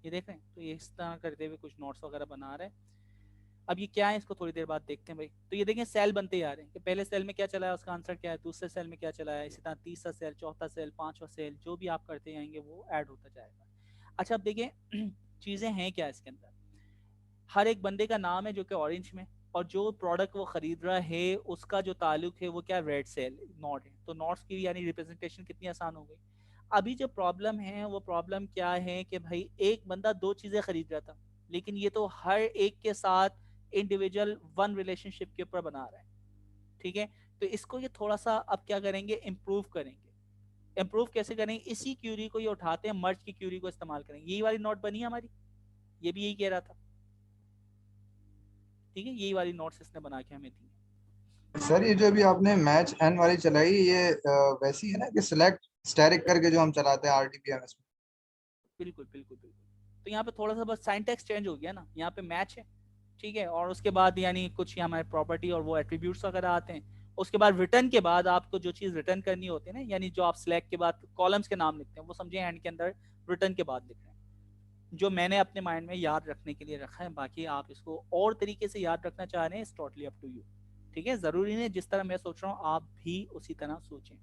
ये देख रहे हैं, तो ये इस तरह करते हुए कुछ नोट्स वगैरह बना रहे हैं। अब ये क्या है इसको थोड़ी देर बाद देखते हैं भाई। तो ये देखें सेल बनते जा रहे हैं कि पहले सेल में क्या चला है उसका आंसर क्या है, दूसरे सेल में क्या चला है, इसी तरह तीसरा सेल, चौथा सेल, पांचवा सेल, जो भी आप करते जाएंगे वो ऐड होता जाएगा। अच्छा अब देखें चीजें हैं क्या इसके अंदर, हर एक बंदे का नाम है जो कि ऑरेंज में, और जो प्रोडक्ट वो खरीद रहा है उसका जो ताल्लुक है वो क्या, रेड सेल नॉट है। तो नॉट्स की यानी रिप्रेजेंटेशन कितनी आसान हो गई। अभी जो प्रॉब्लम है वो प्रॉब्लम क्या है कि भाई एक बंदा दो चीजें खरीद रहा था, लेकिन ये तो हर एक के साथ इंडिविजुअल वन रिलेशनशिप के ऊपर बना रहा है। ठीक है, तो इसको ये थोड़ा सा अब क्या करेंगे, इम्प्रूव करेंगे। इम्प्रूव कैसे करेंगे, इसी क्यूरी को ये उठाते हैं, मर्ज की क्यूरी को इस्तेमाल करेंगे। यही वाली नोट बनी है हमारी, ये भी यही कह रहा था, ठीक है, यही वाली नोट्स इसने बना के हमें दी। सर ये जो अभी आपने मैच एन वाली चलाई, ये वैसी है ना कि सिलेक्ट स्टैटिक करके जो हम चलाते हैं आरटीपीएमएस में? बिल्कुल बिल्कुल बिल्कुल। तो यहाँ पे थोड़ा सा बस सिंटैक्स चेंज हो गया ना, यहाँ पे मैच है, ठीक है, और उसके बाद यानी कुछ हमारे प्रॉपर्टी और वो एट्रीब्यूट्स वगैरह आते हैं। उसके बाद रिटर्न के बाद आपको जो चीज रिटर्न करनी होती है ना, यानी जो आप सिलेक्ट के बाद कॉलम्स के नाम लिखते हैं, वो समझे एंड के अंदर रिटर्न के बाद लिख रहे हैं, जो मैंने अपने माइंड में याद रखने के लिए रखा है। बाकी आप इसको और तरीके से याद रखना चाह रहे हैं, it's totally up to you, ठीक है, जरूरी नहीं जिस तरह मैं सोच रहा हूँ आप भी उसी तरह सोचें।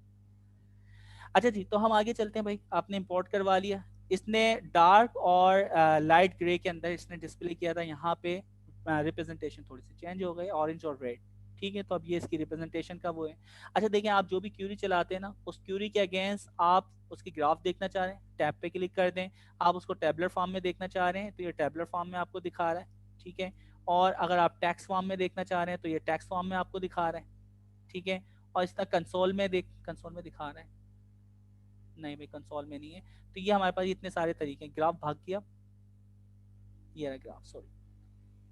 अच्छा जी, तो हम आगे चलते हैं भाई, आपने इंपोर्ट करवा लिया, इसने डार्क और लाइट ग्रे के अंदर इसने डिस्प्ले किया था, यहाँ पे रिप्रेजेंटेशन थोड़ी सी चेंज हो गई, ऑरेंज और रेड, ठीक है, तो अब ये इसकी रिप्रेजेंटेशन का वो है। अच्छा देखिए, आप जो भी क्यूरी चलाते हैं ना, उस क्यूरी के अगेंस्ट आप उसकी ग्राफ देखना चाह रहे हैं, टैब पे क्लिक कर दें, आप उसको टेबलर फॉर्म में देखना चाह रहे हैं तो ये टेबलर फॉर्म में आपको दिखा रहा है, ठीक है, और अगर आप टेक्स्ट फॉर्म में देखना चाह रहे हैं तो ये टेक्स्ट फॉर्म में आपको दिखा रहा है, ठीक है, और इसका कंसोल में दिखा रहा है, नहीं भाई कंसोल में नहीं है। तो ये हमारे पास इतने सारे तरीके हैं, ग्राफ भाग गया, ये रहा ग्राफ, सॉरी,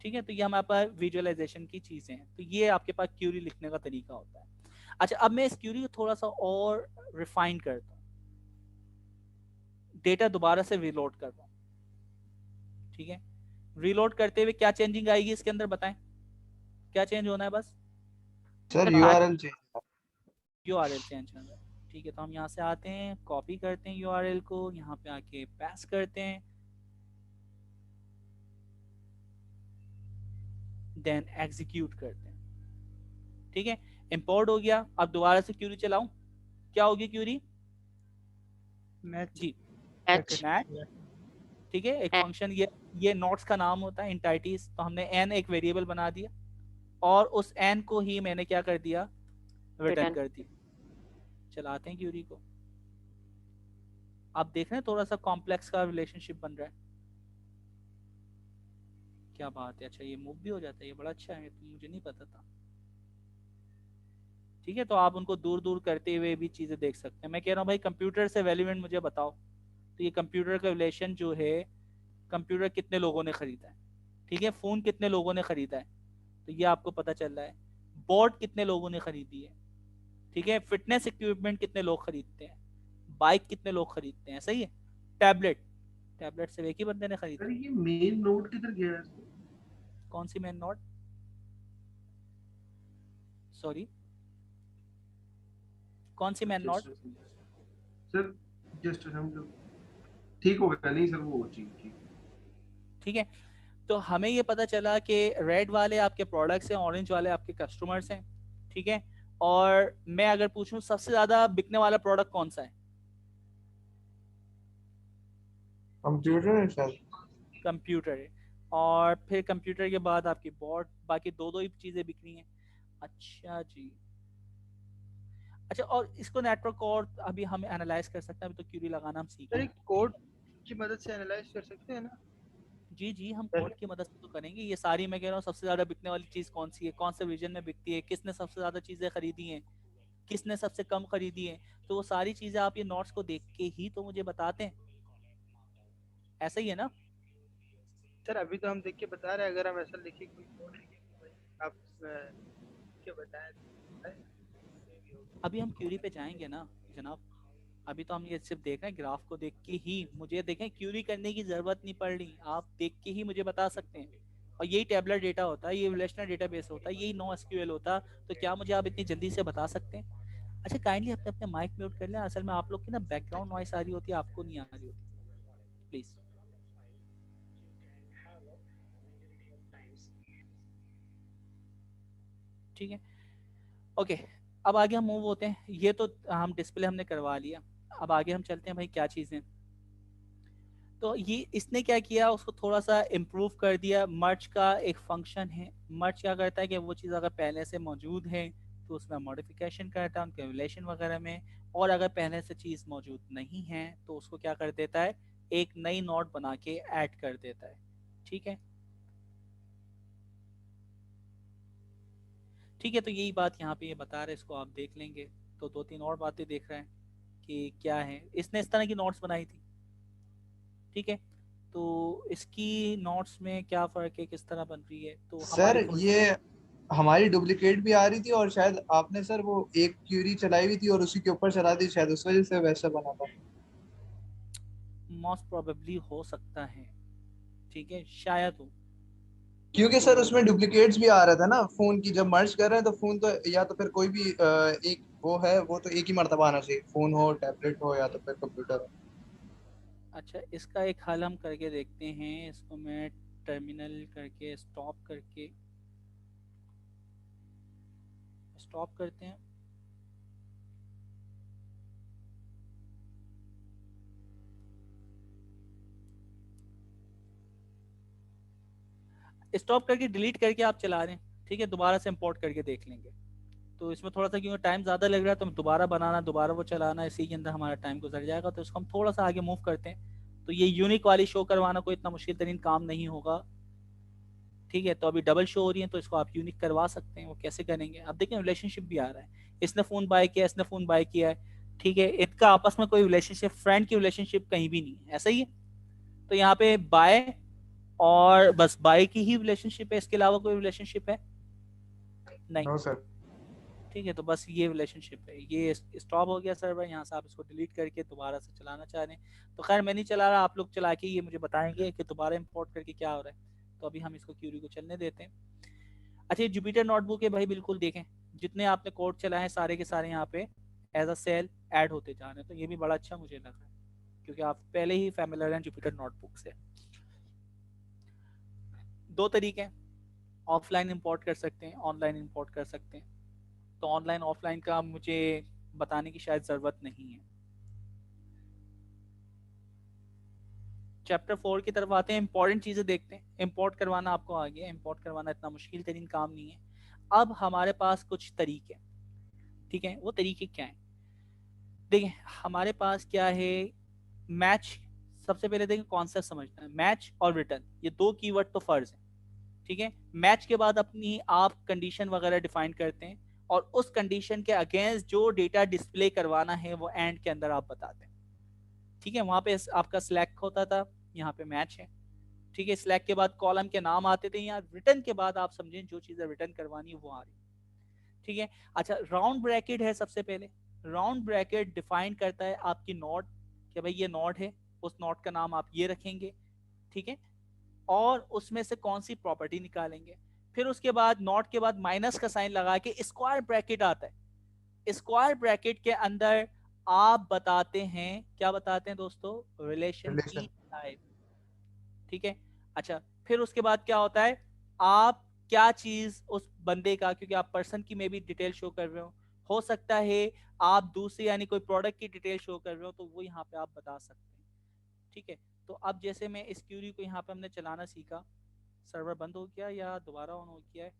ठीक है, तो ये हमारे पास विजुअलाइजेशन की चीजें हैं, तो ये आपके पास क्यूरी लिखने का तरीका होता है। अच्छा, अब मैं इस क्यूरी को थोड़ा सा और रिफाइन करता हूँ, डेटा दोबारा से रीलोड करता हूँ, ठीक है, रीलोड करते हुए क्या चेंजिंग आएगी इसके अंदर, बताएं क्या चेंज होना है? बस sir URL change. URL change होना है, ठीक है, तो हम यहाँ से आते हैं, कॉपी करते हैं यूआरएल को, यहाँ पे आके पेस्ट करते हैं, देन एग्जीक्यूट करते हैं, ठीक है, इंपोर्ट हो गया। अब दोबारा से क्यूरी चलाऊं, क्या होगी क्यूरी? मैच जी मैच मैच, ठीक है, एक फंक्शन, ये नोट्स का नाम होता है, इंटाइटीज, तो हमने एन एक वेरिएबल बना दिया और उस एन को ही मैंने क्या कर दिया, रिटर्न रिटर्न कर दिया। चलाते हैं क्यूरी को, आप देख रहे हैं थोड़ा सा कॉम्प्लेक्स का रिलेशनशिप बन रहा है, क्या बात है। अच्छा ये मूव भी हो जाता है, ये बड़ा अच्छा है, तो मुझे नहीं पता था, ठीक है, तो आप उनको दूर दूर करते हुए भी चीजें देख सकते हैं। मैं कह रहा हूँ भाई कंप्यूटर से रेलिवेंट मुझे बताओ, तो ये कंप्यूटर का रिलेशन जो है, कंप्यूटर कितने लोगों ने खरीदा है, ठीक है, फोन कितने लोगों ने खरीदा है, तो ये आपको पता चल रहा है, बोर्ड कितने लोगों ने खरीदी है, ठीक है, फिटनेस इक्विपमेंट कितने लोग खरीदते हैं, बाइक कितने लोग खरीदते हैं, सही है, टैबलेट सिर्फ एक ही बंदे ने सर खरीदी। ये मेन नोड किधर गया है? कौन सी मैन नोट, सॉरी कौन सी मैन नोट? सर जस्ट हम लोग ठीक हो गया, नहीं सर वो चीज ठीक। ठीक है, तो हमें ये पता चला कि रेड वाले आपके प्रोडक्ट्स हैं, ऑरेंज वाले आपके कस्टमर्स हैं, ठीक है, और मैं अगर पूछूं सबसे ज्यादा बिकने वाला प्रोडक्ट कौन सा है? कंप्यूटर है सर। कंप्यूटर है, और फिर कंप्यूटर के बाद आपकी बोर्ड, बाकी दो दो ही चीजें बिक रही हैं। अच्छा जी, अच्छा, और इसको नेटवर्क और अभी हम एनालाइज कर सकते हैं, अभी तो क्यूरी लगाना हम सीख सर रहे एक हैं। कोड की मदद से एनालाइज कर सकते हैं ना? जी जी, हम कोड की मदद से तो करेंगे ये सारी, मैं कह रहा हूँ सबसे ज्यादा बिकने वाली चीज कौन सी है, कौन से रीजन में बिकती है, किसने सबसे ज्यादा चीजें खरीदी हैं, किसने सबसे कम खरीदी है, तो वो सारी चीजें आप ये नोट्स को देख के ही तो मुझे बताते हैं, ऐसा ही है ना? सर अभी तो हम देख के बता रहे हैं, अगर हम ऐसा लिखे कोई कोड लिखे कि भाई आप लिख के बताएं तो बताएं। अभी हम क्यूरी पे जाएंगे ना जनाब, अभी तो हम ये सिर्फ देख रहे हैं, ग्राफ को देख के ही मुझे देखें, क्यूरी करने की जरूरत नहीं पड़ रही, आप देख के ही मुझे बता सकते हैं, और यही टेबलर डेटा होता है, ये रिलेशनल डेटाबेस होता है, यही नो एसक्यूएल होता, तो क्या मुझे आप इतनी जल्दी से बता सकते हैं? अच्छा काइंडली अपने अपने माइक म्यूट कर लें, असल में आप लोग की ना बैकग्राउंड नॉइस आ रही होती है, आपको नहीं आ रही होती, प्लीज। ठीक है, ओके, अब आगे हम मूव होते हैं, ये तो हम डिस्प्ले हमने करवा लिया, अब आगे हम चलते हैं भाई क्या चीज़ें, तो ये इसने क्या किया, उसको थोड़ा सा इम्प्रूव कर दिया। मर्ज का एक फंक्शन है, मर्ज क्या करता है कि वो चीज़ अगर पहले से मौजूद है तो उसमें मॉडिफिकेशन करता है उनके रिलेशन वगैरह में, और अगर पहले से चीज़ मौजूद नहीं है तो उसको क्या कर देता है, एक नई नोड बना के ऐड कर देता है, ठीक है, ठीक है, तो यही बात यहाँ पे ये बता रहे हैं, इसको आप देख लेंगे तो दो तीन और बातें देख रहे हैं। कि क्या है। इसने इस तरह की नोट्स बनाई थी, ठीक है, तो इसकी नोट्स में क्या फ़र्क है, किस तरह बन रही है, तो सर हमारी थोड़ी ये हमारी डुप्लीकेट भी आ रही थी और शायद आपने सर वो एक क्यूरी चलाई हुई थी और उसी के ऊपर चला दी, शायद उस वजह से वैसा बना था। मोस्ट प्रोबेबली हो सकता है, ठीक है, शायद हो। क्योंकि सर उसमें डुप्लीकेट्स भी आ रहा था ना फोन की, जब मर्ज कर रहे हैं तो फोन तो या तो फिर कोई भी एक वो है, वो तो एक ही मर्तबा आना चाहिए, फोन हो, टैबलेट हो या तो फिर कंप्यूटर हो। अच्छा, इसका एक हल हम करके देखते हैं। इसको मैं टर्मिनल करके स्टॉप करते हैं। स्टॉप करके डिलीट करके आप चला रहे हैं, ठीक है, दोबारा से इंपोर्ट करके देख लेंगे। तो इसमें थोड़ा सा क्योंकि टाइम ज़्यादा लग रहा है तो दोबारा बनाना, दोबारा वो चलाना, इसी के अंदर हमारा टाइम गुजर जाएगा। तो इसको हम थोड़ा सा आगे मूव करते हैं। तो ये यूनिक वाली शो करवाना कोई इतना मुश्किल तरीन काम नहीं होगा, ठीक है। तो अभी डबल शो हो रही है तो इसको आप यूनिक करवा सकते हैं। वो कैसे करेंगे, अब देखें रिलेशनशिप भी आ रहा है, इसने फ़ोन बाय किया, इसने फ़ोन बाय किया है, ठीक है, इनका आपस में कोई रिलेशनशिप, फ्रेंड की रिलेशनशिप कहीं भी नहीं है, ऐसा ही है। तो यहाँ पे बाय और बस बाय की ही रिलेशनशिप है, इसके अलावा कोई रिलेशनशिप है नहीं, नो सर। ठीक है। तो बस ये रिलेशनशिप है। ये स्टॉप हो गया सर्वर, यहाँ से आप इसको डिलीट करके दोबारा से चलाना चाह रहे हैं। तो खैर मैं नहीं चला रहा, आप लोग चला के ये मुझे बताएंगे कि दोबारा इंपोर्ट करके क्या हो रहा है। तो अभी हम इसको क्यूरी को चलने देते हैं। अच्छा, ये जुपिटर नोटबुक है भाई, बिल्कुल देखें जितने आपने कोड चलाए हैं सारे के सारे यहाँ पे एज अ सेल ऐड होते जा रहे हैं। तो ये भी बड़ा अच्छा मुझे लग रहा है क्योंकि आप पहले ही फैमिलियर हैं जुपिटर नोटबुक से। दो तरीके हैं, ऑफलाइन इंपोर्ट कर सकते हैं, ऑनलाइन इंपोर्ट कर सकते हैं। तो ऑनलाइन ऑफलाइन का मुझे बताने की शायद ज़रूरत नहीं है। चैप्टर 4 की तरफ आते हैं, इंपॉर्टेंट चीज़ें देखते हैं। इंपोर्ट करवाना आपको आ गया, इंपोर्ट करवाना इतना मुश्किल तरीन काम नहीं है। अब हमारे पास कुछ तरीके, ठीक है, वो तरीके क्या हैं देखें। हमारे पास क्या है, मैच, सबसे पहले देखें कॉन्सेप्ट समझना है। मैच और रिटर्न, ये दो कीवर्ड तो फर्ज है, ठीक है। मैच के बाद अपनी आप कंडीशन वगैरह डिफाइन करते हैं और उस कंडीशन के अगेंस्ट जो डेटा डिस्प्ले करवाना है वो एंड के अंदर आप बताते हैं, ठीक है। वहां पे आपका सिलेक्ट होता था, यहाँ पे मैच है, ठीक है। सिलेक्ट के बाद कॉलम के नाम आते थे, यहाँ रिटर्न के बाद आप समझें जो चीजें रिटर्न करवानी है वो आ रही, ठीक है। अच्छा, राउंड ब्रैकेट है सबसे पहले। राउंड ब्रैकेट डिफाइन करता है आपकी नोट, कि भाई ये नोट है, उस नोट का नाम आप ये रखेंगे, ठीक है, और उसमें से कौन सी प्रॉपर्टी निकालेंगे। फिर उसके बाद नोट के बाद माइनस का साइन लगा के स्क्वायर ब्रैकेट आता है। स्क्वायर ब्रैकेट के अंदर आप बताते हैं, क्या बताते हैं दोस्तों, रिलेशन की टाइप, ठीक है। अच्छा, फिर उसके बाद क्या होता है, आप क्या चीज उस बंदे का, क्योंकि आप पर्सन की में भी डिटेल शो कर रहे हो सकता है आप दूसरी यानी कोई प्रोडक्ट की डिटेल शो कर रहे हो, तो वो यहाँ पे आप बता सकते हैं, ठीक है। तो अब जैसे मैं इस क्यूरी को यहाँ पे हमने चलाना सीखा, सर्वर बंद हो गया या दोबारा ऑन हो गया है,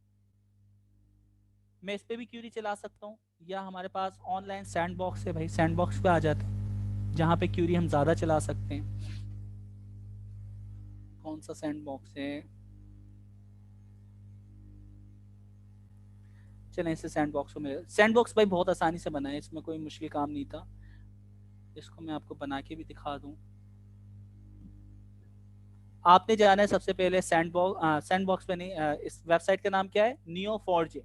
मैं इस पे भी क्यूरी चला सकता हूँ, या हमारे पास ऑनलाइन सैंडबॉक्स है भाई, सैंडबॉक्स पे आ जाते हैं जहाँ पे क्यूरी हम ज़्यादा चला सकते हैं। कौन सा सैंडबॉक्स है, चलें इसे सैंडबॉक्स को मिले। सैंडबॉक्स भाई बहुत आसानी से बना है, इसमें कोई मुश्किल काम नहीं था। इसको मैं आपको बना के भी दिखा दूँ। आपने जाना है सबसे पहले सैंडबॉक्स पे नहीं, इस वेबसाइट का नाम क्या है, Neo4j,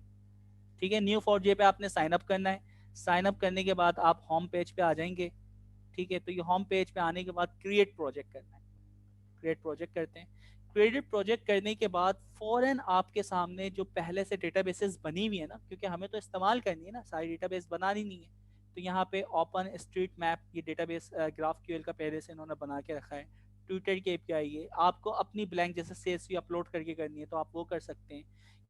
ठीक है। Neo4j पे आपने साइन अप करना है। साइन अप करने के बाद आप होम पेज पे आ जाएंगे, ठीक है। तो ये होम पेज पे आने के बाद क्रिएट प्रोजेक्ट करना है। क्रिएट प्रोजेक्ट करते हैं। क्रिएट प्रोजेक्ट करने के बाद फौरन आपके सामने जो पहले से डेटाबेसेस बनी हुई है ना, क्योंकि हमें तो इस्तेमाल करनी है ना, सारी डेटाबेस बनानी नहीं है, तो यहाँ पे ओपन स्ट्रीट मैप ये डेटाबेस GraphQL का पहले से इन्होंने बना के रखा है। ट्विटर की API है, आपको अपनी ब्लैंक जैसे CSV अपलोड करके करनी है तो आप वो कर सकते हैं।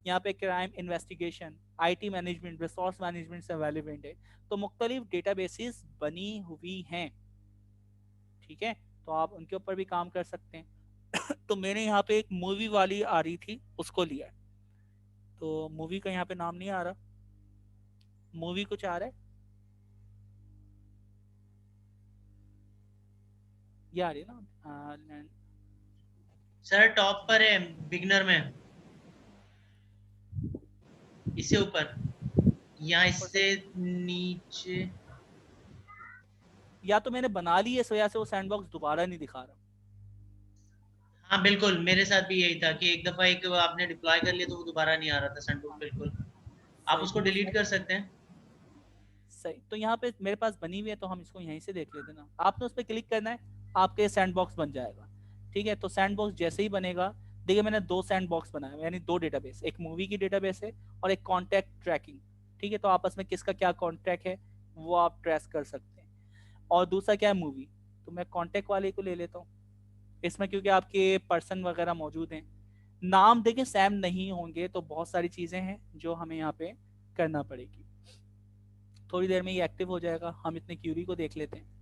यहाँ पे crime investigation, IT management, resource management से रेलेवेंट है। तो मुख्तलिफ डेटाबेसेस बनी हुई हैं, ठीक है, तो आप उनके ऊपर भी काम कर सकते हैं। तो मैंने यहाँ पे एक मूवी वाली आ रही थी उसको लिया, तो मूवी का यहाँ पे नाम नहीं आ रहा, मूवी कुछ आ रहा है, ये आ रही है ना, सर टॉप पर है, बिगनर में, इससे ऊपर, यहाँ इससे नीचे, या तो मैंने बना ली है इस वजह से वो सैंडबॉक्स दोबारा नहीं दिखा रहा। हाँ बिल्कुल, मेरे साथ भी यही था कि एक दफा एक आपने डिप्लॉय कर लिया तो वो दोबारा नहीं आ रहा था सैंडबॉक्स। बिल्कुल, आप सही, उसको डिलीट कर सकते हैं। सही। तो यहाँ पे मेरे पास बनी हुई है तो हम इसको यहीं से देख लेते हैं ना। आपने उस पर क्लिक करना है, आपके सैंडबॉक्स बन जाएगा। ठीक है, तो सैंडबॉक्स जैसे ही बनेगा, देखिए मैंने 2 सैंडबॉक्स बनाए, यानी 2 डेटाबेस, एक मूवी की डेटाबेस है और एक कॉन्टैक्ट ट्रैकिंग। ठीक है, तो आपस में किसका क्या कॉन्टैक्ट है वो आप ट्रेस कर सकते हैं। और दूसरा क्या है, मूवी। तो मैं कॉन्टैक्ट वाले को ले लेता हूँ इसमें, क्योंकि आपके पर्सन वगैरह मौजूद हैं। नाम देखिए सैम नहीं होंगे तो बहुत सारी चीजें हैं जो हमें यहाँ पे करना पड़ेगी। थोड़ी देर में ये एक्टिव हो जाएगा, हम इतने क्यूरी को देख लेते हैं।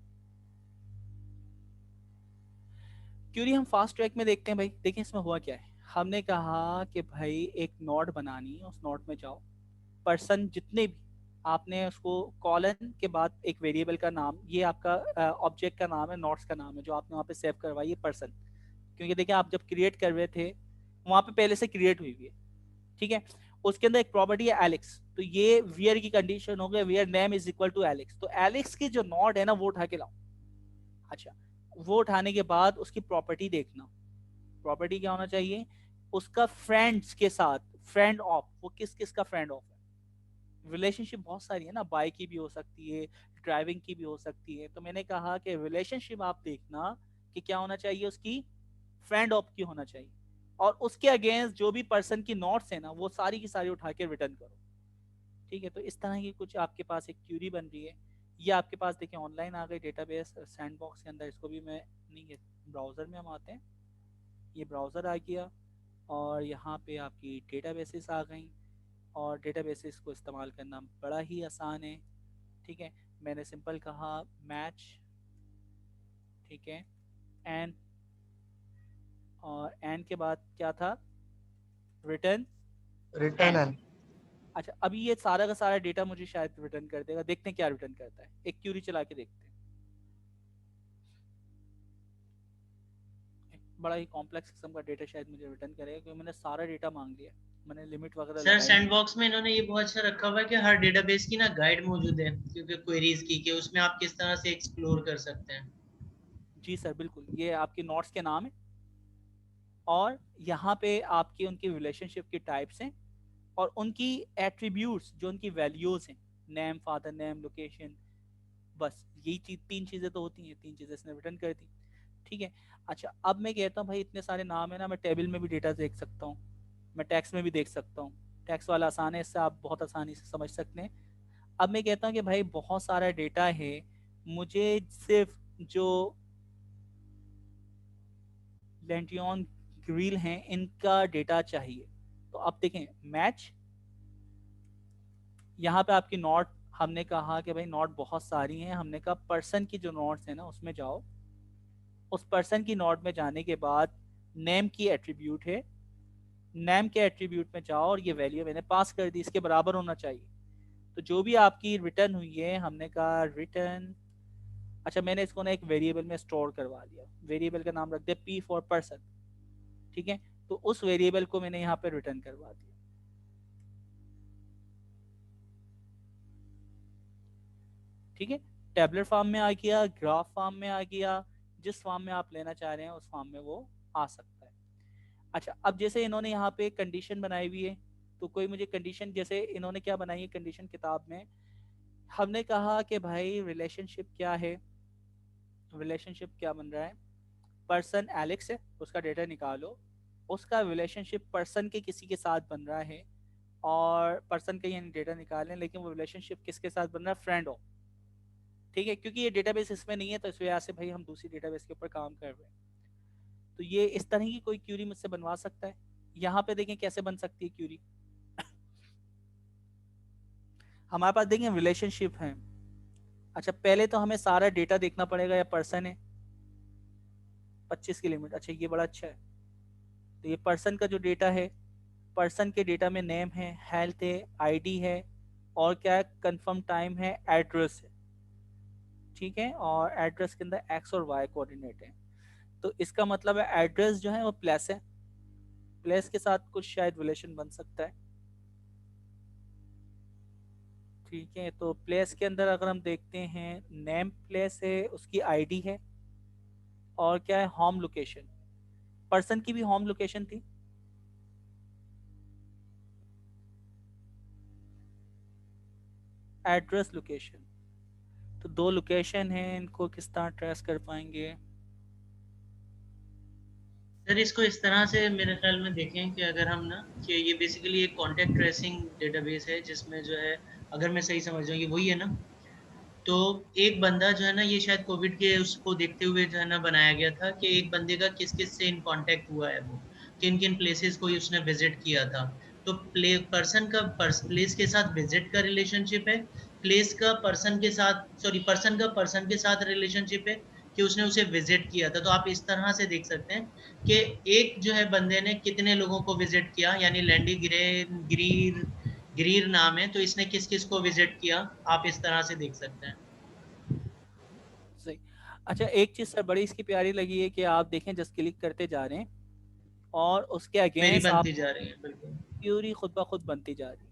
क्यूरी हम फास्ट ट्रैक में देखते हैं भाई। देखिए इसमें हुआ क्या है, हमने कहा कि भाई एक नोड बनानी, उस नोड में जाओ, पर्सन जितने भी आपने उसको कॉलन के बाद एक वेरिएबल का नाम, ये आपका ऑब्जेक्ट का नाम है, नोड्स का नाम है जो आपने वहाँ पे सेव करवाई है पर्सन। क्योंकि देखिए आप जब क्रिएट कर रहे थे वहाँ पे पहले से क्रिएट हुई है। ठीक है, उसके अंदर एक प्रॉपर्टी है एलेक्स, तो ये वियर की कंडीशन हो गई, where name is equal to Alex. तो एलेक्स की जो नोड है ना वो उठा के लाओ। अच्छा, वो उठाने के बाद उसकी प्रॉपर्टी देखना। प्रॉपर्टी क्या होना चाहिए, उसका फ्रेंड्स के साथ, फ्रेंड ऑफ, वो किस किस का फ्रेंड ऑफ है। रिलेशनशिप बहुत सारी है ना, बाय की भी हो सकती है, ड्राइविंग की भी हो सकती है। तो मैंने कहा कि रिलेशनशिप आप देखना कि क्या होना चाहिए, उसकी फ्रेंड ऑफ की होना चाहिए। और उसके अगेंस्ट जो भी पर्सन की नोट्स है ना वो सारी की सारी उठा के रिटर्न करो। ठीक है, तो इस तरह की कुछ आपके पास एक क्यूरी बन रही है। ये आपके पास देखिए ऑनलाइन आ गई डेटाबेस सैंडबॉक्स के अंदर। इसको भी मैं नहीं, है ब्राउज़र में हम आते हैं, ये ब्राउज़र आ गया और यहाँ पे आपकी डेटाबेसेस आ गई। और डेटाबेसेस को इस्तेमाल करना बड़ा ही आसान है। ठीक है, मैंने सिंपल कहा मैच, ठीक है, एन, और एन के बाद क्या था, रिटर्न रिटर्न एन। एन। अच्छा, अभी ये सारा का सारा डेटा मुझे शायद रिटर्न कर देगा। देखते हैं क्या रिटर्न करता है, एक क्यूरी चला के देखते हैं। बड़ा ही कॉम्प्लेक्स किस्म का डेटा शायद मुझे रिटर्न करेगा, क्योंकि मैंने सारा डेटा मांग लिया, मैंने लिमिट वगैरह सर लगाई नहीं। सैंडबॉक्स में इन्होंने ये बहुत अच्छा रखा हुआ है कि हर डेटाबेस की ना गाइड मौजूद है, क्योंकि क्वेरीज की कि उसमें आप किस तरह से एक्सप्लोर कर सकते हैं। जी सर बिल्कुल, ये आपके नोट्स के नाम है और यहाँ पे आपकी उनकी रिलेशनशिप की टाइप्स हैं और उनकी एट्रीब्यूट्स जो उनकी वैल्यूज हैं, नेम, फादर नेम, लोकेशन, बस यही चीज, 3 चीजें तो होती हैं, 3 चीजें इसने रिटर्न कर दी। ठीक है, अच्छा अब मैं कहता हूँ भाई इतने सारे नाम है ना, मैं टेबल में भी डेटा देख सकता हूँ, मैं टैक्स में भी देख सकता हूँ। टैक्स वाला आसान है, इससे आप बहुत आसानी से समझ सकते हैं। अब मैं कहता हूँ कि भाई बहुत सारा डेटा है, मुझे सिर्फ जो लेंटियन ग्रिल हैं इनका डेटा चाहिए। तो अब देखें मैच, यहाँ पे आपकी नोट, हमने कहा कि भाई नोट बहुत सारी हैं, हमने कहा पर्सन की जो नोट्स है ना उसमें जाओ। उस पर्सन की नोट में जाने के बाद नेम की एट्रीब्यूट है, नेम के एट्रीब्यूट में जाओ और ये वैल्यू मैंने पास कर दी, इसके बराबर होना चाहिए। तो जो भी आपकी रिटर्न हुई है, हमने कहा रिटर्न, अच्छा मैंने इसको ना एक वेरिएबल में स्टोर करवा दिया, वेरिएबल का नाम रख दिया पी फॉर पर्सन। ठीक है, तो उस वेरिएबल को मैंने यहाँ पे रिटर्न करवा दिया। ठीक है, टेबलर फॉर्म में आ गया, ग्राफ फॉर्म में आ गया, जिस फॉर्म में आप लेना चाह रहे हैं उस फॉर्म में वो आ सकता है। अच्छा, अब जैसे इन्होंने यहाँ पे कंडीशन बनाई हुई है, तो कोई मुझे कंडीशन, जैसे इन्होंने क्या बनाई है कंडीशन किताब में, हमने कहा कि भाई रिलेशनशिप क्या है, रिलेशनशिप क्या बन रहा है, पर्सन एलेक्स है, उसका डेटा निकालो, उसका रिलेशनशिप पर्सन के किसी के साथ बन रहा है, और पर्सन का ये डेटा निकालें, लेकिन वो रिलेशनशिप किसके साथ बन रहा है, फ्रेंड हो। ठीक है, क्योंकि ये डेटाबेस इसमें नहीं है तो इस वजह से भाई हम दूसरी डेटाबेस के ऊपर काम कर रहे हैं। तो ये इस तरह की कोई क्यूरी मुझसे बनवा सकता है। यहाँ पे देखें कैसे बन सकती है क्यूरी। हमारे पास देखें रिलेशनशिप है। अच्छा, पहले तो हमें सारा डेटा देखना पड़ेगा, या पर्सन है 25 की लिमिट। अच्छा ये बड़ा अच्छा है, तो ये पर्सन का जो डेटा है, पर्सन के डेटा में नेम है, हेल्थ है, आईडी है, और क्या है, कंफर्म टाइम है, एड्रेस है। ठीक है, और एड्रेस के अंदर एक्स और वाई कोऑर्डिनेट है। तो इसका मतलब है एड्रेस जो है वो प्लस है, प्लस के साथ कुछ शायद रिलेशन बन सकता है। ठीक है, तो प्लेस के अंदर अगर हम देखते हैं, नेम प्लेस है, उसकी आईडी है, और क्या है, होम लोकेशन। पर्सन की भी होम लोकेशन थी। एड्रेस लोकेशन, तो दो लोकेशन है, इनको किस तरह ट्रेस कर पाएंगे? सर इसको इस तरह से मेरे ख्याल में देखें कि अगर हम ना, कि ये बेसिकली एक कॉन्टेक्ट ट्रेसिंग डेटाबेस है, जिसमें जो है, अगर मैं सही समझ रहा हूँ, ये वही है ना। तो एक बंदा जो है ना, ये शायद कोविड के उसको देखते हुए जो है ना बनाया गया था, कि एक बंदे का किस किस से इन कांटेक्ट हुआ है, वो किन किन प्लेसेस को उसने विजिट किया था। तो पर्सन का प्लेस के साथ विजिट का रिलेशनशिप है, प्लेस का पर्सन के साथ, सॉरी, पर्सन का पर्सन के साथ रिलेशनशिप है, कि उसने उसे विजिट किया था। तो आप इस तरह से देख सकते हैं कि एक जो है बंदे ने कितने लोगों को विजिट किया, यानी लैंडी ग्रीर ग्रीर नाम है, तो इसने किस किस को विजिट किया, आप इस तरह से देख सकते हैं। सही। अच्छा, एक चीज सर बड़ी इसकी प्यारी लगी है कि आप देखें, जस्ट क्लिक करते जा रहे हैं और उसके मेरी अगेंस्ट आप बनती जा रही है, बिल्कुल क्यूरी खुद ब खुद बनती जा रही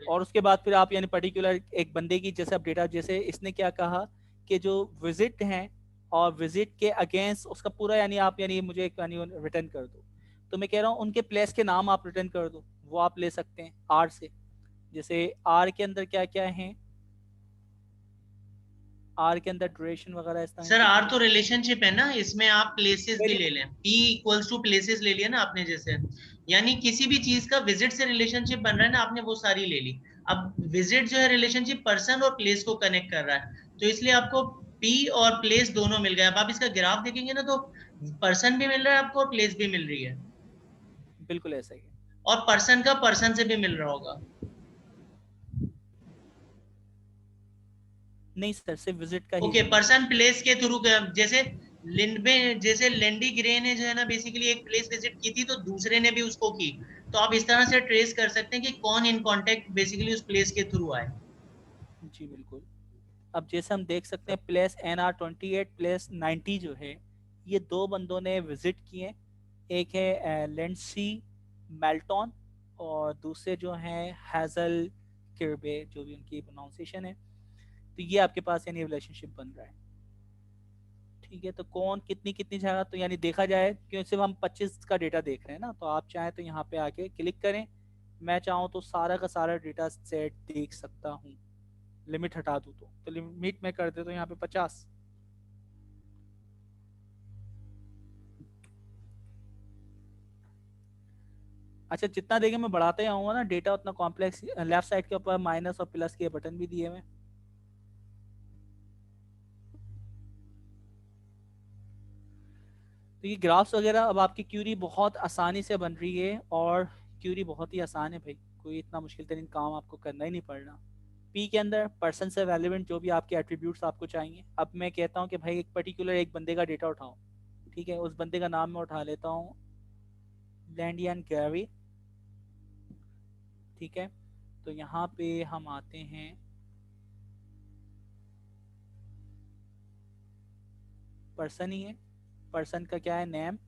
है। और उसके बाद फिर आप यानी पर्टिकुलर एक बंदे की, जैसे अब डेटा, जैसे इसने क्या कहा कि जो विजिट हैं और विजिट के अगेंस्ट उसका पूरा, यानी आप यानी मुझे एक यानी रिटर्न कर दो। तो मैं कह रहा हूँ उनके प्लेस के नाम आप रिटर्न कर दो, वो आप ले सकते हैं आर से। जैसे आर के अंदर क्या क्या है, आर के अंदर ड्यूरेशन वगैरह इस तरह सर। की आर चीजें। तो रिलेशनशिप है ना, इसमें आप प्लेसेस भी वेरी ले गुड। लें, पी इक्वल्स टू प्लेसेस ले लिया ना आपने, जैसे यानी किसी भी चीज का विजिट से रिलेशनशिप बन रहा है ना, आपने वो सारी ले ली। अब विजिट जो है रिलेशनशिप पर्सन और प्लेस को कनेक्ट कर रहा है, तो इसलिए आपको पी और प्लेस दोनों मिल गए। अब आप इसका ग्राफ देखेंगे ना, तो पर्सन भी मिल रहा है आपको और प्लेस भी मिल रही है, बिल्कुल ऐसा ही है। और पर्सन का पर्सन से भी मिल रहा होगा। नहीं सर, सिर्फ विजिट का ही ओके, नहीं मिल रहा। पर्सन प्लेस के थ्रू, जैसे जैसे लेंडी ग्रे ने जो है ना बेसिकली एक प्लेस विजिट की थी, तो दूसरे ने भी उसको की। तो आप इस तरह से ट्रेस कर सकते हैं कि कौन इन कांटेक्ट बेसिकली उस प्लेस के थ्रू आए। जी बिल्कुल। अब जैसे हम देख सकते हैं, प्लेस NR28 प्लेस 90 जो है, ये दो बंदों ने विजिट किए। एक है लेंसी मेल्टॉन, और दूसरे जो हैं हैजल किरबे, जो भी उनकी प्रोनाउंसिएशन है। तो ये आपके पास यानी रिलेशनशिप बन रहा है। ठीक है, तो कौन कितनी कितनी जगह, तो यानी देखा जाए, क्योंकि सिर्फ हम 25 का डेटा देख रहे हैं ना, तो आप चाहें तो यहाँ पे आके क्लिक करें। मैं चाहूँ तो सारा का सारा डेटा सेट देख सकता हूँ, लिमिट हटा दूँ तो लिमिट में कर दे तो यहाँ पे 50। अच्छा, जितना देखें मैं बढ़ाते आऊँगा ना डेटा, उतना कॉम्प्लेक्स। लेफ्ट साइड के ऊपर माइनस और प्लस के बटन भी दिए हुए। तो ये ग्राफ्स वगैरह, अब आपकी क्यूरी बहुत आसानी से बन रही है, और क्यूरी बहुत ही आसान है भाई, कोई इतना मुश्किल तरीन काम आपको करना ही नहीं पड़ना। पी के अंदर पर्सन से रेलिवेंट जो भी आपके एट्रीब्यूट्स आपको चाहिए। अब मैं कहता हूँ कि भाई एक पर्टिकुलर एक बंदे का डेटा उठाओ, ठीक है, उस बंदे का नाम मैं उठा लेता हूँ, लैंडियन गैरी। ठीक है, तो यहाँ पे हम आते हैं, पर्सन ही है, पर्सन का क्या है, नेम।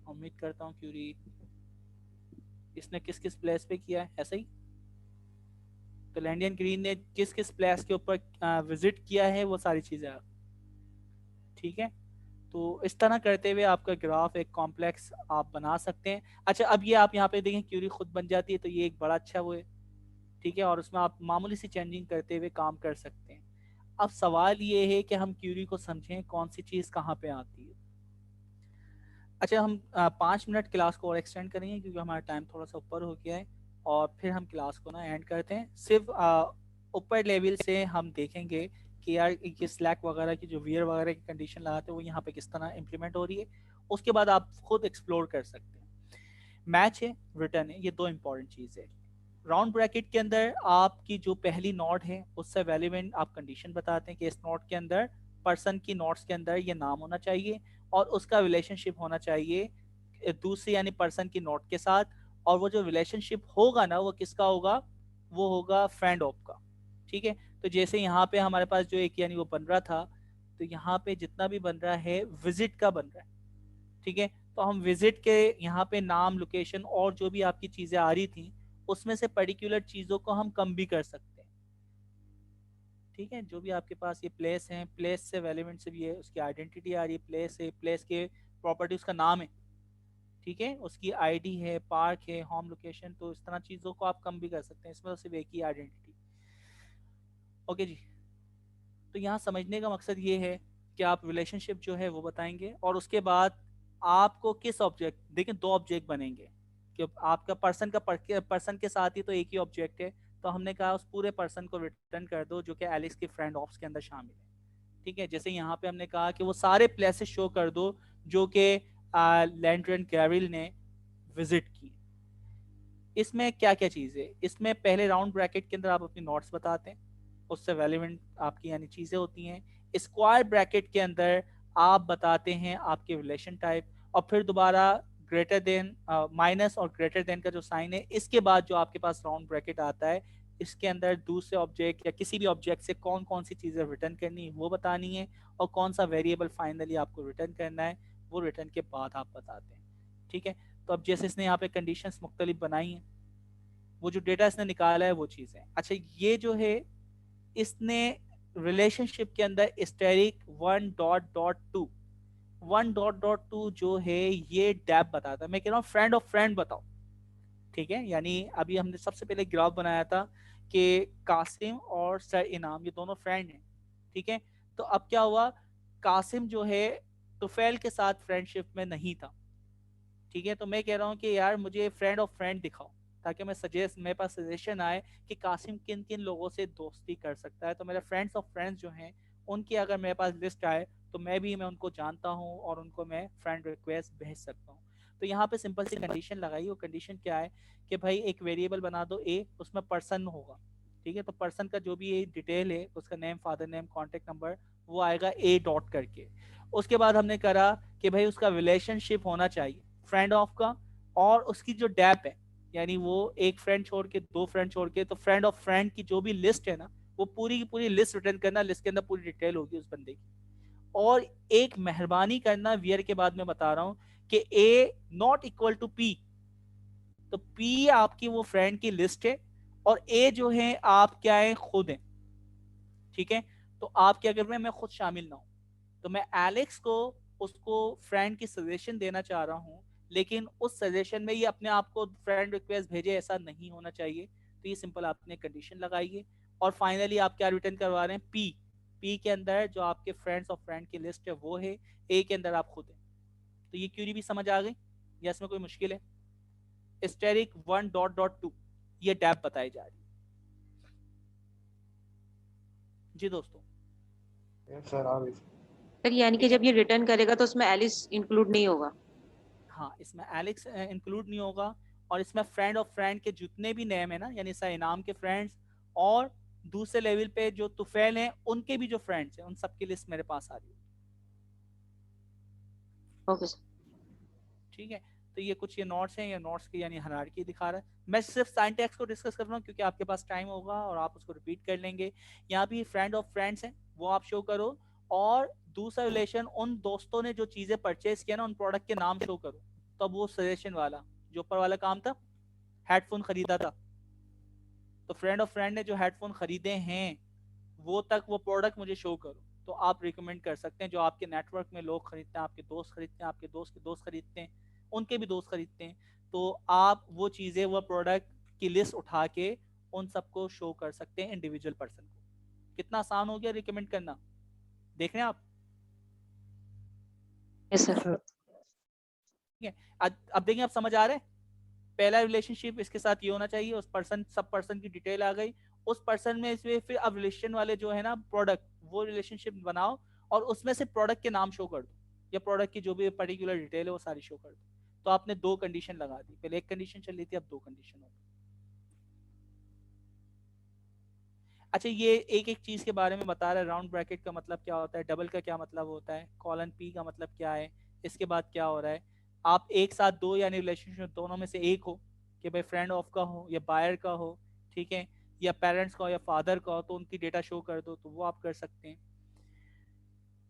उम्मीद करता हूँ क्यूरी इसने किस किस प्लेस पे किया है, ऐसा ही। तो लैंडियन ग्रीन ने किस किस प्लेस के ऊपर विजिट किया है, वो सारी चीजें आप, ठीक है। तो इस तरह करते हुए आपका ग्राफ एक कॉम्प्लेक्स आप बना सकते हैं। अच्छा, अब ये आप यहाँ पे देखें क्यूरी खुद बन जाती है, तो ये एक बड़ा अच्छा वो है, ठीक है, और उसमें आप मामूली सी चेंजिंग करते हुए काम कर सकते हैं। अब सवाल ये है कि हम क्यूरी को समझें कौन सी चीज़ कहाँ पे आती है। अच्छा, हम 5 मिनट क्लास को और एक्सटेंड करेंगे, क्योंकि हमारा टाइम थोड़ा सा ऊपर हो गया है, और फिर हम क्लास को ना एंड करते हैं। सिर्फ ऊपर लेवल से हम देखेंगे कि यार ये स्लैक वगैरह की जो वियर वगैरह की कंडीशन लगाते हैं, वो यहाँ पे किस तरह इम्प्लीमेंट हो रही है। उसके बाद आप खुद एक्सप्लोर कर सकते हैं। मैच है, रिटर्न है, ये दो इंपॉर्टेंट चीज़ है। राउंड ब्रैकेट के अंदर आपकी जो पहली नोट है, उससे रेलिवेंट आप कंडीशन बताते हैं कि इस नोट के अंदर, पर्सन की नोट्स के अंदर ये नाम होना चाहिए, और उसका रिलेशनशिप होना चाहिए दूसरी यानी पर्सन की नोट के साथ। और वो जो रिलेशनशिप होगा ना, वो किसका होगा, वो होगा फ्रेंड ऑफ का। ठीक है, तो जैसे यहाँ पे हमारे पास जो एक यानी वो बन रहा था, तो यहाँ पे जितना भी बन रहा है विजिट का बन रहा है, ठीक है। तो हम विजिट के यहाँ पे नाम, लोकेशन और जो भी आपकी चीजें आ रही थी उसमें से पर्टिकुलर चीजों को हम कम भी कर सकते हैं। ठीक है, जो भी आपके पास ये प्लेस है, प्लेस से रेलेवेंट से भी है, उसकी आइडेंटिटी आ रही है, प्लेस है, प्लेस के प्रॉपर्टी उसका नाम है, ठीक है, उसकी आईडी है, पार्क है, होम लोकेशन, तो इस तरह चीज़ों को आप कम भी कर सकते हैं, इसमें तो सिर्फ एक ही आइडेंटिटी। ओके जी, तो यहाँ समझने का मकसद ये है कि आप रिलेशनशिप जो है वो बताएंगे और उसके बाद आपको किस ऑब्जेक्ट, देखिए 2 ऑब्जेक्ट बनेंगे कि आपका पर्सन के साथ ही तो एक ही ऑब्जेक्ट है, तो हमने कहा उस पूरे पर्सन को रिटर्न कर दो जो कि एलिस के फ्रेंड ऑप्स के अंदर शामिल है। ठीक है, जैसे यहाँ पे हमने कहा कि वो सारे प्लेसेस शो कर दो जो कि लैंड्रियन कैरिल ने विजिट की। इसमें क्या क्या चीज़ है, इसमें पहले राउंड ब्रैकेट के अंदर आप अपनी नोट्स बताते हैं, उससे रेलिवेंट आपकी यानी चीज़ें होती हैं। स्क्वायर ब्रैकेट के अंदर आप बताते हैं आपके रिलेशन टाइप, और फिर दोबारा ग्रेटर देन, माइनस और ग्रेटर देन का जो साइन है, इसके बाद जो आपके पास राउंड ब्रैकेट आता है इसके अंदर दूसरे ऑब्जेक्ट या किसी भी ऑब्जेक्ट से कौन कौन सी चीज़ें रिटर्न करनी है वो बतानी है, और कौन सा वेरिएबल फाइनली आपको रिटर्न करना है वो रिटर्न के बाद आप बताते हैं। ठीक है, तो अब जैसे इसने यहाँ पे कंडीशंस मुख्तलिफ बनाई हैं, वो जो डेटा इसने निकाला है वो चीज़ है। अच्छा, ये जो है इसने रिलेशनशिप के अंदर स्टेरिक 1.2 1.2 जो है ये डैप बताता है। मैं कह रहा हूँ फ्रेंड ऑफ फ्रेंड बताओ। ठीक है, यानी अभी हमने सबसे पहले ग्राफ बनाया था कि कासिम और सर इनाम ये दोनों फ्रेंड हैं। ठीक है, तो अब क्या हुआ, कासिम जो है तुफैल के साथ फ्रेंडशिप में नहीं था। ठीक है, तो मैं कह रहा हूँ कि यार मुझे फ्रेंड ऑफ फ्रेंड दिखाओ ताकि मैं मेरे पास सजेशन आए कि कासिम किन किन लोगों से दोस्ती कर सकता है। तो मेरे फ्रेंड्स ऑफ फ्रेंड्स जो हैं उनकी अगर मेरे पास लिस्ट आए तो मैं उनको जानता हूँ और उनको मैं फ्रेंड रिक्वेस्ट भेज सकता हूँ। तो यहाँ पे सिंपल सी कंडीशन लगाई, वो कंडीशन क्या है कि भाई एक वेरिएबल बना दो ए, उसमें पर्सन होगा। ठीक है, तो पर्सन का जो भी डिटेल है उसका name, father name, contact number, वो आएगा ए डॉट करके। उसके बाद हमने करा कि भाई उसका रिलेशनशिप होना चाहिए फ्रेंड ऑफ का, और उसकी जो डैप है यानी वो एक फ्रेंड छोड़ के 2 फ्रेंड छोड़ के, तो फ्रेंड ऑफ फ्रेंड की जो भी लिस्ट है ना वो पूरी की पूरी लिस्ट रिटर्न करना, लिस्ट के अंदर पूरी डिटेल होगी उस बंदे की। और एक मेहरबानी करना वियर के बाद मैं बता रहा हूं कि ए नॉट इक्वल टू पी, तो पी आपकी वो फ्रेंड की लिस्ट है और ए जो है आप क्या है खुद है। ठीक है, तो आप क्या कर रहे हैं, मैं खुद शामिल ना हूं, तो मैं एलेक्स को उसको फ्रेंड की सजेशन देना चाह रहा हूं, लेकिन उस सजेशन में ये अपने आप को फ्रेंड रिक्वेस्ट भेजे, ऐसा नहीं होना चाहिए। तो ये सिंपल आपने कंडीशन लगाई है और फाइनली आप क्या रिटर्न करवा रहे हैं, पी। पी के अंदर जो आपके फ्रेंड्स और फ्रेंड की लिस्ट है वो है, ए के अंदर आप खुद है। तो ये क्यूरी भी समझ आ गई या इसमें कोई मुश्किल है? स्टेरिक 1.2 ये डैप बताई जा रही है जी दोस्तों। सर यानी कि जब ये रिटर्न करेगा तो उसमें एलिस इंक्लूड नहीं होगा? हाँ, इसमें एलेक्स इंक्लूड नहीं होगा, और इसमें फ्रेंड ऑफ फ्रेंड के जितने भी नेम है ना, यानी सर इनाम के फ्रेंड्स और दूसरे लेवल पे जो तुफैल हैं उनके भी जो फ्रेंड्स हैं उन सबकी लिस्ट मेरे पास आ रही है। Okay sir. ठीक है, तो ये कुछ ये नोट्स हैं, ये नोट्स की यानी हायरार्की दिखा रहा है। मैं सिर्फ साइंटेक्स को डिस्कस कर रहा हूँ क्योंकि आपके पास टाइम होगा और आप उसको रिपीट कर लेंगे। यहाँ भी फ्रेंड ऑफ फ्रेंड्स हैं वो आप शो करो, और दूसरा रिलेशन उन दोस्तों ने जो चीजें परचेज किया ना उन प्रोडक्ट के नाम शो करो। तो अब वो सजेशन वाला जो ऊपर वाला काम था, हेडफोन खरीदा था, तो फ्रेंड ऑफ फ्रेंड ने जो हेडफोन खरीदे हैं वो तक वो प्रोडक्ट मुझे शो करो। तो आप रिकमेंड कर सकते हैं जो आपके नेटवर्क में लोग खरीदते हैं, आपके दोस्त खरीदते हैं, आपके दोस्त के दोस्त खरीदते हैं, उनके भी दोस्त खरीदते हैं, तो आप वो चीज़ें, वो प्रोडक्ट की लिस्ट उठा के उन सबको शो कर सकते हैं इंडिविजुअल पर्सन को। कितना आसान हो गया रिकमेंड करना, देख रहे हैं आप? Yes sir. ठीक है, अब देखिए आप समझ आ रहे हैं, पहला रिलेशनशिप इसके साथ ये होना चाहिए, उस पर्सन, सब पर्सन की डिटेल आ गई, उस पर्सन में इसमें फिर अब रिलेशन वाले जो है ना प्रोडक्ट, वो रिलेशनशिप बनाओ और उसमें से प्रोडक्ट के नाम शो कर दो या प्रोडक्ट की जो भी पर्टिकुलर डिटेल है वो सारी शो कर दो। तो आपने 2 कंडीशन लगा दी, पहले एक कंडीशन चल रही थी, अब 2 कंडीशन हो गई। अच्छा, ये एक एक चीज के बारे में बता रहा है, राउंड ब्रैकेट का मतलब क्या होता है, डबल का क्या मतलब होता है, कॉलन पी का मतलब क्या है, इसके बाद क्या हो रहा है। आप एक साथ 2 यानी रिलेशनशिप दोनों में से एक हो कि भाई फ्रेंड ऑफ का हो या बायर का हो, ठीक है, या पेरेंट्स का हो या फादर का हो, तो उनकी डेटा शो कर दो, तो वो आप कर सकते हैं।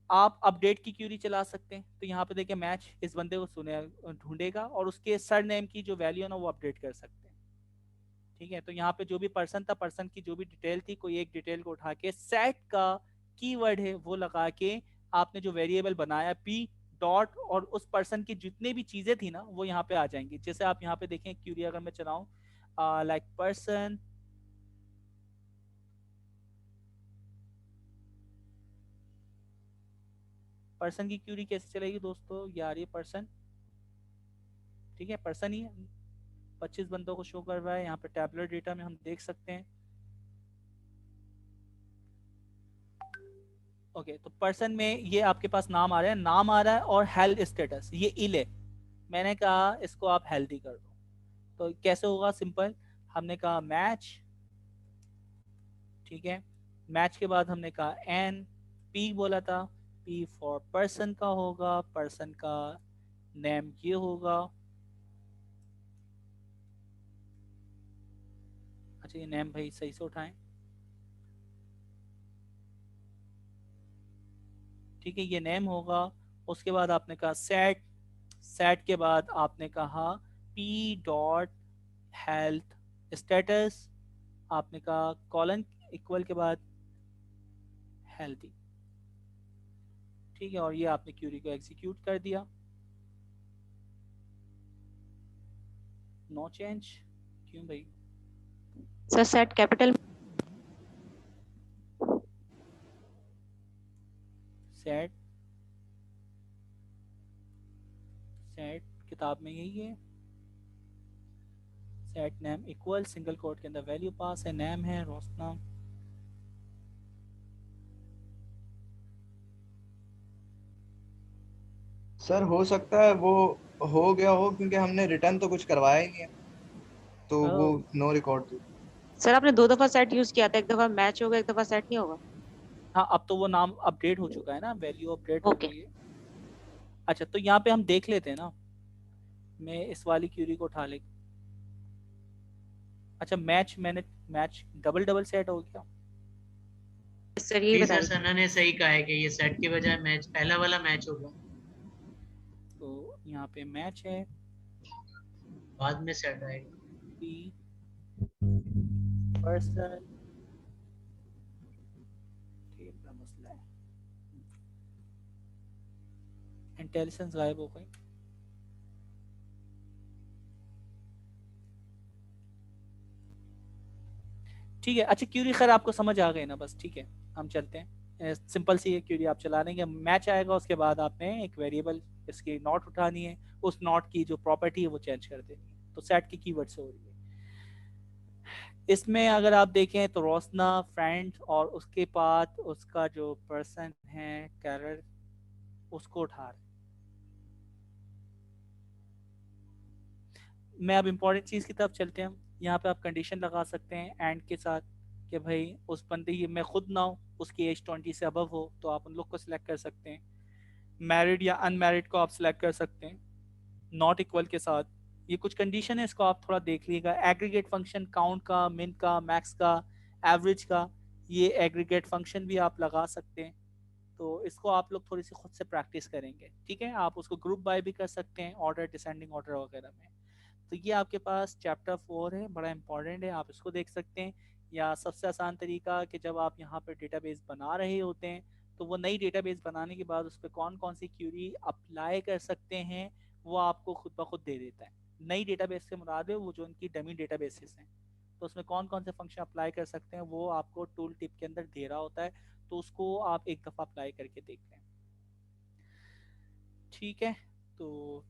आप अपडेट की क्यूरी चला सकते हैं। तो यहाँ पे देखिए मैच इस बंदे को ढूंढेगा और उसके सर नेम की जो वैल्यू है ना वो अपडेट कर सकते हैं। ठीक है, तो यहाँ पे जो भी पर्सन था, पर्सन की जो भी डिटेल थी, कोई एक डिटेल को उठा के सेट का कीवर्ड है वो लगा के आपने जो वेरिएबल बनाया पी डॉट और उस पर्सन की जितने भी चीजें थी ना वो यहाँ पे आ जाएंगी। जैसे आप यहाँ पे देखें क्यूरी अगर मैं चलाऊं लाइक पर्सन, पर्सन की क्यूरी कैसे चलेगी दोस्तों यार, ये पर्सन, ठीक है पर्सन ही है, 25 बंदों को शो कर रहा है। यहाँ पे टैबुलर डेटा में हम देख सकते हैं। ओके, तो पर्सन में ये आपके पास नाम आ रहा है, नाम आ रहा है और हेल्थ स्टेटस ये इल है। मैंने कहा इसको आप हेल्दी कर दो, तो कैसे होगा, सिंपल, हमने कहा मैच, ठीक है, मैच के बाद हमने कहा एन, पी बोला था, पी फॉर पर्सन का होगा, पर्सन का नेम ये होगा। अच्छा ये नेम भाई सही से उठाएं, ठीक है ये नेम होगा। उसके बाद आपने कहा सेट, सेट के बाद आपने कहा पी डॉट हेल्थ स्टेटस, आपने कहा कॉलन इक्वल के बाद हेल्थी, ठीक है, और ये आपने क्यूरी को एग्जीक्यूट कर दिया। नो चेंज, क्यों भाई? Sir set capital, set, set किताब में यही है, set name equal single quote के अंदर वैल्यू पास है, नेम है रोशना। सर हो सकता है वो हो गया हो क्योंकि हमने रिटर्न तो कुछ करवाया ही नहीं है, तो वो नो रिकॉर्ड। सर आपने 2 दफा सेट यूज किया था, एक दफा मैच होगा, एक दफा सेट नहीं होगा। हाँ अब तो वो नाम अपडेट हो चुका है ना, वैल्यू अपडेट हो ओके। गई है। अच्छा तो यहाँ पे हम देख लेते हैं ना, मैं इस वाली क्यूरी को उठा ले। अच्छा मैच, मैंने मैच डबल डबल सेट हो गया। सर यही जी बता सर, रही सना ने सही कहा है कि ये सेट के बजाय मैच, पहला वाला मैच होगा, तो यहाँ पे मैच है, बाद में सेट आएगा। पी पर्सन, ठीक है मसला है, इंटेलिजेंस गायब हो गई। ठीक है, अच्छा क्यूरी खैर आपको समझ आ गई ना, बस ठीक है हम चलते हैं। सिंपल सी क्यूरी आप चला लेंगे, मैच आएगा, उसके बाद आपने एक वेरिएबल इसकी नॉट उठानी है, उस नॉट की जो प्रॉपर्टी है वो चेंज कर देनी है, तो सेट की कीवर्ड से हो रही है। इसमें अगर आप देखें तो रोशना फ्रेंड और उसके बाद उसका जो पर्सन है कैरर उसको उठा रहे। मैं अब इम्पोर्टेंट चीज़ की तरफ चलते हैं। यहाँ पे आप कंडीशन लगा सकते हैं एंड के साथ कि भाई उस बंदे की मैं खुद ना हूँ, उसकी एज 20 से अबव हो, तो आप उन लोग को सिलेक्ट कर सकते हैं। मैरिड या अनमैरिड को आप सिलेक्ट कर सकते हैं नॉट इक्वल के साथ। ये कुछ कंडीशन है, इसको आप थोड़ा देख लीजिएगा। एग्रीगेट फंक्शन काउंट का, मिन का, मैक्स का, एवरेज का, ये एग्रीगेट फंक्शन भी आप लगा सकते हैं। तो इसको आप लोग थोड़ी सी खुद से प्रैक्टिस करेंगे, ठीक है। आप उसको ग्रुप बाय भी कर सकते हैं ऑर्डर, डिसेंडिंग ऑर्डर वगैरह में। तो ये आपके पास चैप्टर 4 है, बड़ा इंपॉर्टेंट है, आप इसको देख सकते हैं। या सबसे आसान तरीका कि जब आप यहाँ पर डेटाबेस बना रहे होते हैं तो वो नई डेटाबेस बनाने के बाद उस पर कौन कौन सी क्यूरी अप्लाई कर सकते हैं वो आपको खुद ब खुद दे देता है। नई डेटाबेस से मुराद है वो जो उनकी डमी डेटाबेसेस हैं, तो उसमें कौन कौन से फंक्शन अप्लाई कर सकते हैं वो आपको टूल टिप के अंदर दे रहा होता है, तो उसको आप एक दफ़ा अप्लाई करके देख लें, ठीक है। तो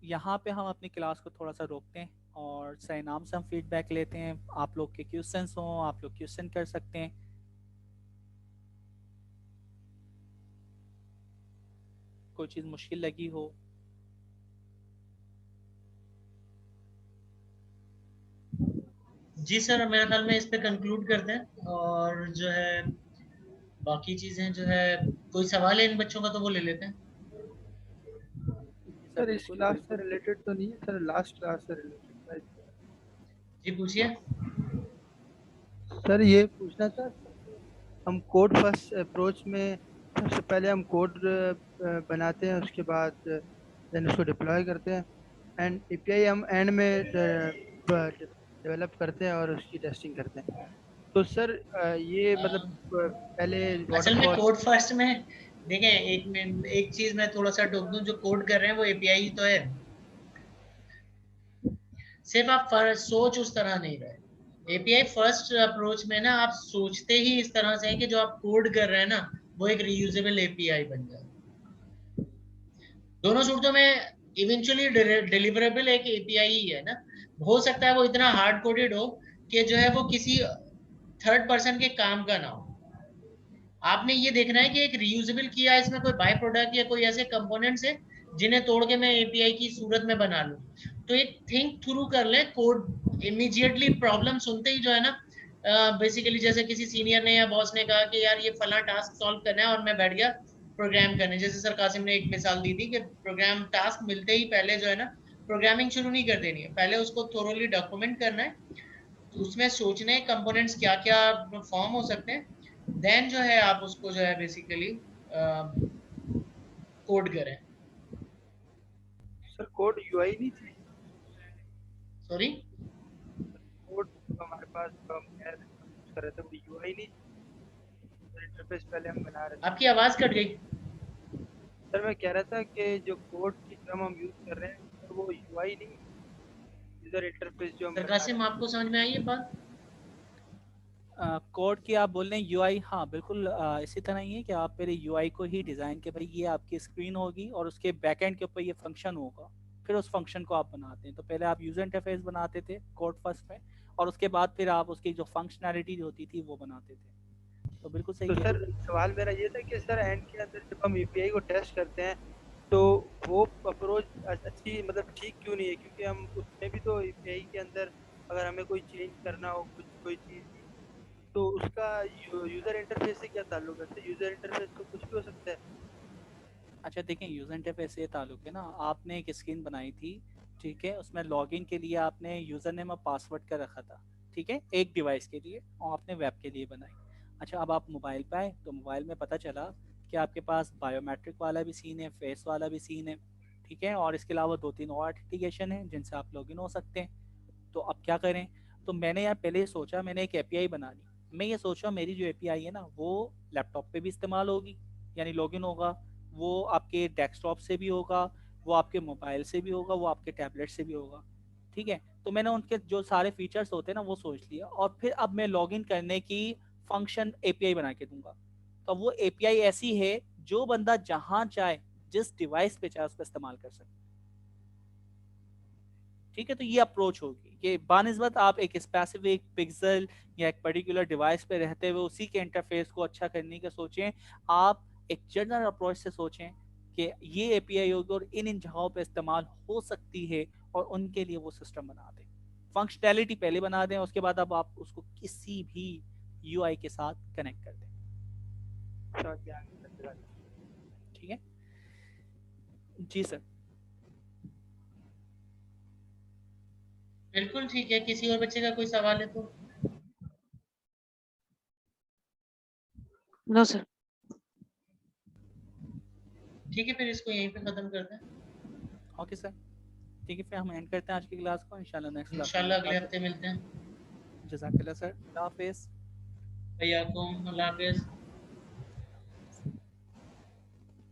यहाँ पे हम अपनी क्लास को थोड़ा सा रोकते हैं और सही नाम से हम फीडबैक लेते हैं। आप लोग के क्वेश्चंस हों आप लोग क्वेश्चन कर सकते हैं। कोई चीज़ मुश्किल लगी हो। जी सर, मेरे ख्याल में इस पे कंक्लूड करते हैं, और जो है बाकी चीजें जो है, कोई सवाल है इन बच्चों का तो वो ले लेते हैं। सर इस क्लास से रिलेटेड तो नहीं है सर, लास्ट क्लास से रिलेटेड। जी पूछिए। सर ये पूछना था, हम कोड फर्स्ट अप्रोच में सबसे पहले हम कोड बनाते हैं, उसके बाद देन उसको डिप्लॉय करते हैं, एंड एपीआई हम एंड में डेवलप करते हैं और उसकी टेस्टिंग करते हैं। तो सर ये मतलब पहले असल में वाटरफॉल। कोड फर्स्ट में देखें, एक चीज मैं थोड़ा सा टोक दूं, जो कोड कर रहे हैं वो एपीआई तो है, सिर्फ आप सोच उस तरह नहीं रहे। एपीआई फर्स्ट अप्रोच में ना आप सोचते ही इस तरह से है कि जो आप कोड कर रहे हैं ना वो एक रीयूजेबल एपीआई बन जाए। दोनों सूरतों में इवेंचुअली डिलीवरेबल एक एपीआई ही है ना। हो सकता है वो इतना हार्ड कोडेड हो कि जो है वो किसी थर्ड पर्सन के काम का ना हो। आपने ये देखना है कि एक रीयूजेबल किया, इसमें कोई बाय प्रोडक्ट या कोई ऐसे कंपोनेंट्स है जिन्हें तोड़ के मैं एपीआई की सूरत में बना लूं। तो एक थिंक थ्रू कर ले कोड। इमीडिएटली प्रॉब्लम सुनते ही जो है ना, बेसिकली जैसे किसी सीनियर ने या बॉस ने कहा कि यार ये फला टास्क सॉल्व करना है, और मैं बैठ गया प्रोग्राम करने। जैसे सर कासिम ने एक मिसाल दी थी कि प्रोग्राम टास्क मिलते ही पहले जो है ना प्रोग्रामिंग शुरू नहीं कर देनी है, पहले उसको थोरोली डॉक्यूमेंट करना है, उसमें सोचने कंपोनेंट्स क्या क्या फॉर्म हो सकते हैं, देन जो है आप उसको जो है बेसिकली कोड करें। सर कोड यूआई नहीं थी, सॉरी, कोड हमारे पास जो हम कर रहे थे वो यूआई नहीं, इंटरफेस पहले हम बना रहे थे। आपकी आवाज कट गई। सर मैं कह रहा था कि जो कोड की टर्म हम यूज कर रहे हैं सर वो यूआई नहीं, यूजर इंटरफेस जो हम सर बना रहे कासिम हैं। आपको समझ में आई ये बात? कोड की आप बोल रहे हैं यूआई, हाँ बिल्कुल इसी तरह ही है कि आप पहले यूआई को ही डिज़ाइन के भाई ये आपकी स्क्रीन होगी और उसके बैकएंड के ऊपर ये फंक्शन होगा, फिर उस फंक्शन को आप बनाते हैं। तो पहले आप यूजर इंटरफेस बनाते थे कोड फर्स्ट में, और उसके बाद फिर आप उसकी जो फंक्शनैलिटी होती थी वो बनाते थे। तो बिल्कुल तो सही है। सर सवाल मेरा ये था कि सर एंड के अंदर जब हम एपीआई को टेस्ट करते हैं तो वो अप्रोच अच्छी मतलब ठीक क्यों नहीं है? क्योंकि हम उसमें भी तो एपीआई के अंदर अगर हमें कोई चेंज करना हो कुछ कोई चीज़, तो उसका यूजर इंटरफेस से क्या ताल्लुक है? तो यूजर इंटरफेस तो कुछ भी हो सकता है। अच्छा देखें, यूजर इंटरफेस से ताल्लुक है ना, आपने एक स्क्रीन बनाई थी, ठीक है, उसमें लॉगिन के लिए आपने यूजर नेम और पासवर्ड का रखा था, ठीक है, एक डिवाइस के लिए, और आपने वेब के लिए बनाई। अच्छा अब आप मोबाइल पे आए तो मोबाइल में पता चला कि आपके पास बायोमेट्रिक वाला भी सीन है, फेस वाला भी सीन है, ठीक है, और इसके अलावा 2-3 और ऑथेंटिकेशन है जिनसे आप लॉगिन हो सकते हैं। तो अब क्या करें? तो मैंने यार पहले सोचा मैंने एक एपीआई बना ली। मैं ये सोचा मेरी जो एपीआई है ना वो लैपटॉप पे भी इस्तेमाल होगी, यानी लॉगिन होगा, वो आपके डेस्कटॉप से भी होगा, वो आपके मोबाइल से भी होगा, वो आपके टैबलेट से भी होगा, ठीक है। तो मैंने उनके जो सारे फीचर्स होते हैं ना वो सोच लिया, और फिर अब मैं लॉगिन करने की फंक्शन एपीआई बना के दूंगा। तो वो एपीआई ऐसी है जो बंदा जहां चाहे जिस डिवाइस पे चाहे उस पर इस्तेमाल कर सकता है, ठीक है। तो ये अप्रोच होगी कि बानिस्बत आप एक स्पेसिफिक पिक्सल या एक पर्टिकुलर डिवाइस पे रहते हुए उसी के इंटरफेस को अच्छा करने का सोचें। आप एक जनरल अप्रोच से सोचें कि ये एपीआई होगी और इन जगहों पे इस्तेमाल हो सकती है, और उनके लिए वो सिस्टम बना दें, फंक्शनैलिटी पहले बना दें, उसके बाद अब आप उसको किसी भी यूआई के साथ कनेक्ट कर दें, ठीक है जी सर। बिल्कुल ठीक है, किसी और बच्चे का कोई सवाल है तो? No sir. ठीक है, फिर इसको यहीं पे खत्म करते हैं। ओके सर, ठीक है, फिर हम एंड करते हैं आज की क्लास को। इंशाल्लाह नेक्स्ट क्लास में इंशाल्लाह अगले मुलाकात हफ्ते होगी। मिलते हैं। जज़ाकल्लाह सर, अल्लाह हाफिज़। भैया को अल्लाह हाफिज।